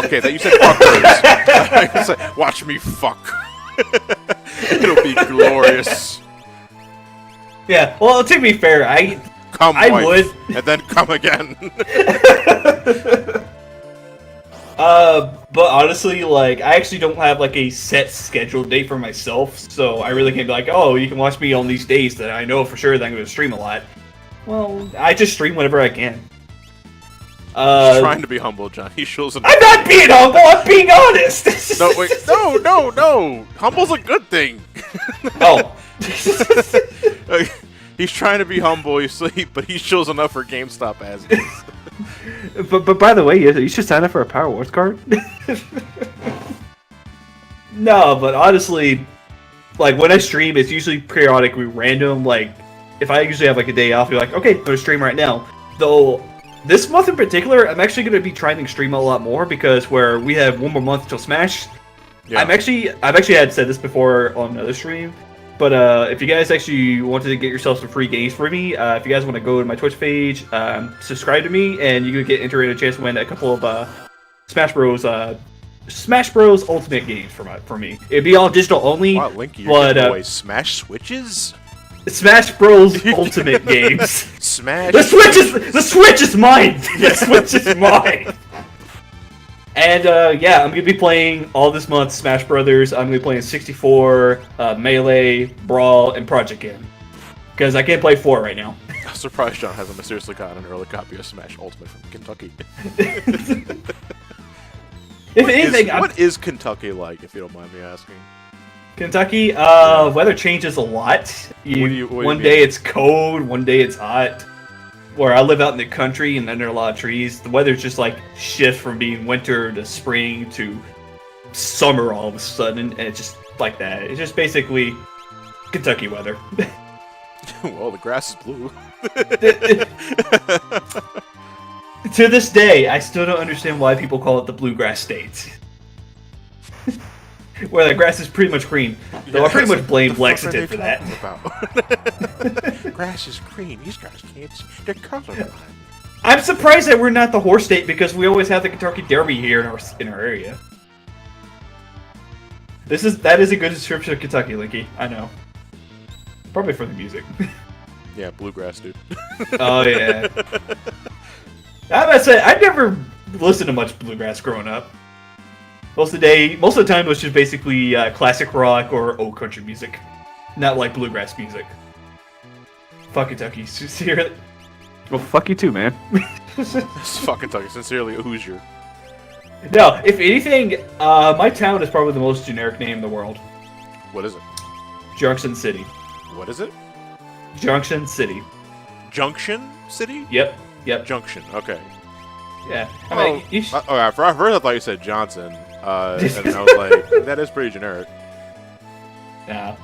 Okay, that you said fuckers. You said, watch me fuck. It'll be glorious. Yeah. Well, to be fair, Come, I wife, would. and then come again. But honestly, like, I actually don't have like a set scheduled date for myself, so I really can't be like, oh, you can watch me on these days that I know for sure that I'm going to stream a lot. Well, I just stream whenever I can. Trying to be humble, John. He shows an. I'm not being humble. I'm being honest. No, wait, no. Humble's a good thing. Oh. He's trying to be humble, but he shows enough for GameStop as is. but by the way, you should sign up for a Power Wars card. No, but honestly, like, when I stream, it's usually periodically random. Like, if I usually have like a day off, you're like, okay, I'm gonna stream right now. Though this month in particular, I'm actually gonna be trying to stream a lot more because where we have one more month till Smash. Yeah. I've actually had said this before on another stream, but if you guys actually wanted to get yourself some free games for me, if you guys want to go to my Twitch page, subscribe to me, and you can get entered in a chance to win a couple of Smash Bros. Ultimate games for me. It'd be all digital only. Wow, Linky, you're but, giving away Smash Switches? Smash Bros. Ultimate games. Smash. The Switch is mine. The Switch is mine. And yeah, I'm gonna be playing all this month Smash Brothers. I'm gonna be playing 64, Melee, Brawl, and Project M. Because I can't play 4 right now. I'm surprised John hasn't mysteriously gotten an early copy of Smash Ultimate from Kentucky. If anything, what is Kentucky like, if you don't mind me asking? Kentucky, weather changes a lot. What do you One mean? day it's cold, one day it's hot. Where I live out in the country and under a lot of trees, the weather's just like shifts from being winter to spring to summer all of a sudden, and it's just like that. It's just basically Kentucky weather. Well, the grass is blue. To this day, I still don't understand why people call it the Bluegrass State. Where the grass is pretty much green. Though I pretty much blame Lexington for that. About? Grass is green. These guys can't see. They're colorblind. I'm surprised that we're not the horse state because we always have the Kentucky Derby here in our area. That is a good description of Kentucky, Linky. I know. Probably for the music. Yeah, bluegrass, dude. Oh yeah. I must say, I never listened to much bluegrass growing up. Most of the time, it was just basically classic rock or old country music. not like bluegrass music. Fuck Kentucky, seriously. Well, fuck you too, man. It's fucking Kentucky. Sincerely, a Hoosier. No, if anything, my town is probably the most generic name in the world. What is it? Junction City. What is it? Junction City. Junction City? Yep. Junction. Okay. Yeah. I Oh, mean, you at first I thought you said Johnson, and then I was like, that is pretty generic. yeah.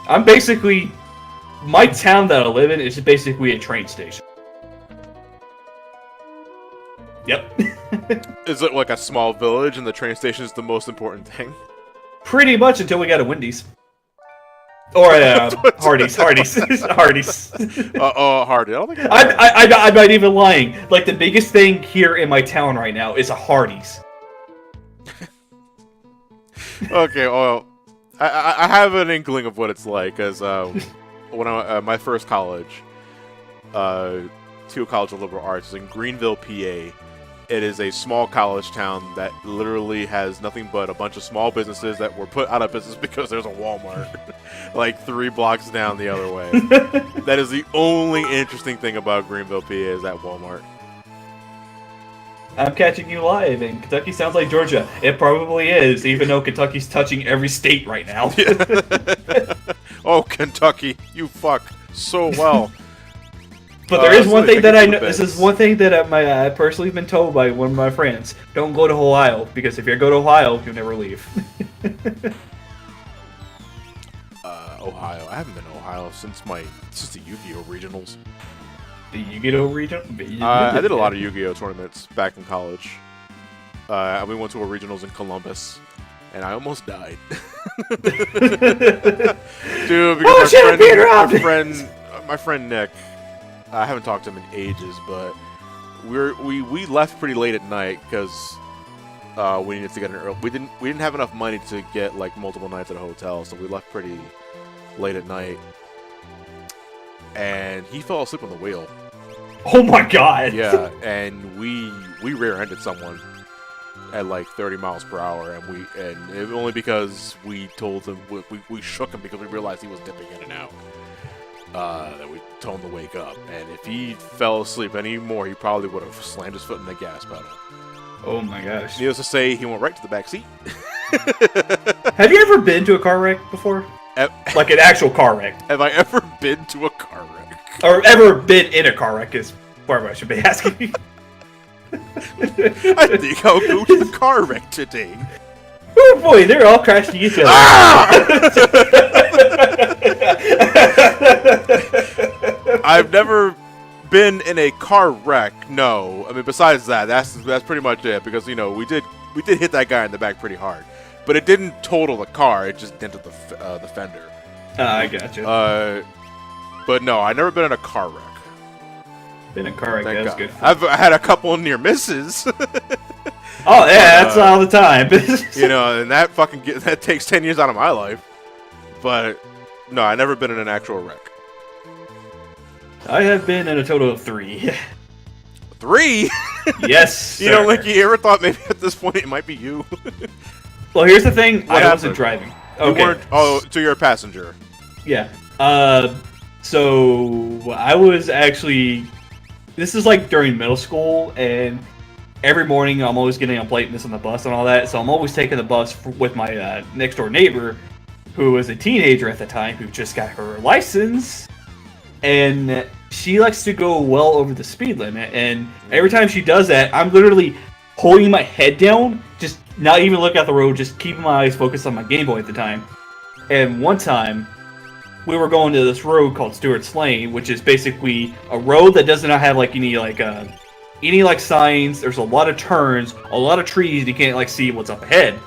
I'm basically my town that I live in is basically a train station. Yep. Is it like a small village, and the train station is the most important thing? Pretty much until we got a Wendy's. Or Hardee's. Hardee's. Hardy. I don't think I'm not even lying. Like, the biggest thing here in my town right now is a Hardee's. Okay, well, I have an inkling of what it's like, as when my first college, Teal College of Liberal Arts, is in Greenville, PA. It is a small college town that literally has nothing but a bunch of small businesses that were put out of business because there's a Walmart like 3 blocks down the other way. That is the only interesting thing about Greenville, PA, is that Walmart. I'm catching you live, and Kentucky sounds like Georgia. It probably is, even though Kentucky's touching every state right now. Oh, Kentucky, you fuck so well. But there is one thing that I know. This This is one thing that I personally been told by one of my friends. Don't go to Ohio, because if you go to Ohio, you'll never leave. Ohio. I haven't been to Ohio since the Yu-Gi-Oh! Regionals. The Yu-Gi-Oh! region? I did a lot of Yu-Gi-Oh! Tournaments back in college. We went to a regionals in Columbus, and I almost died. Dude, because my friend Nick, I haven't talked to him in ages, but we left pretty late at night because we needed to get an early. We didn't have enough money to get like multiple nights at a hotel, so we left pretty late at night. And he fell asleep on the wheel. Oh my god! Yeah, and we rear-ended someone at like 30 miles per hour, and it, only because we told him we shook him because we realized he was dipping in and out. That we told him to wake up, and if he fell asleep anymore, he probably would have slammed his foot in the gas pedal. Oh my gosh! Needless to say, he went right to the back seat. Have you ever been to a car wreck before? Like an actual car wreck? Have I ever been to a car wreck? Or ever been in a car wreck is what I should be asking. I think I'll go to the car wreck today. Oh boy, they're all crashing each other. I've never been in a car wreck. No, I mean besides that, that's pretty much it. Because we did hit that guy in the back pretty hard, but it didn't total the car. It just dented the fender. I gotcha. But no, I've never been in a car wreck. Been in a car wreck, Thank that's God. good. I've had a couple near misses. Oh yeah, that's all the time. And that takes 10 years out of my life. But no, I've never been in an actual wreck. I have been in a total of 3. 3? Yes. You ever thought maybe at this point it might be you? Well, here's the thing. What I wasn't happened? driving. You Okay. weren't. Oh, so you're a passenger. Yeah. So I was actually. This is like during middle school, and every morning I'm always getting up late and missing the bus and all that. So I'm always taking the bus with my next door neighbor, who was a teenager at the time, who just got her license, and she likes to go well over the speed limit. And every time she does that, I'm literally holding my head down, just not even looking at the road, just keeping my eyes focused on my Game Boy at the time. And one time, we were going to this road called Stewart's Lane, which is basically a road that does not have any signs. There's a lot of turns, a lot of trees. You can't see what's up ahead.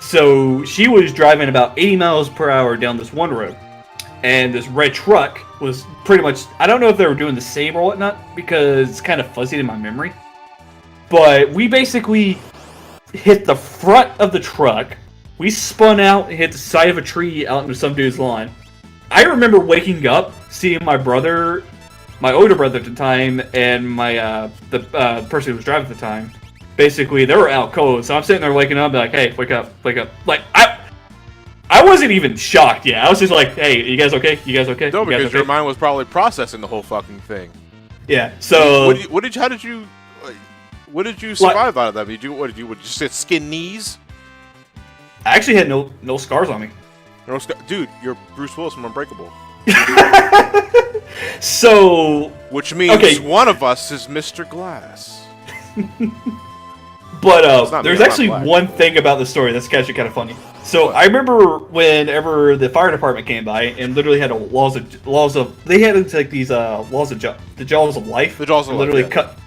So she was driving about 80 miles per hour down this one road, and this red truck was pretty much. I don't know if they were doing the same or whatnot because it's kind of fuzzy in my memory. But we basically hit the front of the truck. We spun out and hit the side of a tree out into some dude's lawn. I remember waking up, seeing my brother, my older brother at the time, and my the person who was driving at the time. Basically, they were out cold, so I'm sitting there waking up, like, "Hey, wake up, wake up!" Like, I wasn't even shocked. Yeah, I was just like, "Hey, you guys okay? You guys okay? No, You guys because your okay?" mind was probably processing the whole fucking thing. Yeah. So How did you survive out of that? Would you just get skin knees? I actually had no scars on me. No, dude, you're Bruce Willis from Unbreakable. So, Which means Okay. one of us is Mr. Glass. but It's not me, there's I'm not actually black. one thing about the story that's actually kind of funny. So What? I remember whenever the fire department came by and literally had laws of they had like these laws of the jaws of life. The jaws of and life, literally yeah. cut,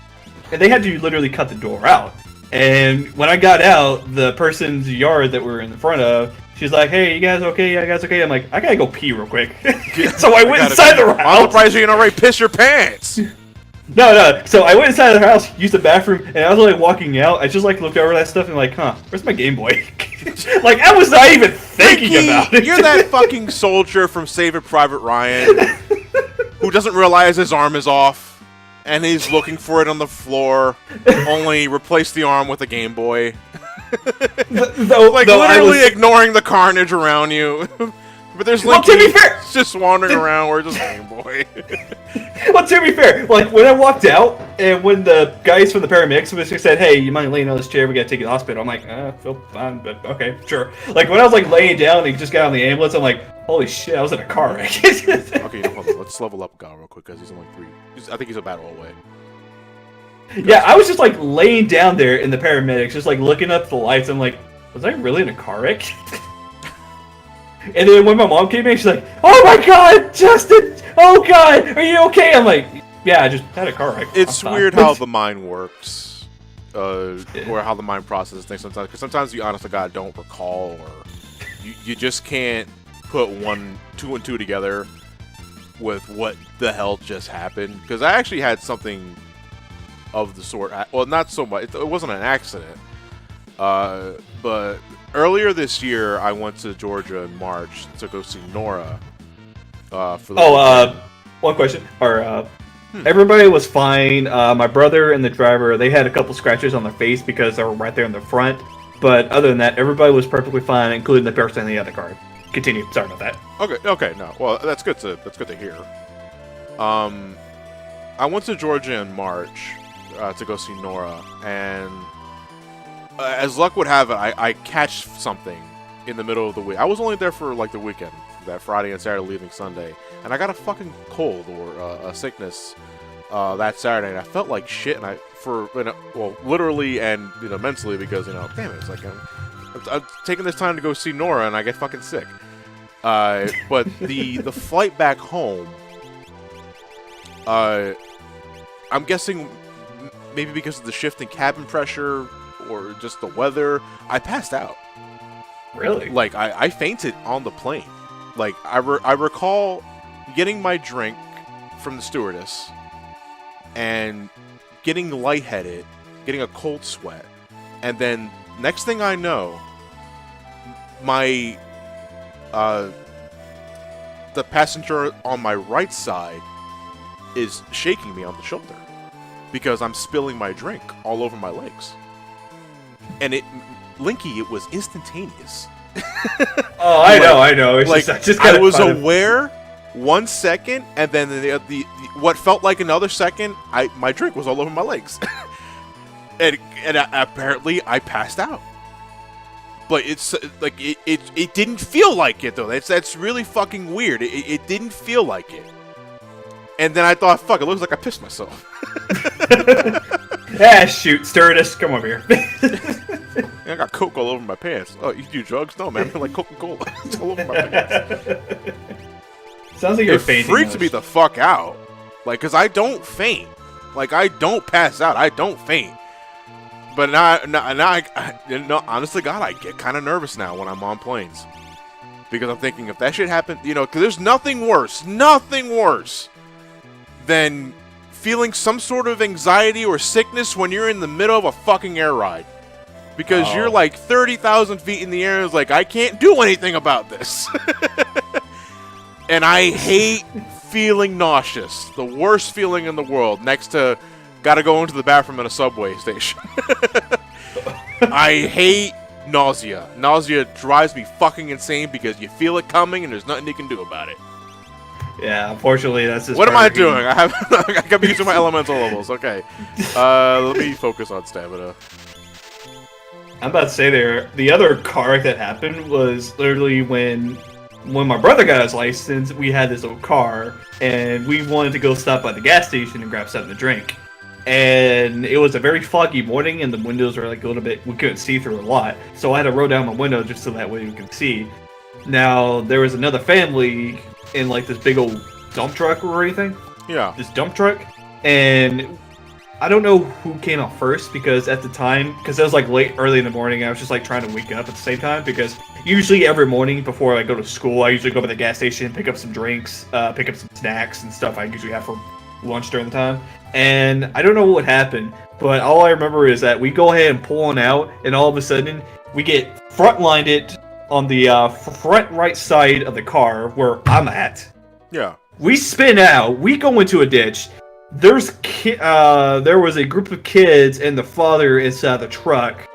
and they had to literally cut the door out. And when I got out, the person's yard that we were in the front of, she's like, "Hey, you guys okay? Yeah, you guys okay?" I'm like, "I gotta go pee real quick." So I went gotta inside pee. the I'm house. surprised you didn't already piss your pants. No. So I went inside the house, used the bathroom, and I was like walking out. I just like looked over that stuff and like, "Huh, where's my Game Boy?" Like I was not even thinking Ricky, about it. you're that fucking soldier from Saving Private Ryan who doesn't realize his arm is off. And he's looking for it on the floor, only replace the arm with a Game Boy. Though I Literally was, ignoring the carnage around you. But there's Well, Linky to be fair- just wandering around where it's just Game Boy. well, to be fair, like when I walked out and when the guys from the paramedics just said, "Hey, you mind laying on this chair? We gotta take you to the hospital." I'm like, I feel fine, but okay, sure. Like when I was like laying down and just got on the ambulance, I'm like, holy shit, I was in a car wreck. Okay, hold on. Let's level up Gal real quick because he's only 3. I think he's a battle away. Yeah, I was just like laying down there in the paramedics, just like looking up the lights. I'm like, was I really in a car wreck? And then when my mom came in, she's like, "Oh my god, Justin! Oh god, are you okay?" I'm like, "Yeah, I just had a car wreck." It's I'm fine." weird how the mind works, or how the mind processes things sometimes. Because sometimes you, honest to God, don't recall, or you just can't put 2 and 2 together with what the hell just happened. Because I actually had something of the sort. Well, not so much. It wasn't an accident. But earlier this year, I went to Georgia in March to go see Nora. For the One question. Everybody was fine. My brother and the driver, they had a couple scratches on their face because they were right there in the front. But other than that, everybody was perfectly fine, including the person in the other car. Continue. Sorry about that. Okay, no. Well, that's good to hear. I went to Georgia in March to go see Nora, and as luck would have it, I catch something in the middle of the week. I was only there for like the weekend, that Friday and Saturday, leaving Sunday, and I got a fucking cold or a sickness that Saturday, and I felt like shit. And literally and mentally, because damn it, it's like I'm taking this time to go see Nora, and I get fucking sick. But the flight back home, I'm guessing maybe because of the shift in cabin pressure or just the weather, I passed out. Really? Like, I fainted on the plane. Like, I recall getting my drink from the stewardess and getting lightheaded, getting a cold sweat, and then next thing I know, my the passenger on my right side is shaking me on the shoulder because I'm spilling my drink all over my legs. And Linky, it was instantaneous. Oh, I know. It's Like, just I was aware 1 second, and then the what felt like another second, my drink was all over my legs. and apparently I passed out. But it's like it didn't feel like it though. That's really fucking weird. It didn't feel like it. And then I thought, fuck, it looks like I pissed myself. Shoot, stewardess, come over here. I got Coke all over my pants. Oh, you do drugs? No, man. I feel like Coca-Cola. It's all over my pants. Sounds like you're It fainting. freaks me the fuck out. Like, because I don't faint. Like, I don't pass out. I don't faint. But now honestly, God, I get kind of nervous now when I'm on planes. Because I'm thinking, if that shit happened, because there's nothing worse than feeling some sort of anxiety or sickness when you're in the middle of a fucking air ride. Because you're like 30,000 feet in the air and it's like, I can't do anything about this. And I hate feeling nauseous. The worst feeling in the world, next to gotta go into the bathroom in a subway station. I hate Nausea. Nausea drives me fucking insane because you feel it coming and there's nothing you can do about it. Yeah, unfortunately, that's just. What am I doing? I gotta be using my elemental levels. Okay. Let me focus on stamina. I'm about to say the other car wreck that happened was literally when my brother got his license. We had this old car, and we wanted to go stop by the gas station and grab something to drink. And it was a very foggy morning, and the windows were like a little bit. We couldn't see through a lot, so I had to roll down my window just so that way we could see. Now there was another family in like this big old dump truck or anything. Yeah. This dump truck, and I don't know who came out first because at the time, because it was like early in the morning, I was just like trying to wake up at the same time because usually every morning before I go to school, I usually go to the gas station, pick up some drinks, pick up some snacks and stuff I usually have for lunch during the time. And I don't know what happened, but all I remember is that we go ahead and pull on out, and all of a sudden we get front-lined on the front right side of the car where I'm at. Yeah. We spin out. We go into a ditch. There was a group of kids and the father inside the truck,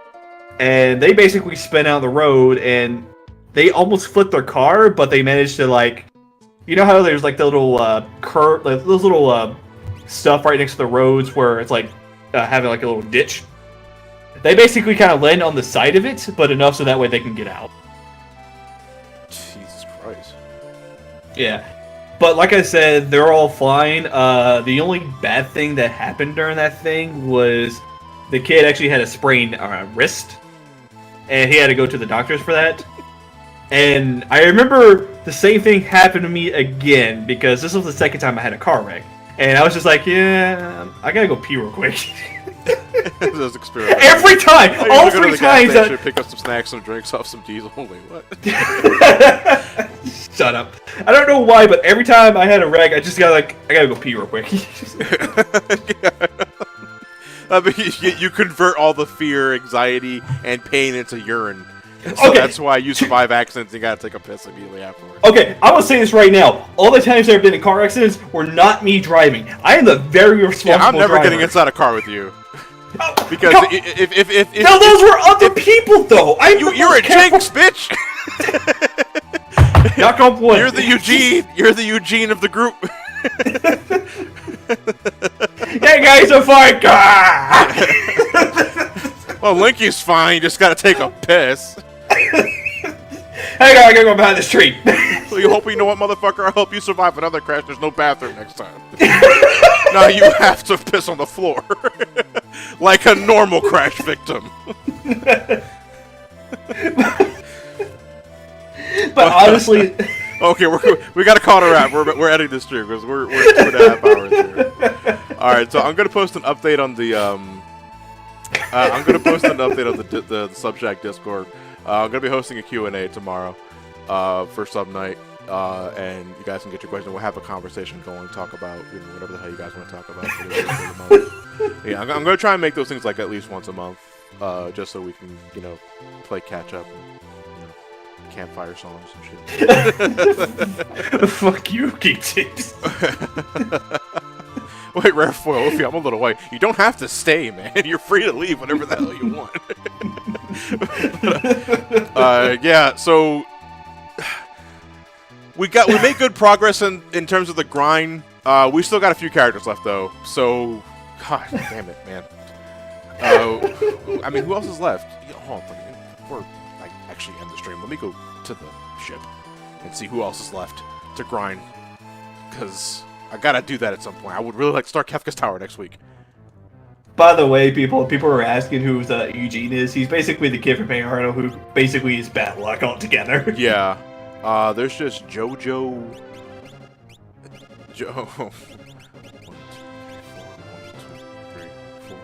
and they basically spin out the road, and they almost flipped their car, but they managed to like, you know how there's like the little curve, like those little stuff right next to the roads where it's like having like a little ditch. They basically kind of land on the side of it, but enough so that way they can get out. Jesus Christ. Yeah. But like I said, they're all fine. The only bad thing that happened during that thing was the kid actually had a sprained wrist, and he had to go to the doctors for that. And I remember the same thing happened to me again because this was the second time I had a car wreck. And I was just like, yeah, I gotta go pee real quick. Those experiments. Every time! All Go to 3 the gas times! station, pick up some snacks, some drinks off some diesel. Wait, what? Shut up. I don't know why, but every time I had a wreck, I just got like, I gotta go pee real quick. Yeah. I mean, you convert all the fear, anxiety, and pain into urine. So Okay. that's why you survive accidents and you gotta take a piss immediately afterwards. Okay, I will say this right now. All the times I've been in car accidents were not me driving. I am the very responsible Yeah, I'm never driver. getting inside a car with you. Oh, Because come- if No, those were other people, though. you're a jinx, bitch. Knock on wood. You're the Eugene. You're the Eugene of the group. Hey guys, a fight! Well, Linky's fine. You just gotta take a piss. Hey guys, I gotta go behind this tree. So you hope you know what, motherfucker? I hope you survive another crash. There's no bathroom next time. Now you have to piss on the floor. Like a normal crash victim. But honestly, Okay, we gotta call it a wrap. We're editing this stream because we're 2.5 hours here. All right, so I'm gonna post an update on the the Subjack Discord. I'm gonna be hosting a Q&A tomorrow for Sub Night, and you guys can get your questions. We'll have a conversation going, talk about whatever the hell you guys want to talk about for the month. Yeah, I'm gonna try and make those things like at least once a month, just so we can play catch up. Campfire songs and shit. fuck you, Geek Tips. Wait, Rare Foil, I'm a little white. You don't have to stay, man. You're free to leave whenever the hell you want. Yeah, so we made good progress in terms of the grind. We still got a few characters left though. So, god damn it, man. I mean, who else is left? Hold on, we're like actually end the stream. Let me go to the ship and see who else is left to grind, because I gotta do that at some point. I would really like to start Kefka's Tower next week. By the way, people are asking who Eugene is. He's basically the kid from Bayardo who basically is bad luck altogether. Yeah. There's just JoJo. One, 2, 3, 4.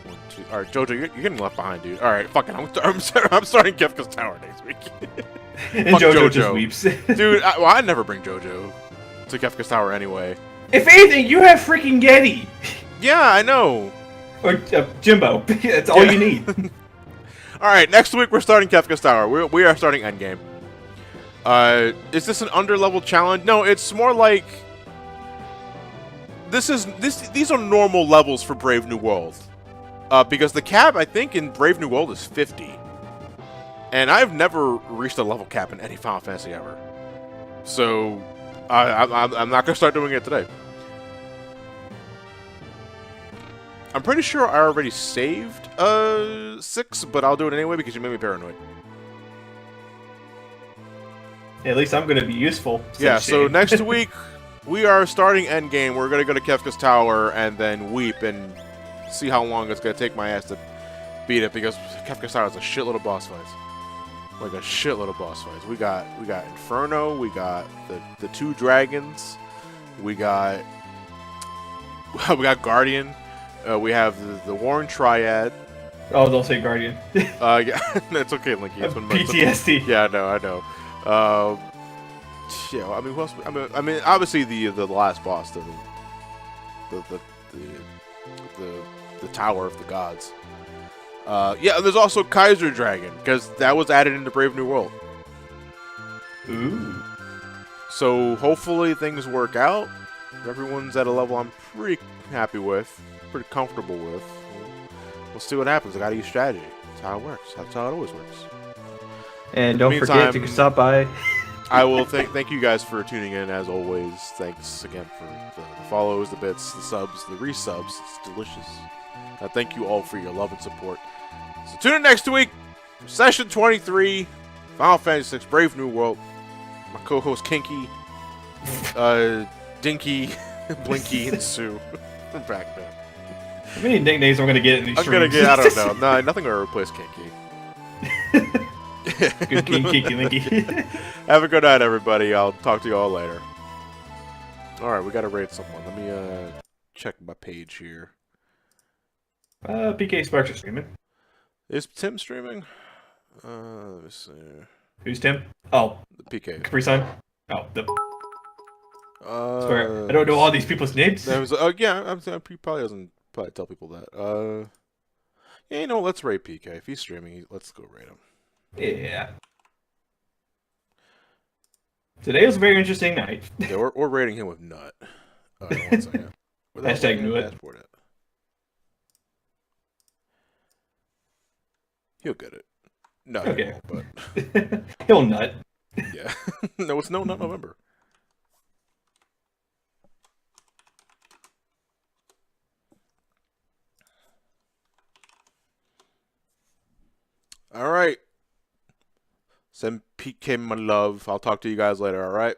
1, 2. All right, JoJo, you're getting left behind, dude. All right, fucking, I'm starting Kefka's Tower next week. And Fuck JoJo JoJo. just weeps. Dude, I'd never bring JoJo to Kefka's Tower anyway. If anything, you have freaking Getty. Yeah, I know. Or Jimbo. That's all you need. All right, next week we're starting Kefka's Tower. We are starting Endgame. Is this an underlevel challenge? No, it's more like these are normal levels for Brave New World. Because the cap, I think, in Brave New World is 50. And I've never reached a level cap in any Final Fantasy ever. So, I'm not going to start doing it today. I'm pretty sure I already saved 6, but I'll do it anyway because you made me paranoid. At least I'm going to be useful. Yeah, so Shane. next week, we are starting Endgame. We're going to go to Kefka's Tower and then weep and see how long it's going to take my ass to beat it because Kefka's Tower is a shitload of boss fights. Like a shitload of boss fights. We got Inferno, we got the 2 dragons, we got Guardian, we have the Warren Triad. Oh, don't say Guardian. Yeah, it's okay, Linky. It's been PTSD. Yeah, I know. Yeah, I mean, who else? I mean, obviously the last boss, the Tower of the Gods. Yeah, there's also Kaiser Dragon, because that was added into Brave New World. Ooh. So hopefully things work out. Everyone's at a level I'm pretty happy with, pretty comfortable with. We'll see what happens. I gotta use strategy. That's how it works. That's how it always works. And don't forget to stop by. I will thank you guys for tuning in, as always. Thanks again for the follows, the bits, the subs, the resubs. It's delicious. Thank you all for your love and support. So tune in next week for Session 23, Final Fantasy VI, Brave New World. My co-host Kinky, Dinky, Blinky, and Sue. We're back, man. How many nicknames am I going to get in these streams? I don't know. No, nothing will replace Kinky. Good Kinky, Linky. Have a good night, everybody. I'll talk to you all later. Alright, we gotta rate someone. Let me check my page here. PK Sparks are streaming. Is Tim streaming? Let me see. Who's Tim? Oh, The PK. Capri-san? Oh, sorry, I don't know all these people's names. There was, yeah, he probably doesn't tell people that. Yeah, you know what? Let's rate PK. If he's streaming, let's go rate him. Yeah. Today was a very interesting night. Yeah, we're rating him with nut. One second. Hashtag nut. Passport at? He'll get it. No, Okay. he won't, but He'll nut. yeah. No, it's not November. All right. Send PK my love. I'll talk to you guys later, all right?